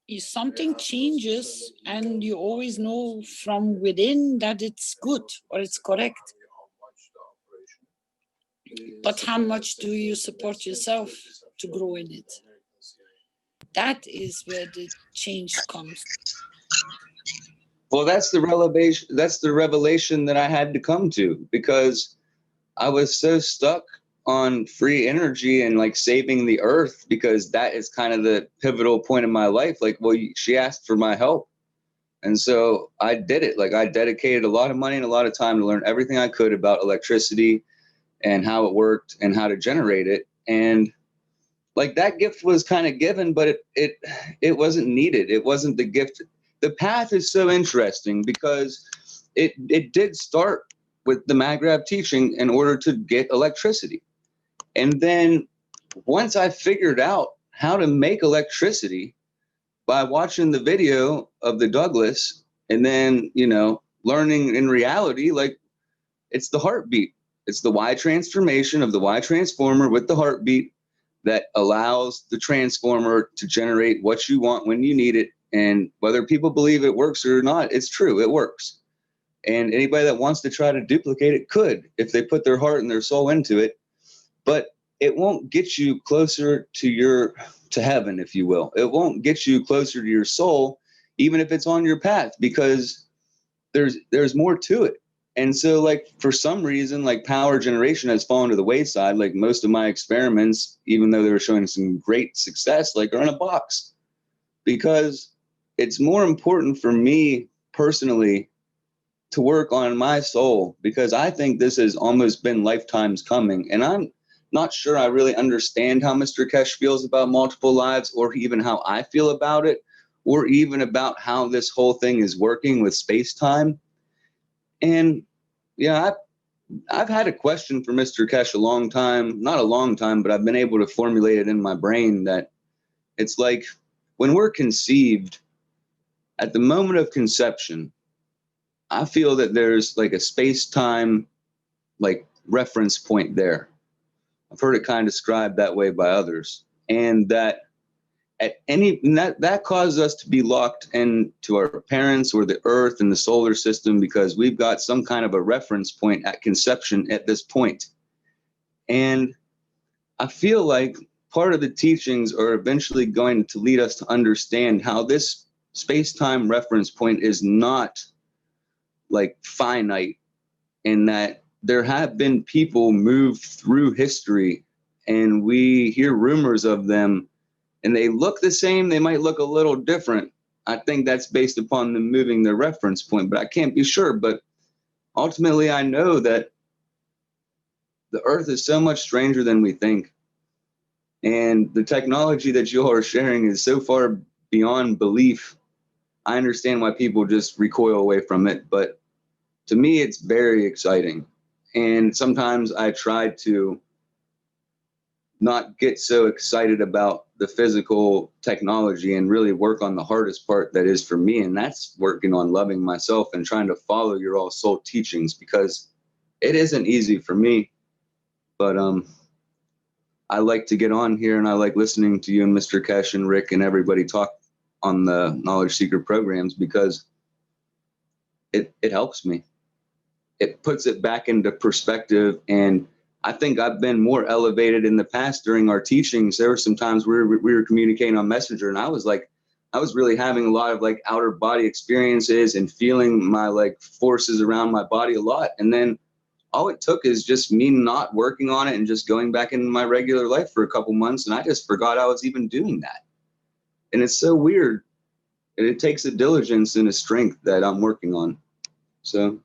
If something changes and you always know from within that it's good or it's correct. But how much do you support yourself to grow in it? That is where the change comes. Well, that's the revelation that I had to come to, because I was so stuck on free energy and like saving the earth, because that is kind of the pivotal point in my life. Like, well, she asked for my help. And so I did it. Like, I dedicated a lot of money and a lot of time to learn everything I could about electricity and how it worked and how to generate it. And like, that gift was kind of given, but it wasn't needed. It wasn't the gift. The path is so interesting because it did start with the Maghreb teaching in order to get electricity. And then once I figured out how to make electricity by watching the video of the Douglas, and then, you know, learning in reality, like, it's the heartbeat. It's the Y transformation of the Y transformer with the heartbeat that allows the transformer to generate what you want when you need it. And whether people believe it works or not, it's true, it works. And anybody that wants to try to duplicate it could, if they put their heart and their soul into it. But it won't get you closer to heaven, if you will. It won't get you closer to your soul, even if it's on your path, because there's more to it. And so, like, for some reason, like, power generation has fallen to the wayside. Like, most of my experiments, even though they were showing some great success, like, are in a box, because it's more important for me personally to work on my soul, because I think this has almost been lifetimes coming. And I'm not sure I really understand how Mr. Keshe feels about multiple lives, or even how I feel about it, or even about how this whole thing is working with space-time. And yeah, I've had a question for Mr. Keshe a long time, not a long time, but I've been able to formulate it in my brain that it's like, when we're conceived, at the moment of conception, I feel that there's like a space-time like reference point there. I've heard it kind of described that way by others. And that that causes us to be locked into our parents or the earth and the solar system, because we've got some kind of a reference point at conception at this point. And I feel like part of the teachings are eventually going to lead us to understand how this space-time reference point is not like finite, in that there have been people move through history and we hear rumors of them, and they look the same, they might look a little different. I think that's based upon them moving their reference point, but I can't be sure. But ultimately, I know that the earth is so much stranger than we think. And the technology that you all are sharing is so far beyond belief. I understand why people just recoil away from it, but to me, it's very exciting. And sometimes I try to not get so excited about the physical technology and really work on the hardest part that is for me. And that's working on loving myself and trying to follow your all soul teachings, because it isn't easy for me. But I like to get on here and I like listening to you and Mr. Keshe and Rick and everybody talk on the Knowledge Seeker programs, because it helps me. It puts it back into perspective and I think I've been more elevated in the past during our teachings. There were some times where we were communicating on Messenger, and I was really having a lot of like outer body experiences and feeling my like forces around my body a lot. And then all it took is just me not working on it and just going back into my regular life for a couple months, and I just forgot I was even doing that. And it's so weird. And it takes a diligence and a strength that I'm working on. So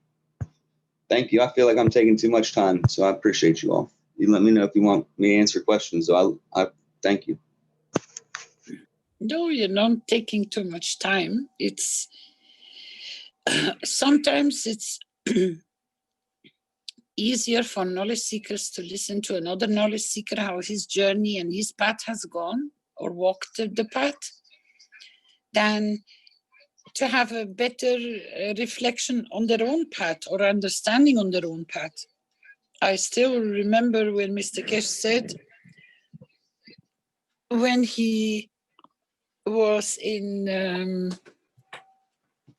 thank you. I feel like I'm taking too much time, so I appreciate you all. You let me know if you want me to answer questions. So I thank you. No, you're not taking too much time. It's sometimes it's easier for knowledge seekers to listen to another knowledge seeker, how his journey and his path has gone or walked the path, than to have a better reflection on their own path or understanding on their own path. I still remember when Mr. Keshe said, when he was in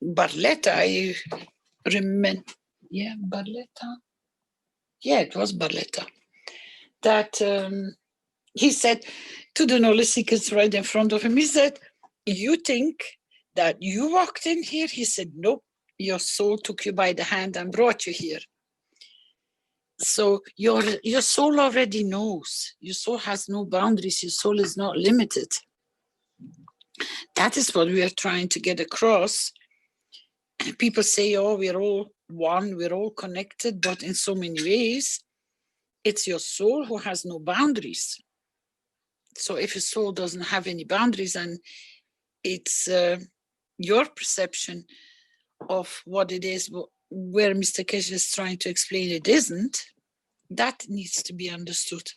Barletta, I remember, yeah, Barletta. Yeah, it was Barletta. That he said to the knowledge seekers right in front of him, he said, you think that you walked in here? He said, nope, your soul took you by the hand and brought you here. So your soul already knows. Your soul has no boundaries. Your soul is not limited. That is what we are trying to get across. People say, oh, we're all one, we're all connected, but in so many ways, it's your soul who has no boundaries. So if your soul doesn't have any boundaries, and it's your perception of what it is, where Mr. Keshe is trying to explain it isn't, that needs to be understood.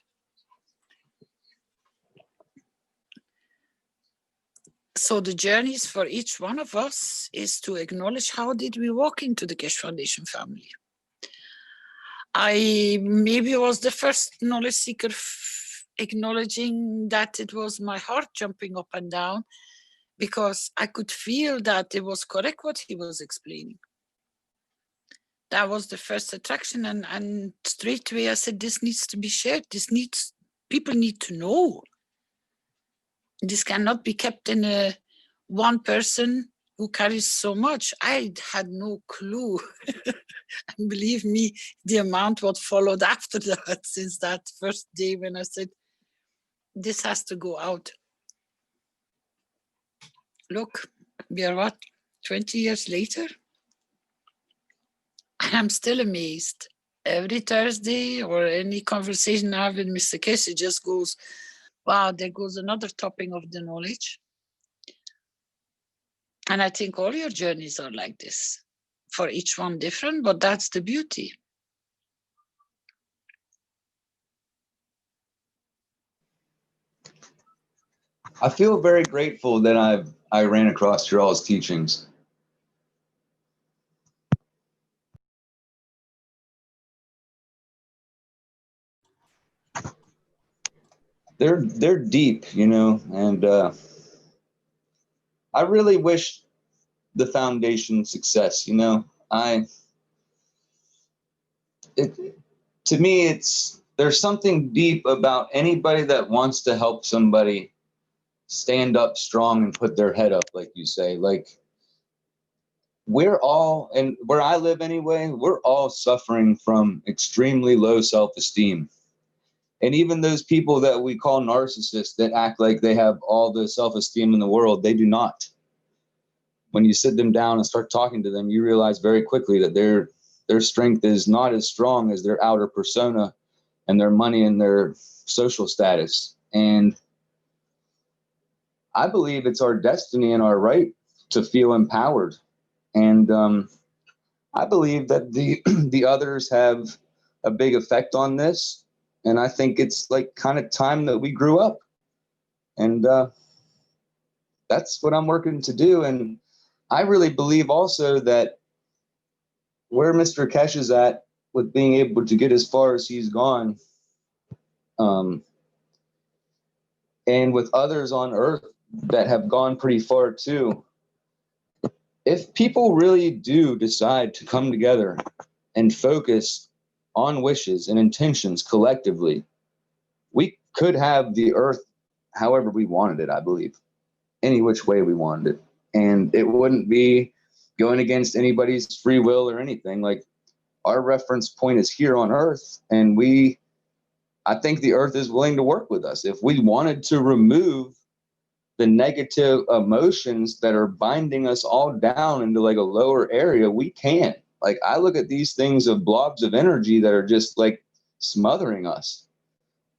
So the journeys for each one of us is to acknowledge, how did we walk into the Keshe Foundation family? I maybe was the first knowledge seeker acknowledging that it was my heart jumping up and down, because I could feel that it was correct what he was explaining. That was the first attraction, and straight away I said, this needs to be shared. People need to know. This cannot be kept in a one person who carries so much. I had no clue. And believe me, the amount what followed after that, since that first day when I said, this has to go out. Look, we are what, 20 years later? And I'm still amazed. Every Thursday or any conversation I have with Mr. Keshe just goes, wow, there goes another topping of the knowledge. And I think all your journeys are like this. For each one different, but that's the beauty. I feel very grateful that I ran across your all's teachings. They're deep, you know, and I really wish the foundation success, you know. To me, there's something deep about anybody that wants to help somebody stand up strong and put their head up, like you say. Like, we're all, and where I live anyway, we're all suffering from extremely low self-esteem. And even those people that we call narcissists that act like they have all the self-esteem in the world, they do not. When you sit them down and start talking to them, you realize very quickly that their strength is not as strong as their outer persona and their money and their social status. And I believe it's our destiny and our right to feel empowered. And I believe that the others have a big effect on this. And I think it's like kind of time that we grew up. And that's what I'm working to do. And I really believe also that where Mr. Keshe is at with being able to get as far as he's gone, and with others on Earth that have gone pretty far too, if people really do decide to come together and focus on wishes and intentions collectively, we could have the earth however we wanted it, I believe, any which way we wanted it. And it wouldn't be going against anybody's free will or anything. Like, our reference point is here on earth, and I think the earth is willing to work with us. If we wanted to remove the negative emotions that are binding us all down into like a lower area, we can. Like, I look at these things of blobs of energy that are just like smothering us,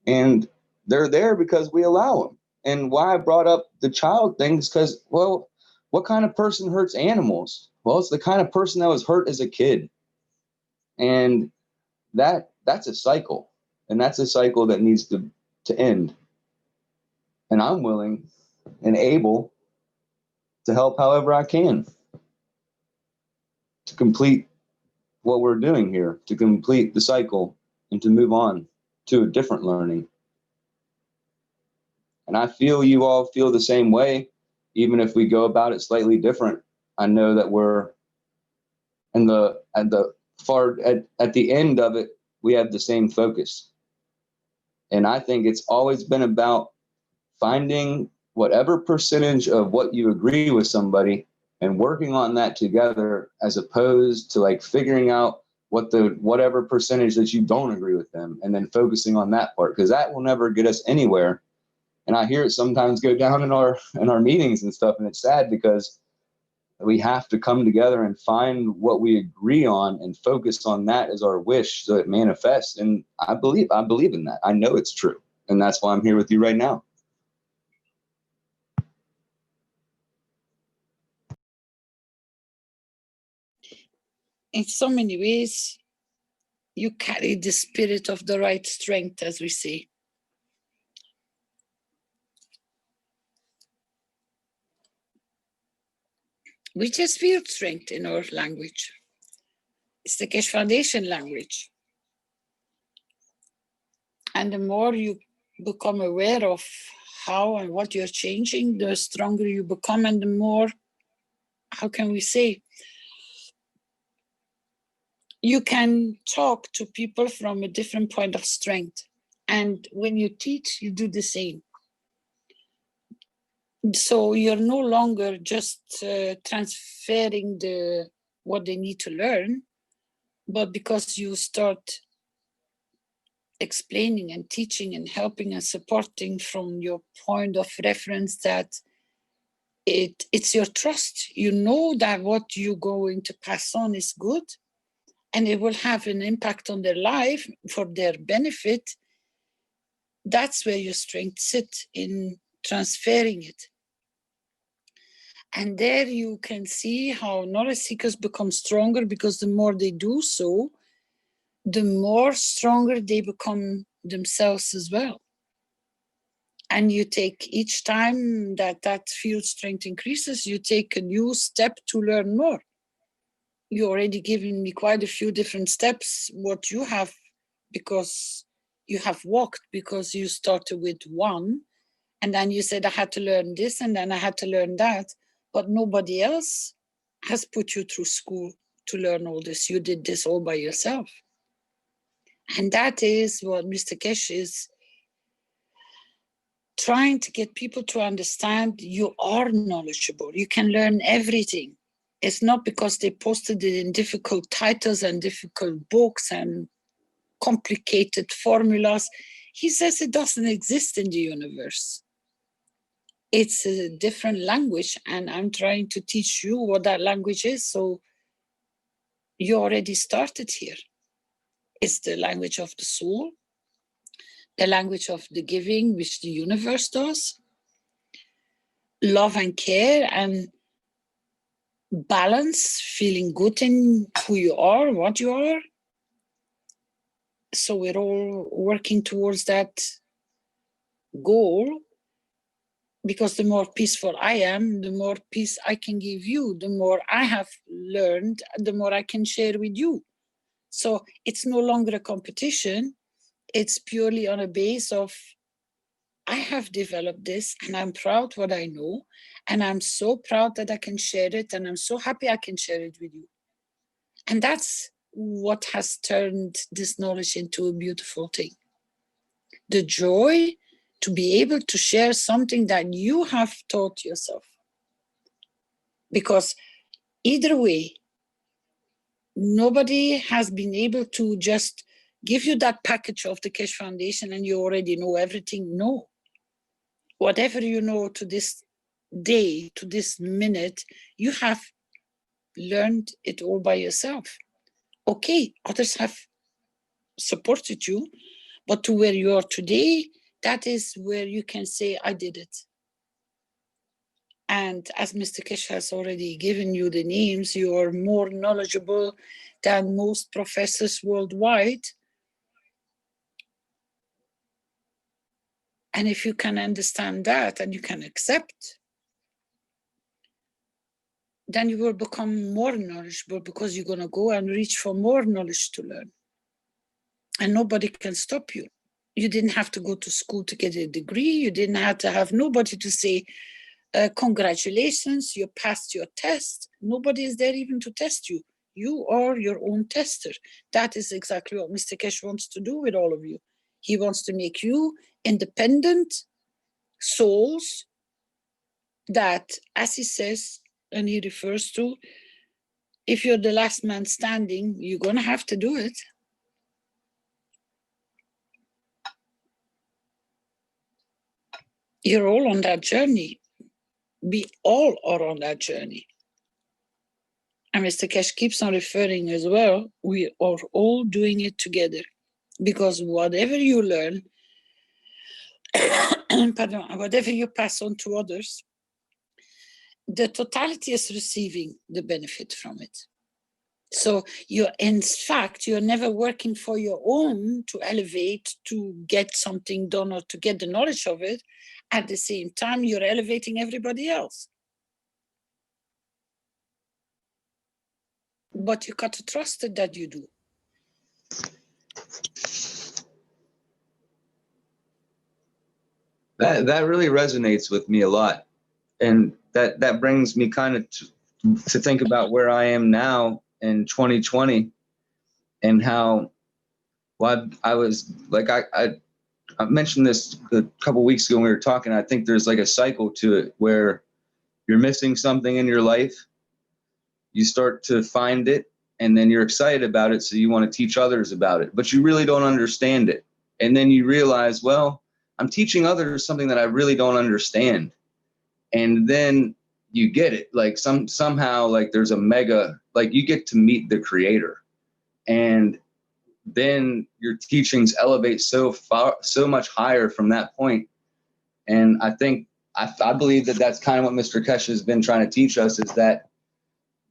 and they're there because we allow them. And why I brought up the child thing is because, well, what kind of person hurts animals? Well, it's the kind of person that was hurt as a kid. And that's a cycle. And that's a cycle that needs to end. And I'm willing and able to help however I can to complete what we're doing here, to complete the cycle and to move on to a different learning. And I feel you all feel the same way, even if we go about it slightly different. I know that we're at the end of it, we have the same focus. And I think it's always been about finding whatever percentage of what you agree with somebody and working on that together, as opposed to like figuring out whatever percentage that you don't agree with them and then focusing on that part, because that will never get us anywhere. And I hear it sometimes go down in our meetings and stuff, and it's sad because we have to come together and find what we agree on and focus on that as our wish so it manifests. And I believe in that. I know it's true. And that's why I'm here with you right now. In so many ways, you carry the spirit of the right strength, as we say. We just feel strength in our language. It's the Keshe Foundation language. And the more you become aware of how and what you're changing, the stronger you become, and the more, how can we say, you can talk to people from a different point of strength. And when you teach, you do the same. So you're no longer just transferring what they need to learn, but because you start explaining and teaching and helping and supporting from your point of reference, that it's your trust. You know that what you're going to pass on is good, and it will have an impact on their life for their benefit. That's where your strength sits, in transferring it. And there you can see how knowledge seekers become stronger, because the more they do so, the more stronger they become themselves as well. And you take, each time that field strength increases, you take a new step to learn more. You already given me quite a few different steps, what you have, because you have walked, because you started with one, and then you said I had to learn this, and then I had to learn that. But nobody else has put you through school to learn all this. You did this all by yourself. And that is what Mr. Keshe is trying to get people to understand. You are knowledgeable. You can learn everything. It's not because they posted it in difficult titles and difficult books and complicated formulas. He says it doesn't exist in the universe. It's a different language, and I'm trying to teach you what that language is, so you already started here. It's the language of the soul, the language of the giving, which the universe does, love and care and balance, feeling good in who you are, what you are. So we're all working towards that goal, because the more peaceful I am, the more peace I can give you. The more I have learned, the more I can share with you. So it's no longer a competition. It's purely on a base of, I have developed this and I'm proud what I know. And I'm so proud that I can share it. And I'm so happy I can share it with you. And that's what has turned this knowledge into a beautiful thing. The joy to be able to share something that you have taught yourself. Because either way, nobody has been able to just give you that package of the Keshe Foundation and you already know everything. No. Whatever you know to this day, to this minute, you have learned it all by yourself. Okay, others have supported you, but to where you are today, that is where you can say, I did it. And as Mr. Keshe has already given you the names, you are more knowledgeable than most professors worldwide. And if you can understand that and you can accept, then you will become more knowledgeable because you're going to go and reach for more knowledge to learn. And nobody can stop you. You didn't have to go to school to get a degree. You didn't have to have nobody to say, congratulations, you passed your test. Nobody is there even to test you. You are your own tester. That is exactly what Mr. Keshe wants to do with all of you. He wants to make you independent souls that, as he says, and he refers to, if you're the last man standing, you're going to have to do it. You're all on that journey. We all are on that journey. And Mr. Keshe keeps on referring as well, we are all doing it together. Because whatever you learn, pardon, whatever you pass on to others, the totality is receiving the benefit from it. So you're, in fact, you're never working for your own to elevate, to get something done or to get the knowledge of it. At the same time, you're elevating everybody else. But you got to trust it that you do. That really resonates with me a lot. And that brings me kind of to think about where I am now in 2020 and how, well, I was like, I mentioned this a couple of weeks ago when we were talking. I think there's like a cycle to it where you're missing something in your life, you start to find it, and then you're excited about it, so you want to teach others about it, but you really don't understand it. And then you realize, well, I'm teaching others something that I really don't understand. And then you get it, like somehow like there's a mega, like you get to meet the creator, and then your teachings elevate so far, so much higher from that point. And I think, I believe that that's kind of what Mr. Keshe has been trying to teach us, is that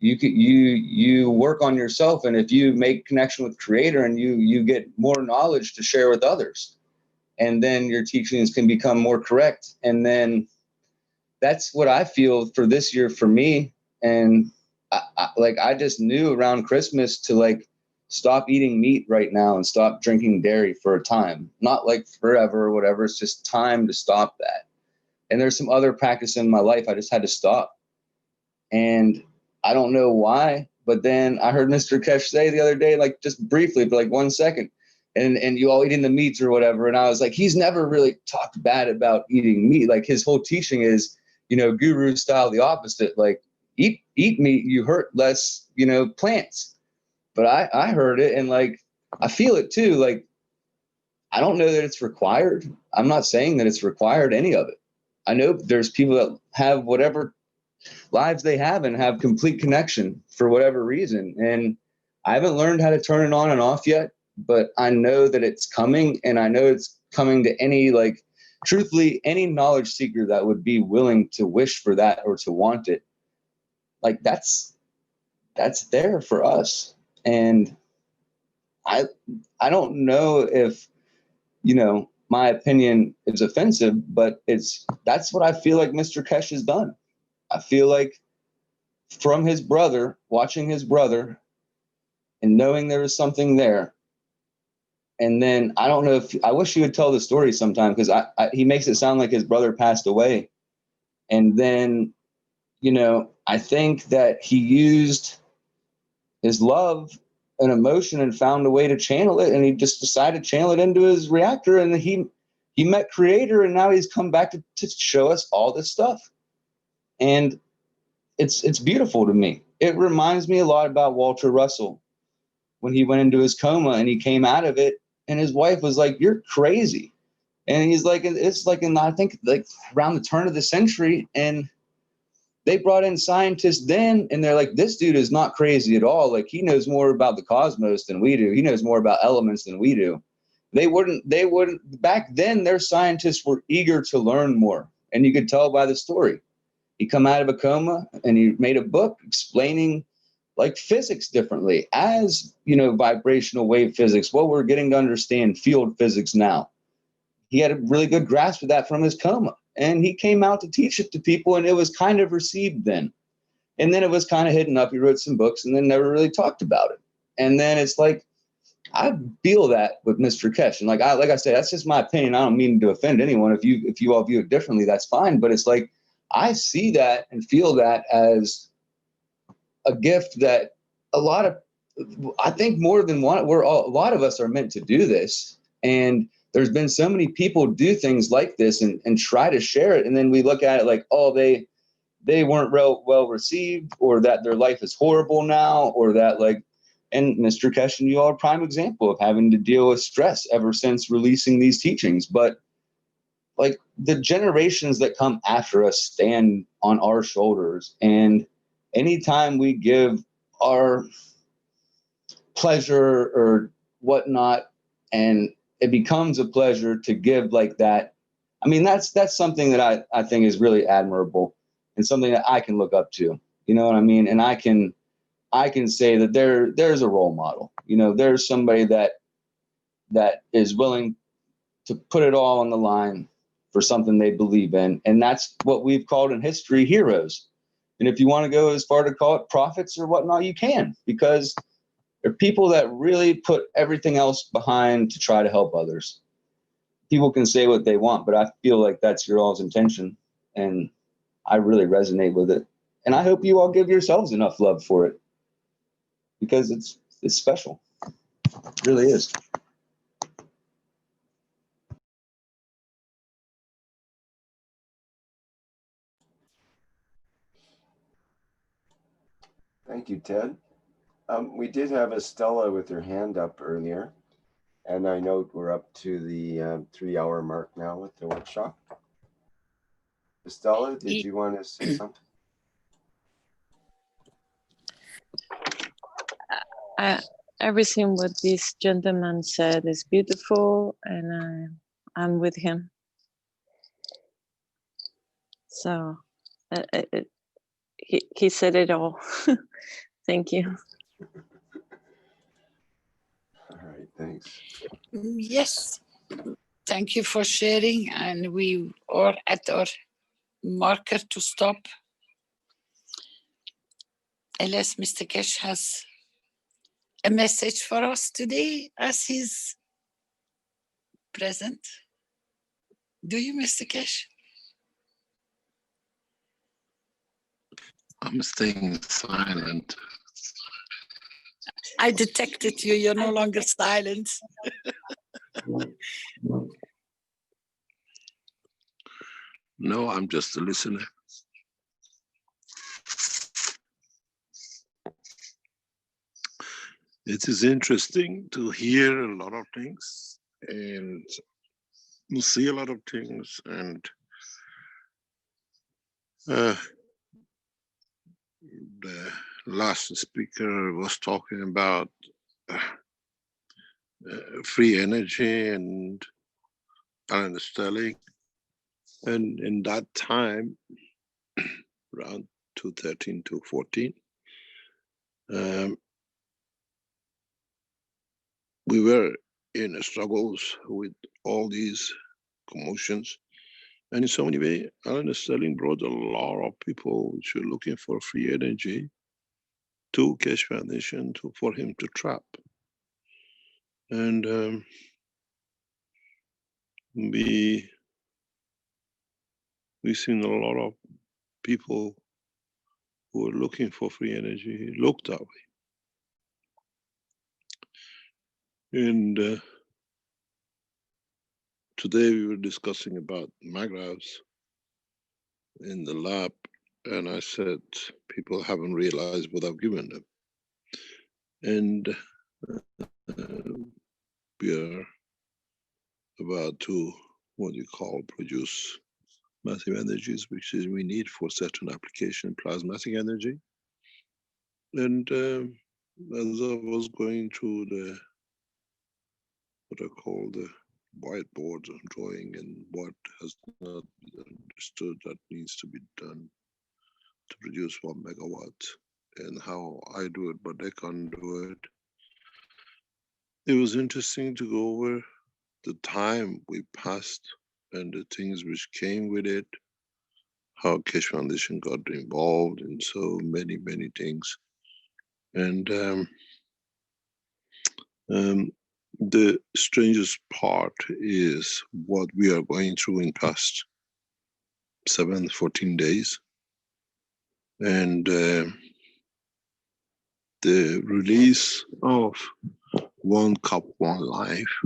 you work on yourself, and if you make connection with creator and you get more knowledge to share with others, and then your teachings can become more correct. And then that's what I feel for this year for me. And I just knew around Christmas to like stop eating meat right now and stop drinking dairy for a time, not like forever or whatever. It's just time to stop that. And there's some other practice in my life I just had to stop. And I don't know why, but then I heard Mr. Keshe say the other day, like just briefly, for like 1 second, and you all eating the meats or whatever. And I was like, he's never really talked bad about eating meat. Like his whole teaching is, you know, guru style, the opposite, like eat meat, you hurt less, you know, plants. But I heard it, and like, I feel it too. Like, I don't know that it's required. I'm not saying that it's required, any of it. I know there's people that have whatever lives they have and have complete connection for whatever reason. And I haven't learned how to turn it on and off yet, but I know that it's coming, and I know it's coming to any, like, truthfully, any knowledge seeker that would be willing to wish for that or to want it. Like that's there for us. And I don't know if, you know, my opinion is offensive, but that's what I feel like Mr. Keshe has done. I feel like from his brother, watching his brother and knowing there was something there. And then I don't know if, I wish he would tell the story sometime, because he makes it sound like his brother passed away. And then, you know, I think that he used his love an emotion and found a way to channel it, and he just decided to channel it into his reactor, and he met Creator, and now he's come back to show us all this stuff. And it's beautiful to me. It reminds me a lot about Walter Russell when he went into his coma and he came out of it, and his wife was like, "You're crazy." And he's like, it's like in, I think, like around the turn of the century, and they brought in scientists then, and they're like, "This dude is not crazy at all. Like, he knows more about the cosmos than we do. He knows more about elements than we do." They wouldn't, back then, their scientists were eager to learn more. And you could tell by the story. He come out of a coma and he made a book explaining like physics differently as, you know, vibrational wave physics, what we're getting to understand field physics now. He had a really good grasp of that from his coma, and he came out to teach it to people, and it was kind of received then. And then it was kind of hidden up. He wrote some books and then never really talked about it. And then it's like, I feel that with Mr. Keshe. And like I said, that's just my opinion. I don't mean to offend anyone. If you all view it differently, that's fine. But it's like, I see that and feel that as a gift that I think more than one, a lot of us are meant to do this. And there's been so many people do things like this and try to share it. And then we look at it like, oh, they weren't well received, or that their life is horrible now, or that like, and Mr. Keshe and you are a prime example of having to deal with stress ever since releasing these teachings. But like the generations that come after us stand on our shoulders. And anytime we give our pleasure or whatnot, and it becomes a pleasure to give like that, I mean, that's something that I think is really admirable and something that I can look up to. You know what I mean? And I can say that there's a role model. You know, there's somebody that is willing to put it all on the line for something they believe in. And that's what we've called in history heroes. And if you want to go as far to call it prophets or whatnot, you can, because they're people that really put everything else behind to try to help others. People can say what they want, but I feel like that's your all's intention. And I really resonate with it. And I hope you all give yourselves enough love for it, because it's special. It really is. Thank you, Ted. We did have Estella with her hand up earlier, and I know we're up to the 3-hour mark now with the workshop. Estella, did you want to say something? Everything what this gentleman said is beautiful, and I'm with him. So he said it all. Thank you. All right, thanks. Yes, thank you for sharing, and we are at our marker to stop. Unless Mr. Keshe has a message for us today as he's present. Do you, Mr. Keshe? I'm staying silent. I detected you. You're no longer silent. No, I'm just a listener. It is interesting to hear a lot of things and see a lot of things, and the last speaker was talking about free energy and Alan Sterling, and in that time, around 2013, 2014, we were in struggles with all these commotions. And in so many ways, Alan Sterling brought a lot of people which were looking for free energy to Keshe Foundation for him to trap. And we've seen a lot of people who are looking for free energy look that way. And today we were discussing about magraphs in the lab, and I said people haven't realized what I've given them. And we are about to, what you call, produce massive energies, which is we need for certain application, plasmatic energy. And as I was going through the, what I call the whiteboard drawing and what has not been understood that needs to be done to produce 1 megawatt, and how I do it, but they can't do it. It was interesting to go over the time we passed and the things which came with it, how Keshe Foundation got involved in so many, many things. And the strangest part is what we are going through in past 14 days. And the release of One Cup, One Life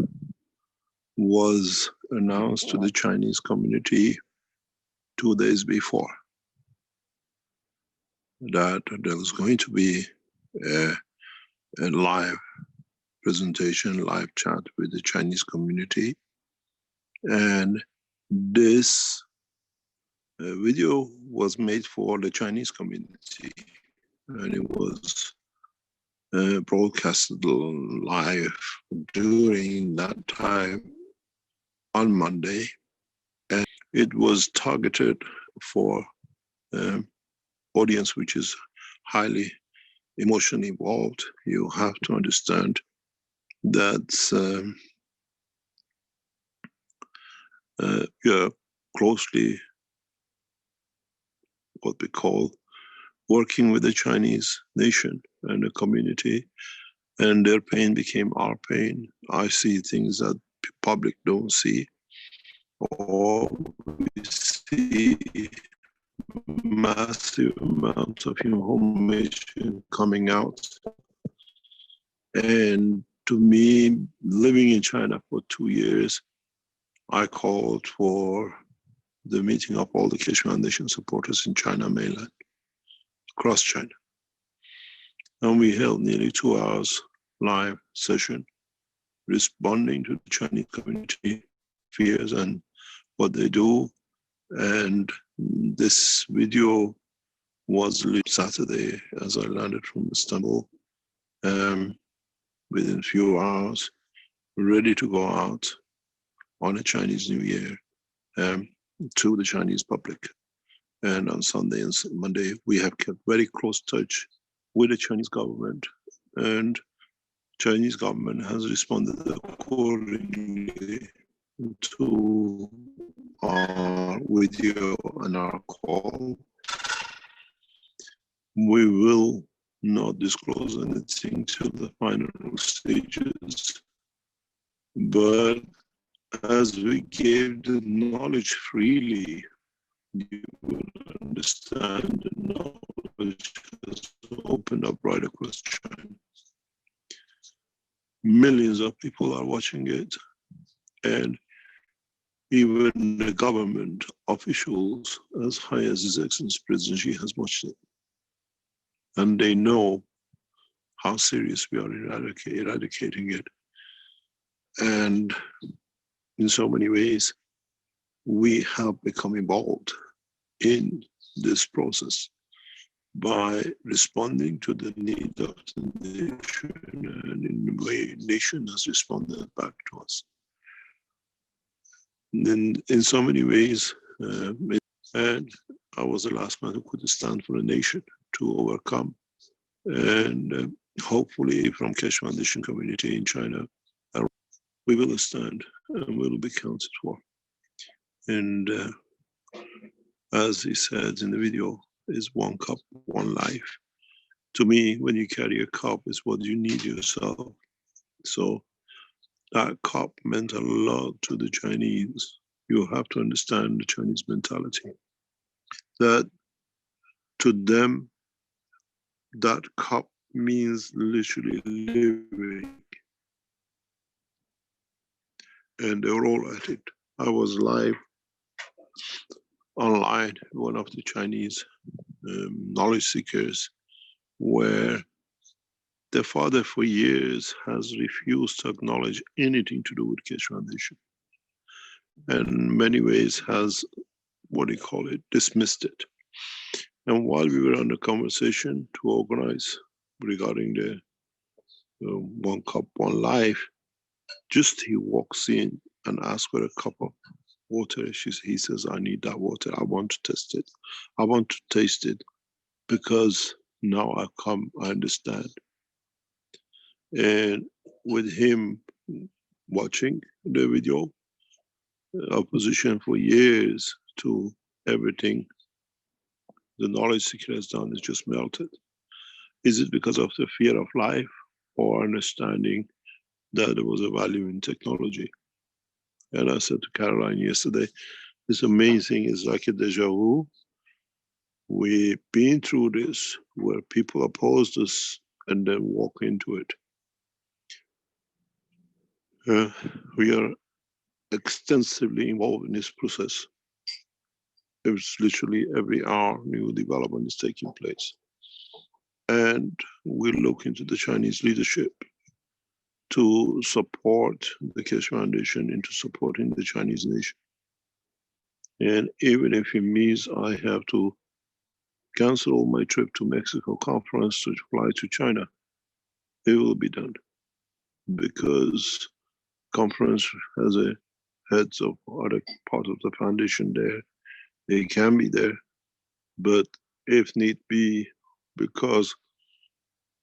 was announced to the Chinese community 2 days before. That there was going to be a live presentation, live chat with the Chinese community. And this video was made for the Chinese community, and it was broadcasted live during that time on Monday. And it was targeted for audience which is highly emotionally involved. You have to understand that we are closely, what we call, working with the Chinese nation and the community, and their pain became our pain. I see things that the public don't see, or we see massive amounts of information coming out. And to me, living in China for 2 years, I called for the meeting of all the Keshe Foundation supporters in China mainland, across China. And we held nearly 2 hours live session, responding to the Chinese community fears and what they do. And this video was released Saturday as I landed from Istanbul, within a few hours, ready to go out on a Chinese New Year to the Chinese public. And on Sunday and Monday, we have kept very close touch with the Chinese government, and Chinese government has responded accordingly to our video and our call. We will not disclose anything till the final stages, but as we gave the knowledge freely, you will understand the knowledge has opened up right across China. Millions of people are watching it, and even the government officials as high as His Excellency President Xi has watched it. And they know how serious we are eradicating it. And in so many ways, we have become involved in this process by responding to the need of the nation, and in the way nation has responded back to us. And in so many ways, and I was the last man who could stand for the nation to overcome. And hopefully from Keshe Foundation community in China, we will stand and we will be counted for. And as he said in the video, is one cup, one life. To me, when you carry a cup, it's what you need yourself. So that cup meant a lot to the Chinese. You have to understand the Chinese mentality. That to them, that cup means literally living. and they were all at it. I was live online, one of the Chinese knowledge seekers, where the father for years has refused to acknowledge anything to do with Keshe Foundation, and in many ways has, what do you call it, dismissed it. And while we were on the conversation to organize regarding the One Cup, One Life, just he walks in and asks for a cup of water. He says, I need that water. I want to test it. I want to taste it because now I understand. And with him watching the video, opposition for years to everything the knowledge seeker has done is just melted. Is it because of the fear of life or understanding that there was a value in technology? And I said to Caroline yesterday, this amazing is like a deja vu. We've been through this where people opposed us and then walk into it. We are extensively involved in this process. It's literally every hour new development is taking place. And we look into the Chinese leadership to support the Keshe Foundation into supporting the Chinese nation. And even if it means I have to cancel my trip to Mexico conference to fly to China, it will be done. Because conference has a heads of other part of the foundation there. They can be there, but if need be, because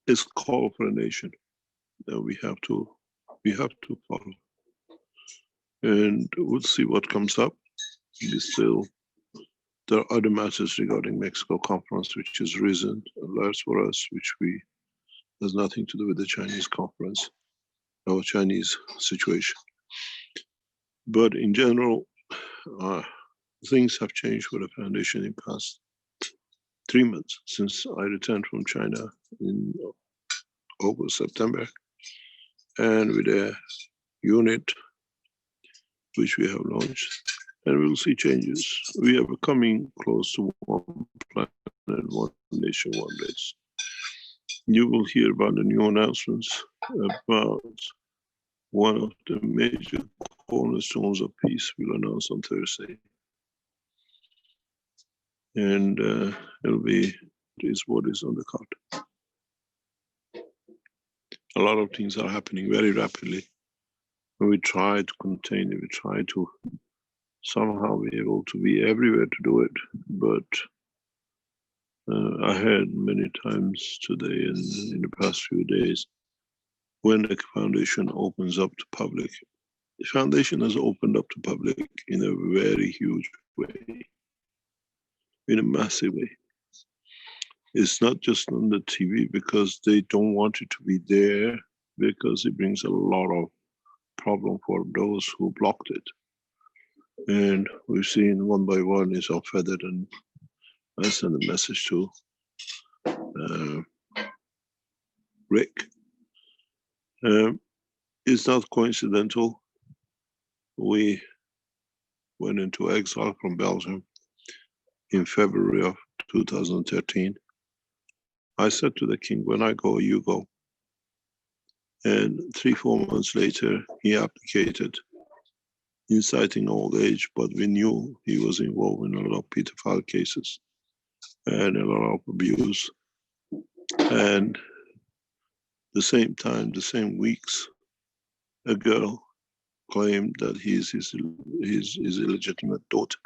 it's call for a nation, then we have to follow. And we'll see what comes up. There are other matters regarding Mexico conference, which has risen alerts for us, which has nothing to do with the Chinese conference or Chinese situation. But in general, things have changed for the foundation in the past 3 months since I returned from China in August, September, and with a unit which we have launched, and we'll see changes. We are coming close to one planet, one nation, one race. You will hear about the new announcements about one of the major cornerstones of peace we'll announce on Thursday. And is what is on the card. A lot of things are happening very rapidly. And we try to contain it, we try to somehow be able to be everywhere to do it. But I heard many times today and in the past few days, when the foundation opens up to public, the foundation has opened up to public in a very huge way, in a massive way. It's not just on the TV because they don't want it to be there, because it brings a lot of problem for those who blocked it. And we've seen one by one is unfeathered, and I send a message to Rick. It's not coincidental. We went into exile from Belgium in February of 2013. I said to the king, when I go, you go. And 3-4 months later, he abdicated, inciting old age, but we knew he was involved in a lot of pedophile cases and a lot of abuse. And the same time, the same weeks, a girl claimed that he's his illegitimate daughter.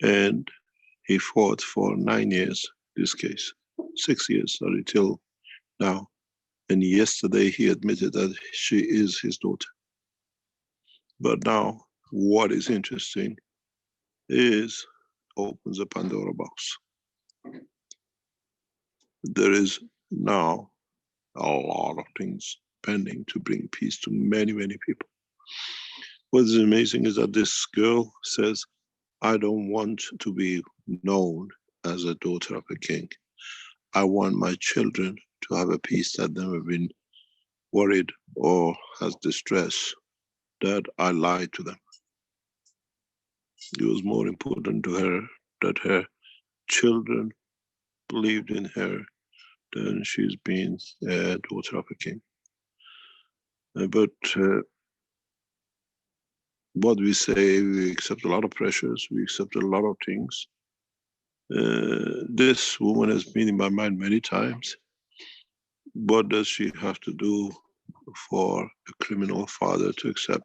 And he fought for 9 years, this case, 6 years, until now. And yesterday he admitted that she is his daughter. But now, what is interesting is opens a Pandora box. There is now a lot of things pending to bring peace to many, many people. What is amazing is that this girl says, I don't want to be known as a daughter of a king. I want my children to have a peace that never been worried or has distress that I lied to them. It was more important to her that her children believed in her than she's been a daughter of a king. But what we say, we accept a lot of pressures, we accept a lot of things. This woman has been in my mind many times. What does she have to do for a criminal father to accept?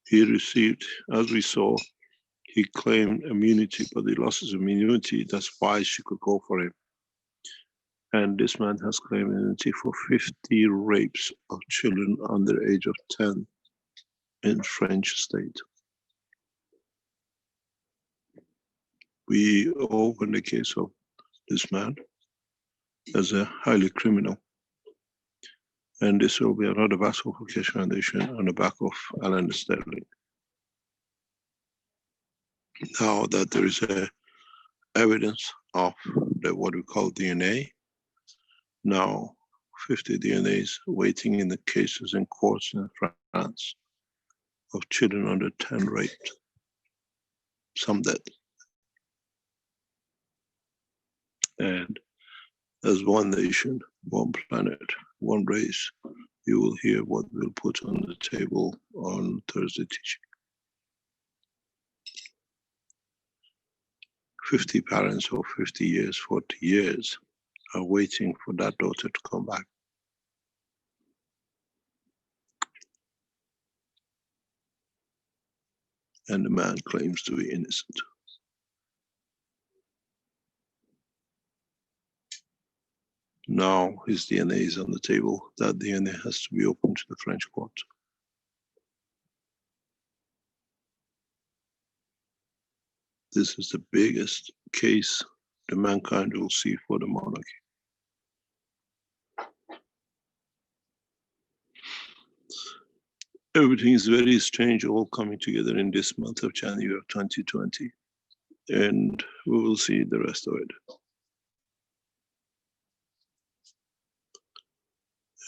He received, as we saw, he claimed immunity, but he lost his immunity. That's why she could go for him. And this man has claimed immunity for 50 rapes of children under the age of 10 in French state. We open the case of this man as a highly criminal. And this will be another vessel for Keshe Foundation on the back of Alan Sterling. Now that there is evidence of what we call DNA, now 50 DNAs waiting in the cases in courts in France of children under 10 raped, some dead. And as one nation, one planet, one race, you will hear what we'll put on the table on Thursday teaching. 50 parents for 50 years, 40 years are waiting for that daughter to come back. And the man claims to be innocent. Now his DNA is on the table. That DNA has to be opened to the French court. This is the biggest case the mankind will see for the monarchy. Everything is very strange, all coming together in this month of January of 2020. And we will see the rest of it.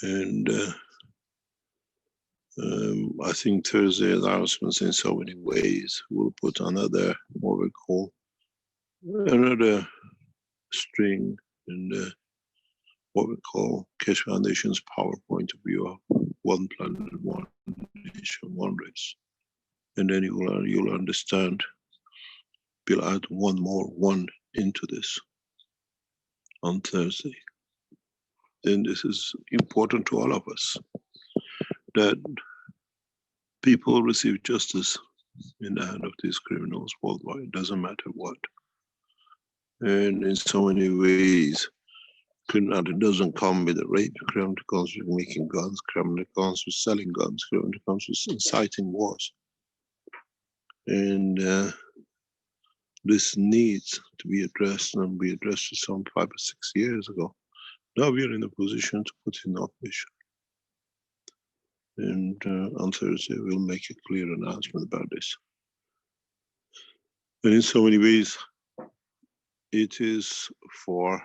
And I think Thursday announcements in so many ways will put another, what we call, another string in what we call Keshe Foundation's PowerPoint view of one planet, one nation, one race. And then you'll understand, we'll add one more one into this on Thursday. Then this is important to all of us, that people receive justice in the hand of these criminals worldwide, it doesn't matter what. And in so many ways, criminality doesn't come with a rape, criminality comes with making guns, criminality comes with selling guns, criminality comes with inciting wars. And this needs to be addressed, and we addressed it some 5 or 6 years ago. Now we are in a position to put it in operation. And on Thursday, we'll make a clear announcement about this. And in so many ways, it is for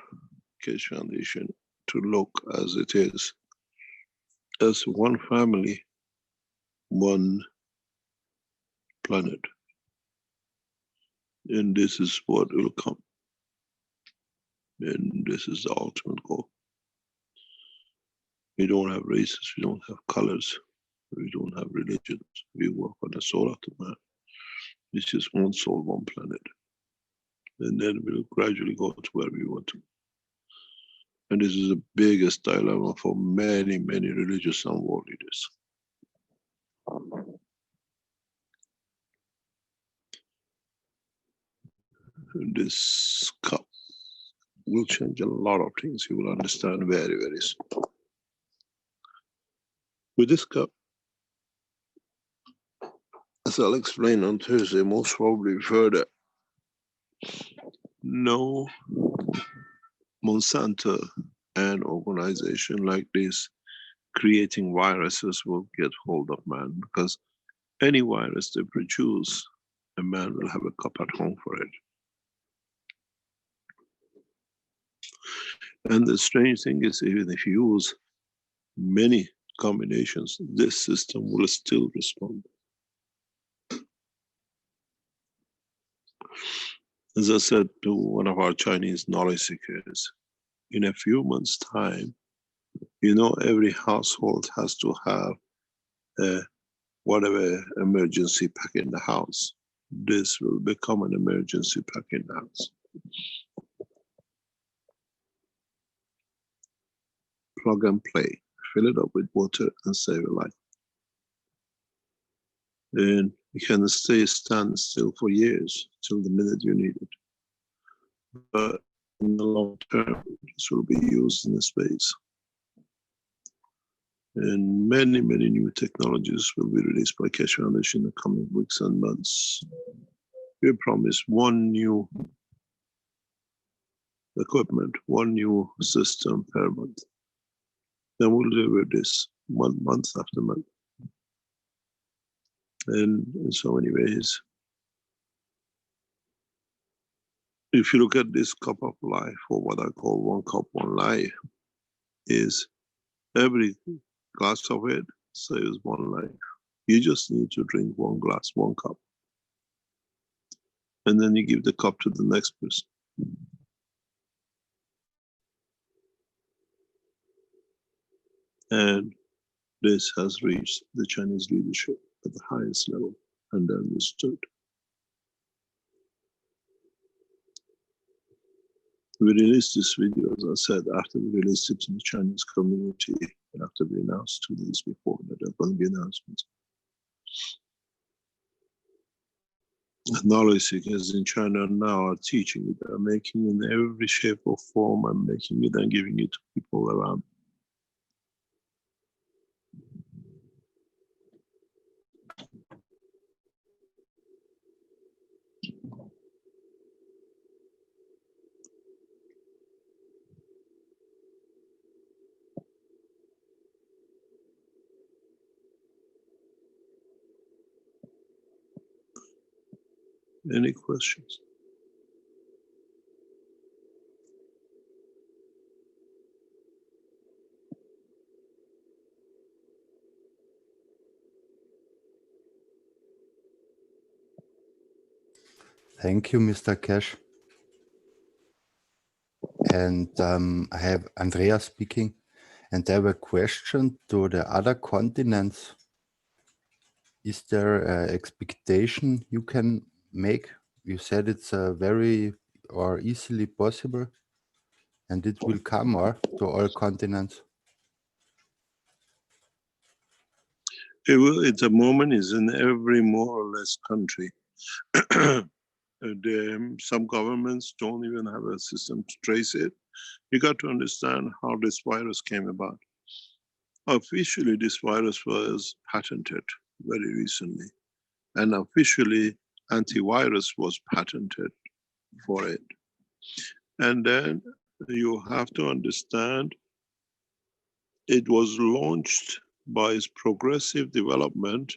Keshe Foundation to look as it is, as one family, one planet. And this is what will come. And this is the ultimate goal. We don't have races, we don't have colors, we don't have religions. We work on the soul of the man. It's just one soul, one planet. And then we'll gradually go to where we want to. And this is the biggest dilemma for many, many religious and world leaders. And this cup will change a lot of things. You will understand very, very soon. With this cup, as I'll explain on Thursday, most probably further, no Monsanto and organization like this creating viruses will get hold of man, because any virus they produce, a man will have a cup at home for it. And the strange thing is, even if you use many combinations, this system will still respond. As I said to one of our Chinese knowledge seekers, in a few months' time, you know, every household has to have a whatever emergency pack in the house. This will become an emergency pack in the house. Plug and play, fill it up with water and save a life. And you can stand still for years till the minute you need it. But in the long term, this will be used in the space. And many, many new technologies will be released by Keshe Foundation in the coming weeks and months. We promise one new equipment, one new system per month. Then we'll deliver this month after month. And in so many ways, if you look at this cup of life, or what I call one cup, one life, is every glass of it saves one life. You just need to drink one glass, one cup. And then you give the cup to the next person. And this has reached the Chinese leadership at the highest level and understood. We released this video, as I said, after we released it to the Chinese community, after we announced 2 days before that there were going to be announcements. Knowledge seekers in China now are teaching it, they're making it in every shape or form and making it and giving it to people around. Any questions? Thank you, Mr. Keshe. And I have Andrea speaking, and I have a question to the other continents. Is there an expectation you can make? You said it's very or easily possible, and it will come or to all continents. It will, at the moment, is in every more or less country. Some governments don't even have a system to trace it. You got to understand how this virus came about. Officially, this virus was patented very recently, and officially, antivirus was patented for it. And then you have to understand it was launched by its progressive development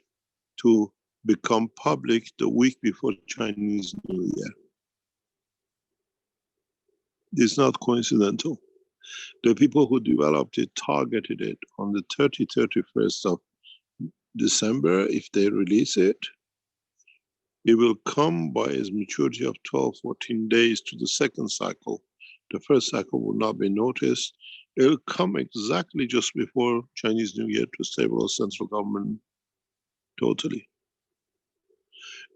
to become public the week before Chinese New Year. It's not coincidental. The people who developed it targeted it on the 31st of December. If they release it, it will come by its maturity of 12, 14 days to the second cycle. The first cycle will not be noticed. It will come exactly just before Chinese New Year to stabilize central government totally.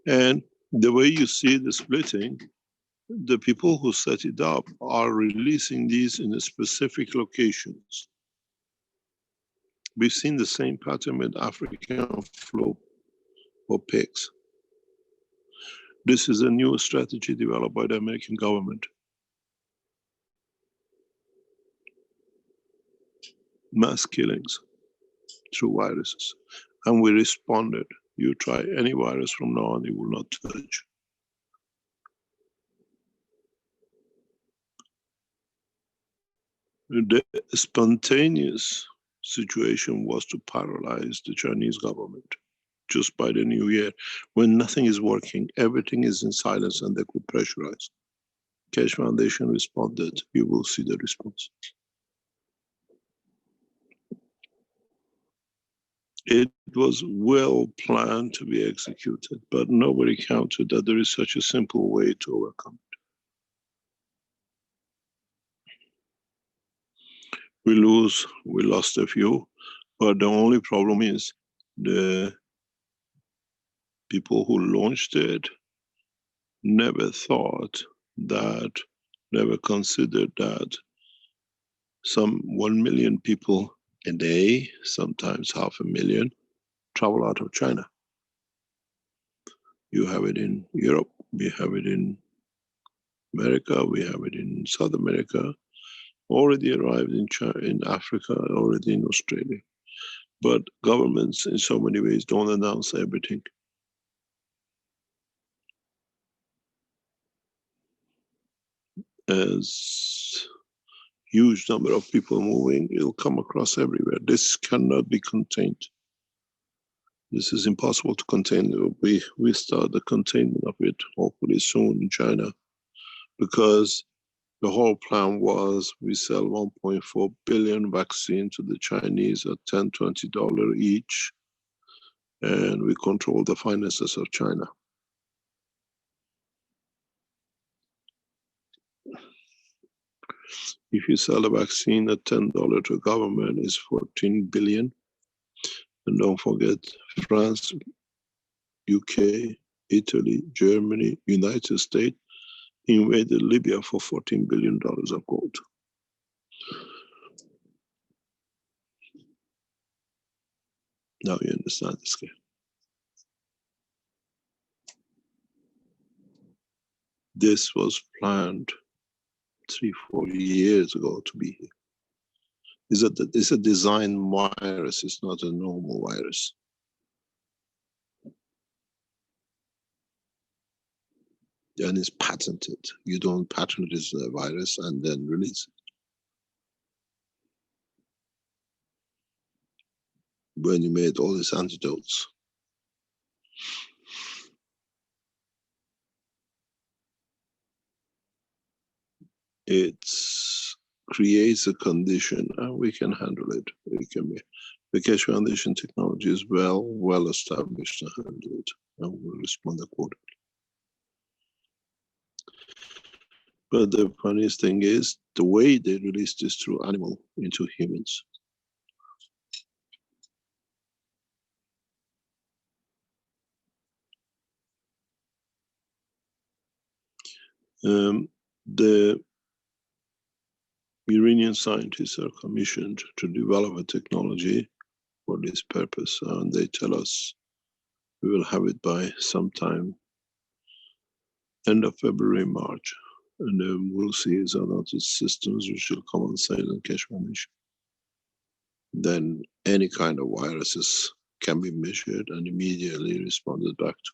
And the way you see the splitting, the people who set it up are releasing these in specific locations. We've seen the same pattern with African flu or pigs. This is a new strategy developed by the American government. Mass killings through viruses. And we responded. You try any virus from now on, it will not touch. The spontaneous situation was to paralyze the Chinese government just by the new year. When nothing is working, everything is in silence and they could pressurize. Keshe Foundation responded. You will see the response. It was well planned to be executed, but nobody counted that there is such a simple way to overcome it. We lost a few, but the only problem is the people who launched it never thought that, never considered that some 1 million people a day, sometimes 500,000, travel out of China. You have it in Europe, we have it in America, we have it in South America, already arrived in China, in Africa, already in Australia. But governments in so many ways don't announce everything. As huge number of people moving, it'll come across everywhere. This cannot be contained. This is impossible to contain. We start the containment of it hopefully soon in China, because the whole plan was we sell 1.4 billion vaccine to the Chinese at $10, $20 each, and we control the finances of China. If you sell a vaccine at $10 to a government, it's 14 billion. And don't forget, France, UK, Italy, Germany, United States invaded Libya for $14 billion of gold. Now you understand the scale. This was planned 3-4 years ago to be here. It's a designed virus, it's not a normal virus. And it's patented. You don't patent this virus and then release it. When you made all these antidotes, it creates a condition and we can handle it. The Keshe Foundation technology is well established to handle it, and we'll respond accordingly. But the funniest thing is the way they released this through animal into humans. The Iranian scientists are commissioned to develop a technology for this purpose, and they tell us we will have it by sometime end of February, March, and then we'll see is not systems which will come on sale in Keshe Foundation. Then any kind of viruses can be measured and immediately responded back to.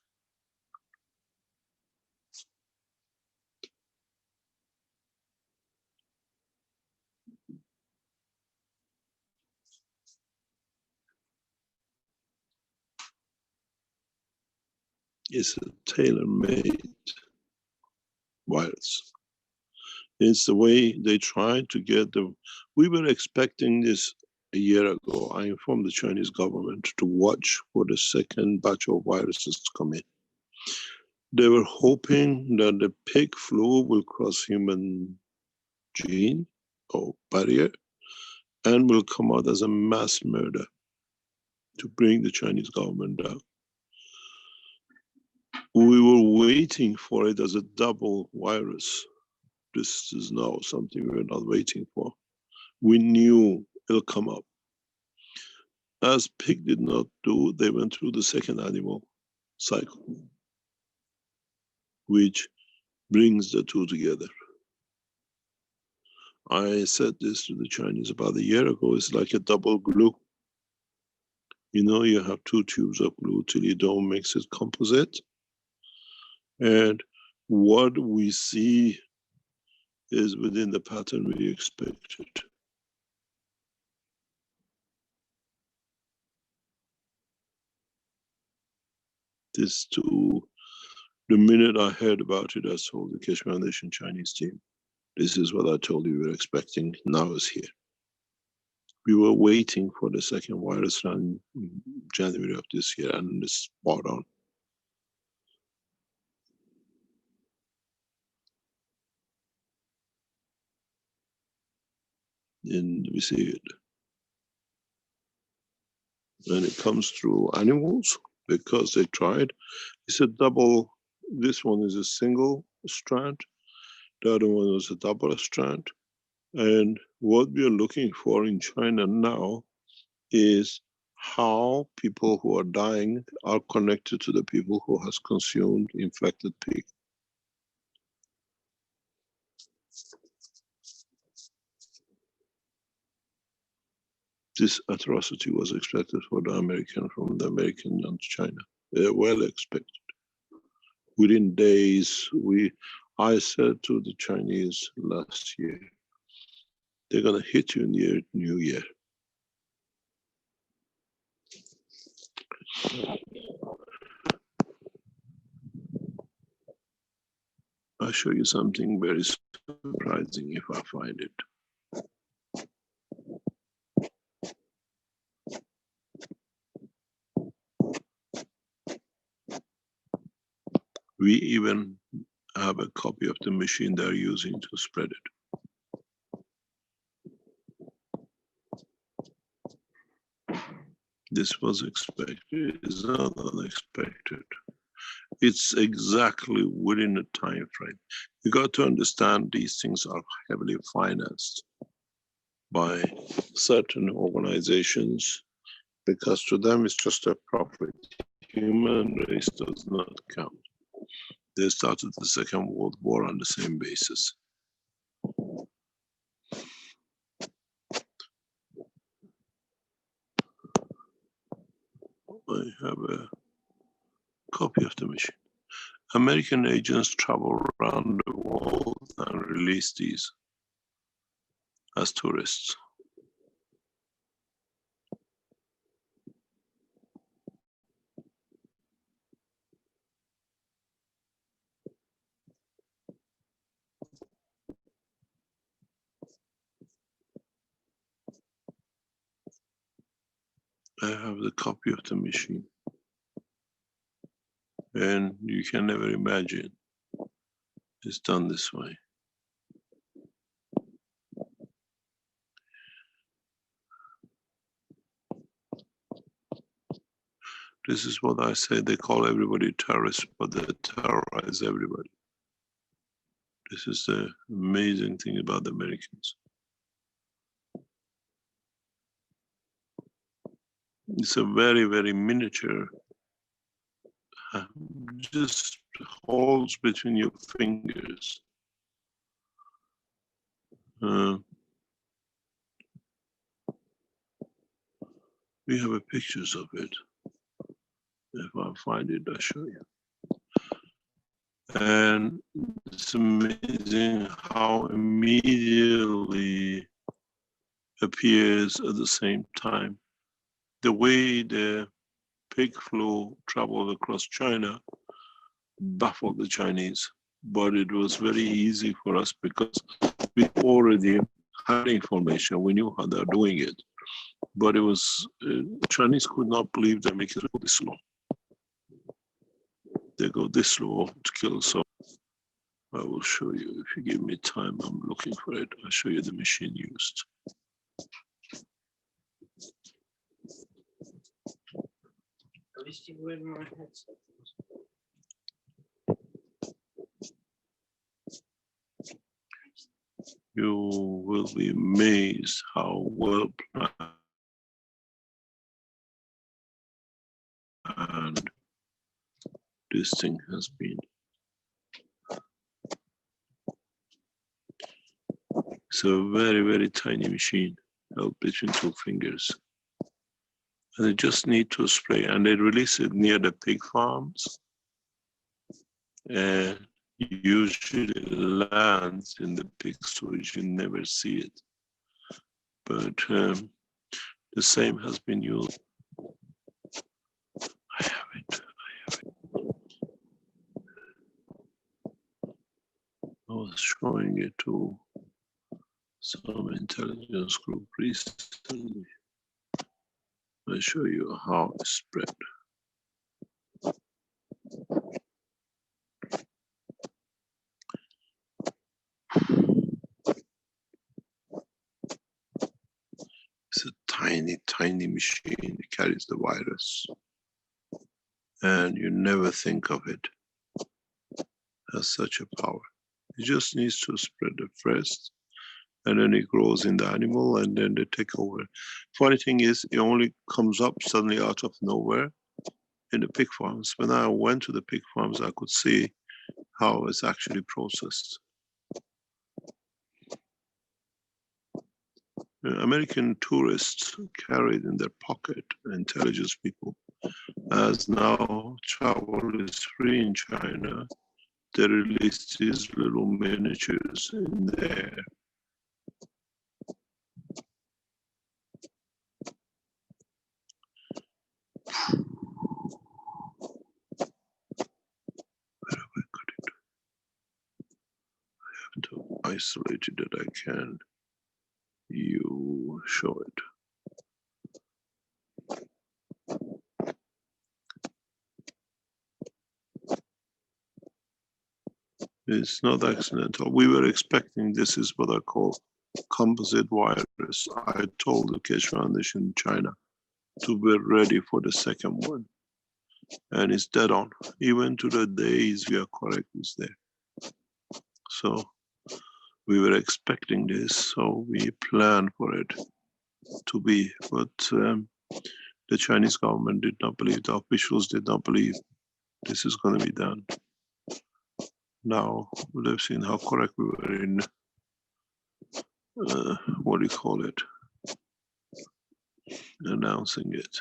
It's a tailor-made virus. It's the way they tried to get the. We were expecting this a year ago. I informed the Chinese government to watch for the second batch of viruses to come in. They were hoping that the pig flu will cross human gene or barrier and will come out as a mass murder to bring the Chinese government down. We were waiting for it as a double virus. This is now something we're not waiting for. We knew it'll come up. As pig did not do, they went through the second animal cycle, which brings the two together. I said this to the Chinese about a year ago, it's like a double glue. You know, you have two tubes of glue till you don't mix it composite. And what we see is within the pattern we expected. This too, the minute I heard about it, I told the Keshe Foundation Chinese team, this is what I told you we were expecting, now it's here. We were waiting for the second virus run in January of this year, and it's spot on. And we see it. When it comes through animals, because they tried, it's a double, this one is a single strand, the other one was a double strand. And what we are looking for in China now is how people who are dying are connected to the people who has consumed infected pig. This atrocity was expected for the American, from the American and China. They're well expected. Within days, I said to the Chinese last year, they're gonna hit you in the new year. I'll show you something very surprising if I find it. We even have a copy of the machine they're using to spread it. This was expected, it's not unexpected. It's exactly within the time frame. You got to understand these things are heavily financed by certain organizations, because to them it's just a profit. Human race does not count. They started the Second World War on the same basis. I have a copy of the machine. American agents travel around the world and release these as tourists. I have the copy of the machine. And you can never imagine it's done this way. This is what I say, they call everybody terrorists, but they terrorize everybody. This is the amazing thing about the Americans. It's a very, very miniature, just holes between your fingers. We have pictures of it. If I find it, I'll show you. And it's amazing how immediately appears at the same time. The way the pig flu traveled across China baffled the Chinese, but it was very easy for us because we already had information. We knew how they're doing it, but it was Chinese could not believe the Americans would go this slow. They go this slow to kill some. I will show you if you give me time. I'm looking for it. I'll show you the machine used. You will be amazed how well planned this thing has been. It's a very, very tiny machine held between two fingers. And they just need to spray, and they release it near the pig farms. And usually it lands in the pig sewage, you never see it. But the same has been used. I have it. I was showing it to some intelligence group recently. I'll show you how it spread. It's a tiny, tiny machine. It carries the virus. And you never think of it as such a power. It just needs to spread it first, and then it grows in the animal, and then they take over. Funny thing is, it only comes up suddenly out of nowhere in the pig farms. When I went to the pig farms, I could see how it's actually processed. American tourists carried in their pocket, intelligence people, as now travel is free in China, they release these little miniatures in there. Where have I got it? I have to isolate it that I can. You show it. It's not accidental. We were expecting this is what I call composite virus. I told the Keshe Foundation in China to be ready for the second one. And it's dead on. Even to the days we are correct, it's there. So we were expecting this, so we planned for it to be, but the Chinese government did not believe, the officials did not believe this is going to be done. Now they've seen how correct we were in, what do you call it, announcing it.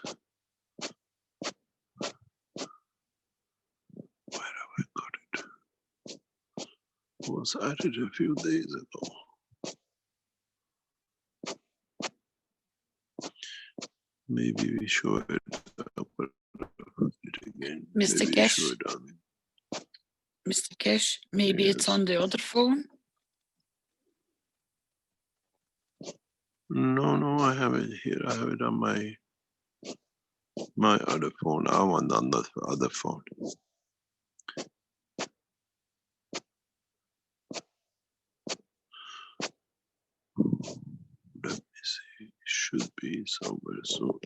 Where have I got it? It was added a few days ago. Maybe we show it up again. Mr. Maybe show Keshe, it on. Mr. Keshe, maybe it's Yes. on the other phone. No, I have it here. I have it on my other phone. I want on the other phone. Let me see. It should be somewhere soon.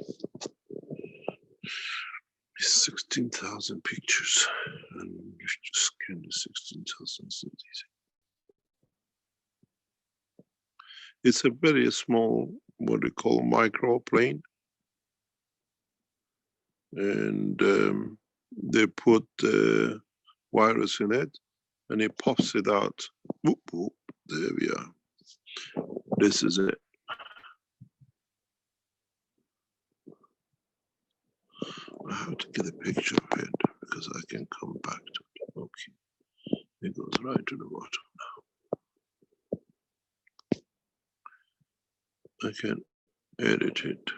16,000 pictures, and you just scan the 16,000. It's not easy. It's a very small, what they call microplane, and they put the virus in it, and it pops it out. Whoop, whoop. There we are. This is it. I have to get a picture of it because I can come back to it. Okay, it goes right to the bottom now. I can edit it.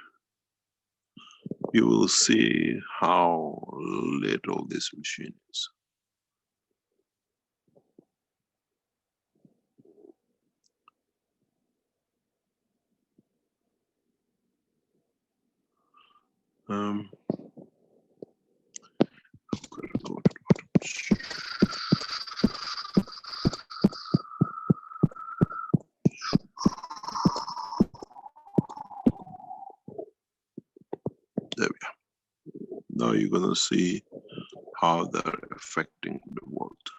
You will see how little this machine is. I'm gonna go to the bottom. There we are. Now you're gonna see how they're affecting the world.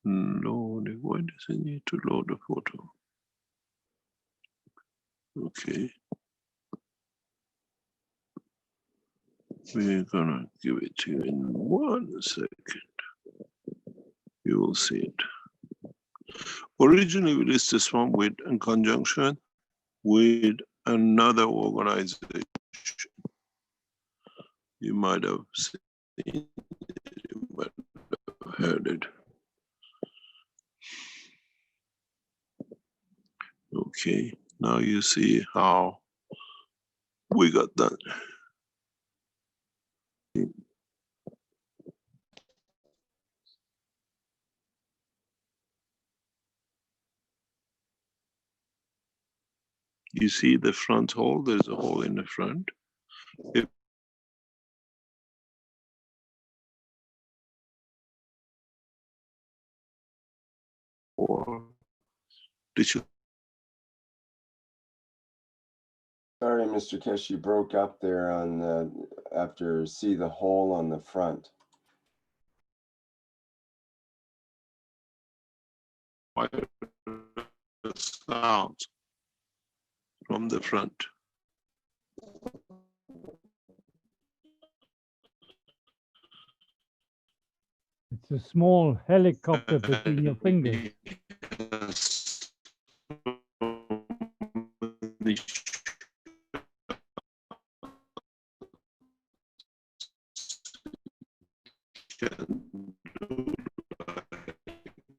No, why does it need to load the photo? Okay. We're gonna give it to you in 1 second. You will see it. Originally, we released this one in conjunction with another organization. You might have seen it, you might have heard it. Okay, now you see how we got done. You see the front hole, there's a hole in the front. If or did you? Sorry, Mr. Keshe, you broke up there on after see the hole on the front. Out from the front. It's a small helicopter between your fingers.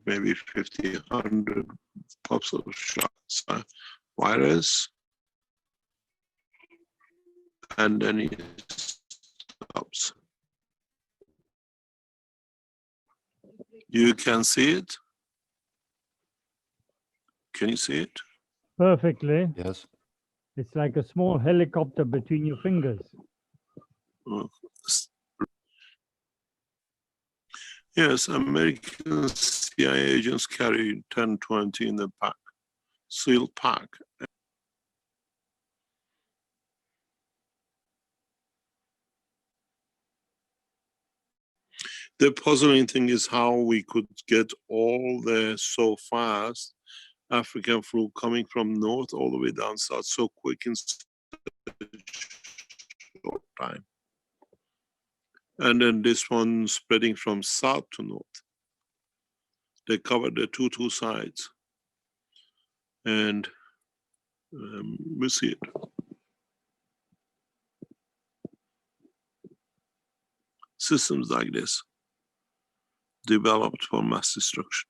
Maybe 50, 100 pops of shots, virus, and then it stops. You can see it? Can you see it? Perfectly. Yes. It's like a small helicopter between your fingers. Yes, American CIA agents carry 10, 20 in the pack, sealed pack. The puzzling thing is how we could get all the so fast African flu coming from north all the way down south so quick in such a short time. And then this one spreading from south to north. They covered the two sides. And we see it. Systems like this developed for mass destruction.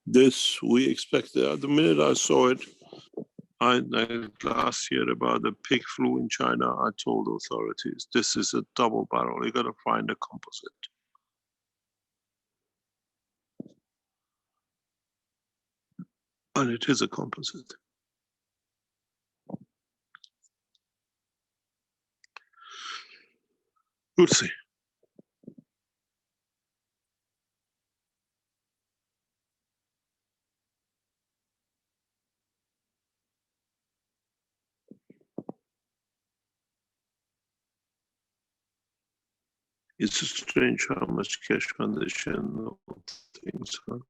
This we expected. The minute I saw it, last year about the pig flu in China, I told authorities, this is a double barrel. You got to find a composite. And it is a composite. We'll see. It's strange how much cash foundation things are.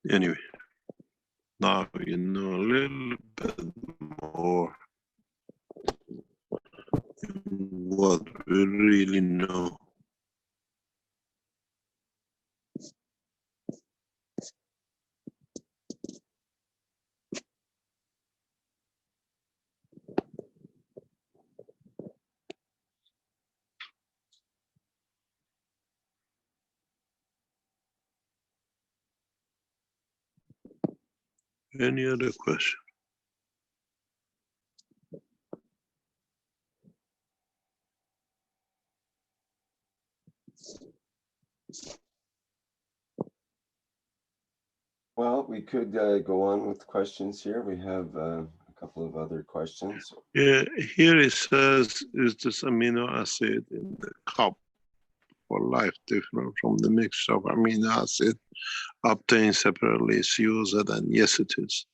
Anyway, now you know a little bit more what we really know. Any other question? Well, we could go on with questions here. We have a couple of other questions. Yeah, here it says, is this amino acid in the cup for life different from the mixture of amino acid obtained separately? It's used, and yes, it is.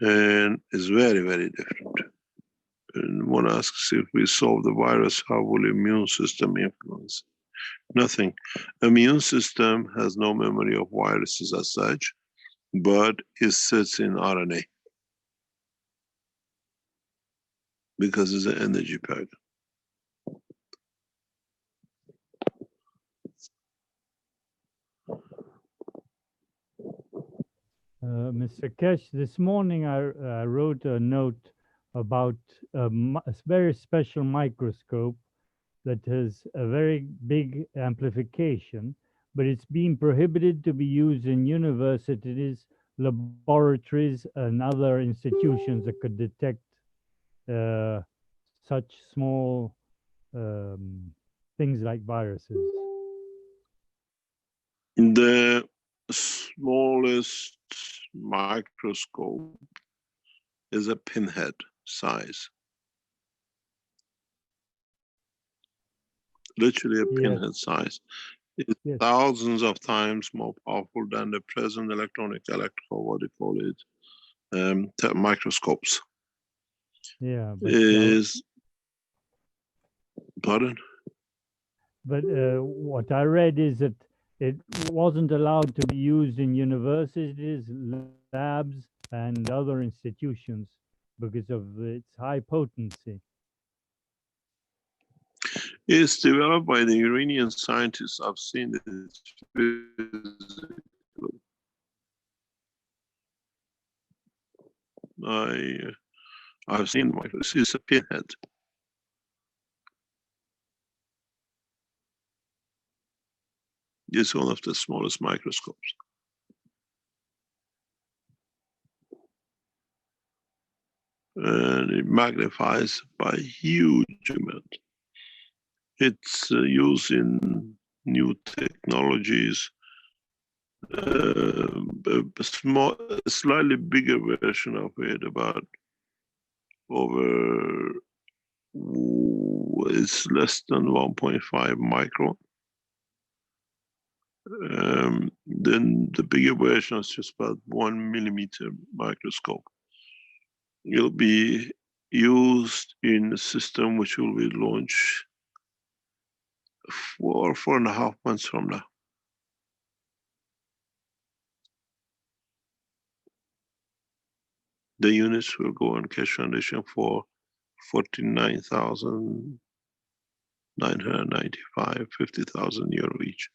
And it's very, very different. one asks, if we solve the virus, how will immune system influence? Nothing. Immune system has no memory of viruses as such, but it sits in RNA because it's an energy pack. Mr. Keshe, this morning I wrote a note about a very special microscope that has a very big amplification, but it's been prohibited to be used in universities, laboratories, and other institutions that could detect such small things like viruses. The smallest microscope is a pinhead size. Literally a pinhead size. It's thousands of times more powerful than the present what do you call it, microscopes. Yeah. But, pardon? But what I read is that it wasn't allowed to be used in universities, labs, and other institutions because of its high potency. It's developed by the Iranian scientists. I've seen it. I've seen microscopes. It's a pinhead. It's one of the smallest microscopes. And it magnifies by a huge amount. It's used in new technologies. A slightly bigger version of it, about over, it's less than 1.5 micron. Then the bigger version is just about 1 millimeter microscope. It'll be used in a system which will be launched 4.5 months from now. The units will go on Keshe Foundation for 49,995, 50,000 euro each.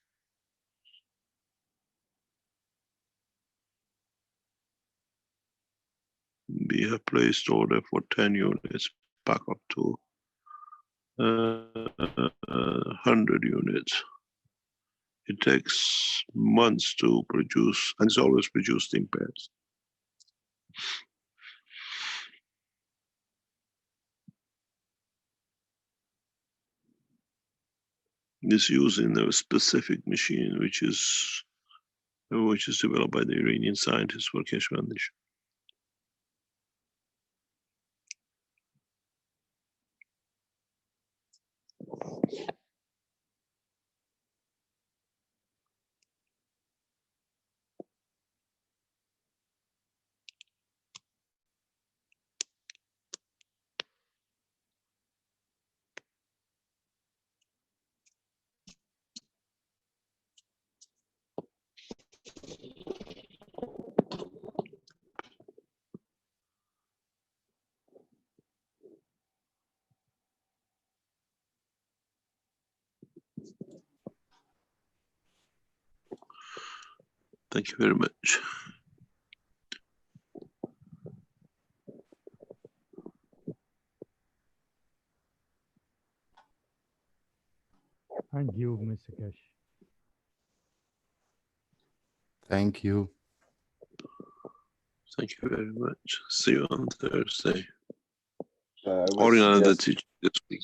We have placed order for 10 units, back up to 100 units. It takes months to produce, and it's always produced in pairs. It's using a specific machine, which is developed by the Iranian scientists for Keshe Foundation. Thank you very much. Thank you, Mr. Keshe. Thank you. Thank you very much. See you on Thursday. Or another teaching this week.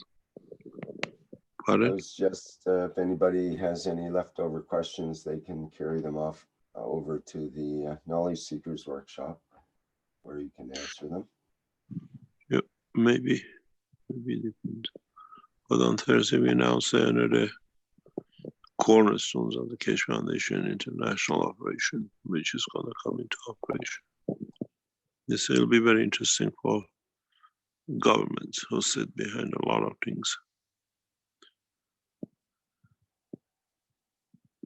Pardon? It was just if anybody has any leftover questions, they can carry them off over to the Knowledge Seekers Workshop, where you can answer them. Yep, maybe different. But on Thursday we announce another cornerstones of the Keshe Foundation international operation, which is going to come into operation. This will be very interesting for governments who sit behind a lot of things.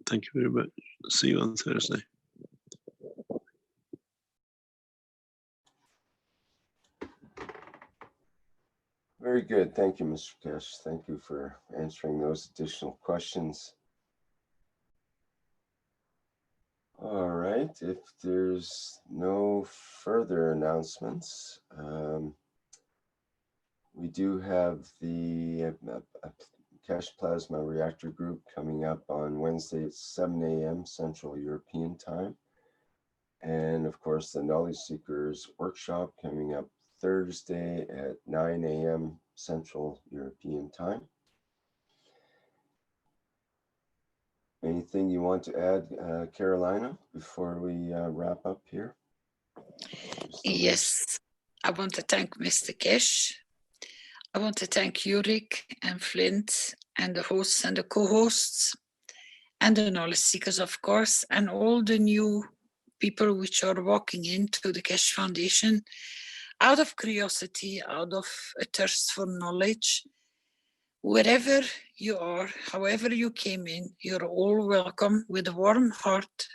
Thank you very much. See you on Thursday. Very good. Thank you, Mr. Keshe. Thank you for answering those additional questions. All right. If there's no further announcements, we do have the Keshe Plasma Reactor Group coming up on Wednesday at 7 a.m. Central European Time. And of course, the Knowledge Seekers Workshop coming up Thursday at 9 a.m. Central European Time. Anything you want to add, Carolina, before we wrap up here? Yes, I want to thank Mr. Keshe. I want to thank Yurik and Flint and the hosts and the co-hosts and the knowledge seekers, of course, and all the new people which are walking into the Keshe Foundation out of curiosity, out of a thirst for knowledge. Wherever you are, however you came in, you're all welcome with a warm heart.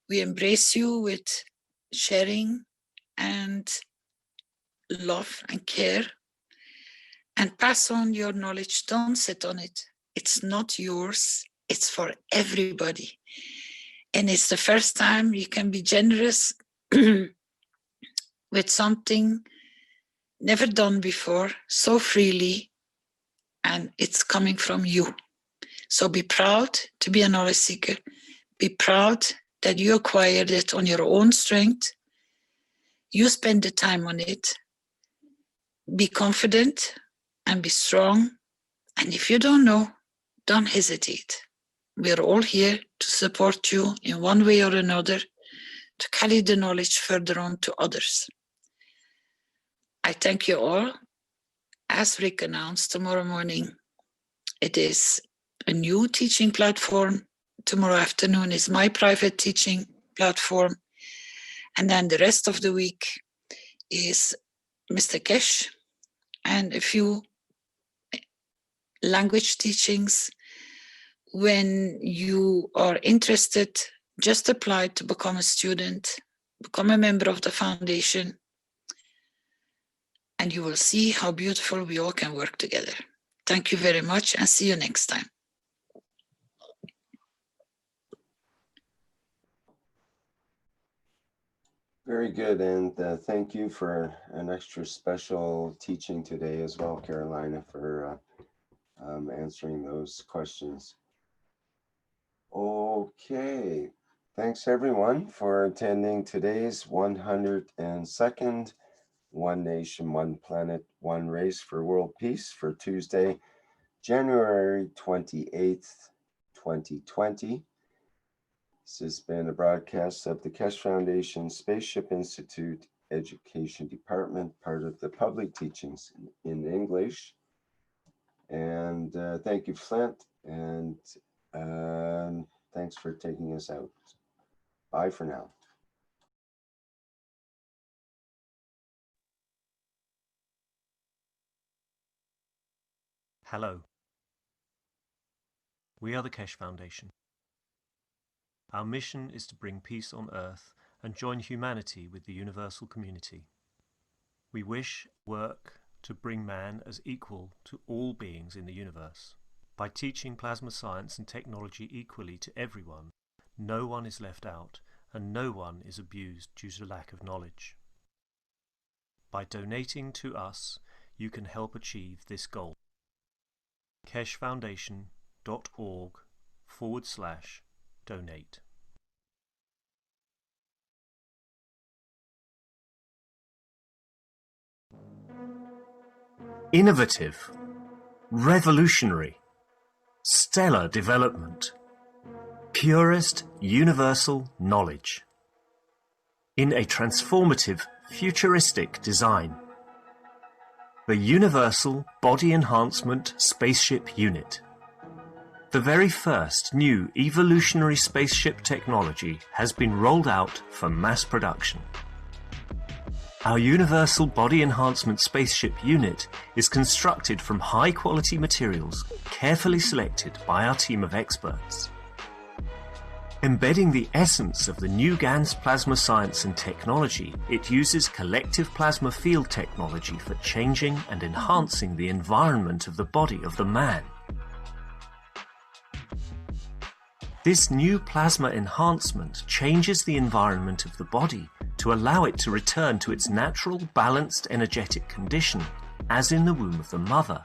We embrace you with sharing and love and care, and pass on your knowledge. Don't sit on it. It's not yours. It's for everybody. And it's the first time you can be generous with something never done before, so freely, and it's coming from you. So be proud to be a knowledge seeker. Be proud that you acquired it on your own strength. You spend the time on it. Be confident and be strong. And if you don't know, don't hesitate. We're all here to support you in one way or another to carry the knowledge further on to others. I thank you all. As Rick announced, tomorrow morning, it is a new teaching platform. Tomorrow afternoon is my private teaching platform. And then the rest of the week is Mr. Keshe and a few language teachings. When you are interested, just apply to become a student, become a member of the foundation, and you will see how beautiful we all can work together. Thank you very much, and see you next time. Very good, and thank you for an extra special teaching today as well, Carolina, for answering those questions. Okay, thanks everyone for attending today's 102nd One Nation, One Planet, One Race for World Peace for Tuesday, January 28th, 2020. This has been a broadcast of the Keshe Foundation Spaceship Institute Education Department, part of the public teachings in English. And thank you, Flint, and thanks for taking us out. Bye for now. Hello. We are the Keshe Foundation. Our mission is to bring peace on Earth and join humanity with the universal community. We wish work to bring man as equal to all beings in the universe. By teaching plasma science and technology equally to everyone, no one is left out and no one is abused due to lack of knowledge. By donating to us, you can help achieve this goal. keshefoundation.org/donate. Innovative, revolutionary, stellar development, purest universal knowledge. In a transformative, futuristic design. The Universal Body Enhancement Spaceship Unit. The very first new evolutionary spaceship technology has been rolled out for mass production. Our Universal Body Enhancement Spaceship unit is constructed from high-quality materials carefully selected by our team of experts. Embedding the essence of the new GANS plasma science and technology, it uses collective plasma field technology for changing and enhancing the environment of the body of the man. This new plasma enhancement changes the environment of the body to allow it to return to its natural, balanced energetic condition, as in the womb of the mother,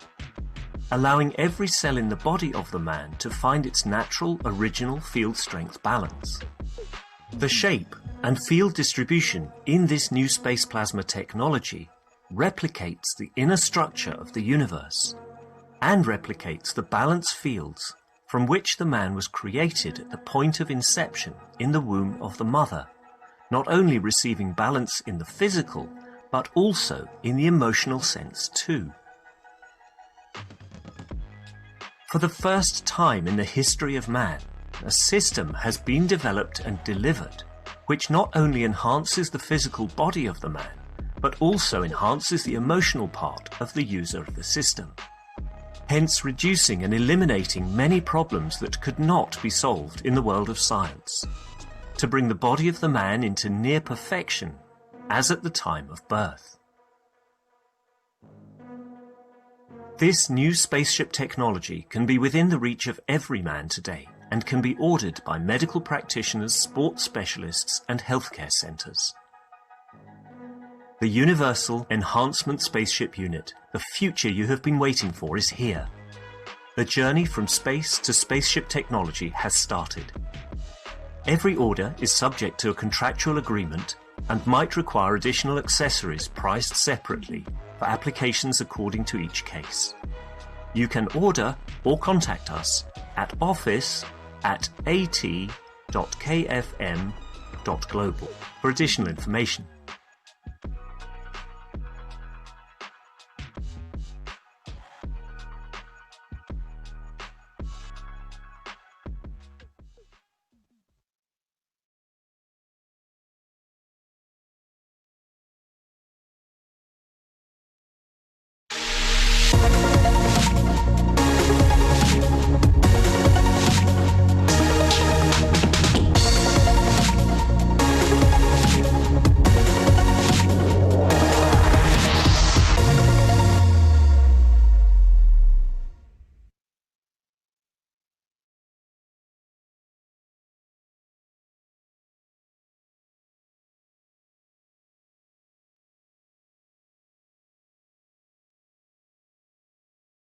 allowing every cell in the body of the man to find its natural, original field strength balance. The shape and field distribution in this new space plasma technology replicates the inner structure of the universe and replicates the balance fields from which the man was created at the point of inception in the womb of the mother, not only receiving balance in the physical, but also in the emotional sense too. For the first time in the history of man, a system has been developed and delivered which not only enhances the physical body of the man, but also enhances the emotional part of the user of the system, hence reducing and eliminating many problems that could not be solved in the world of science, to bring the body of the man into near perfection as at the time of birth. This new spaceship technology can be within the reach of every man today and can be ordered by medical practitioners, sports specialists and healthcare centres. The Universal Enhancement Spaceship Unit, the future you have been waiting for, is here. The journey from space to spaceship technology has started. Every order is subject to a contractual agreement and might require additional accessories priced separately for applications according to each case. You can order or contact us at office@at.kfm.global for additional information.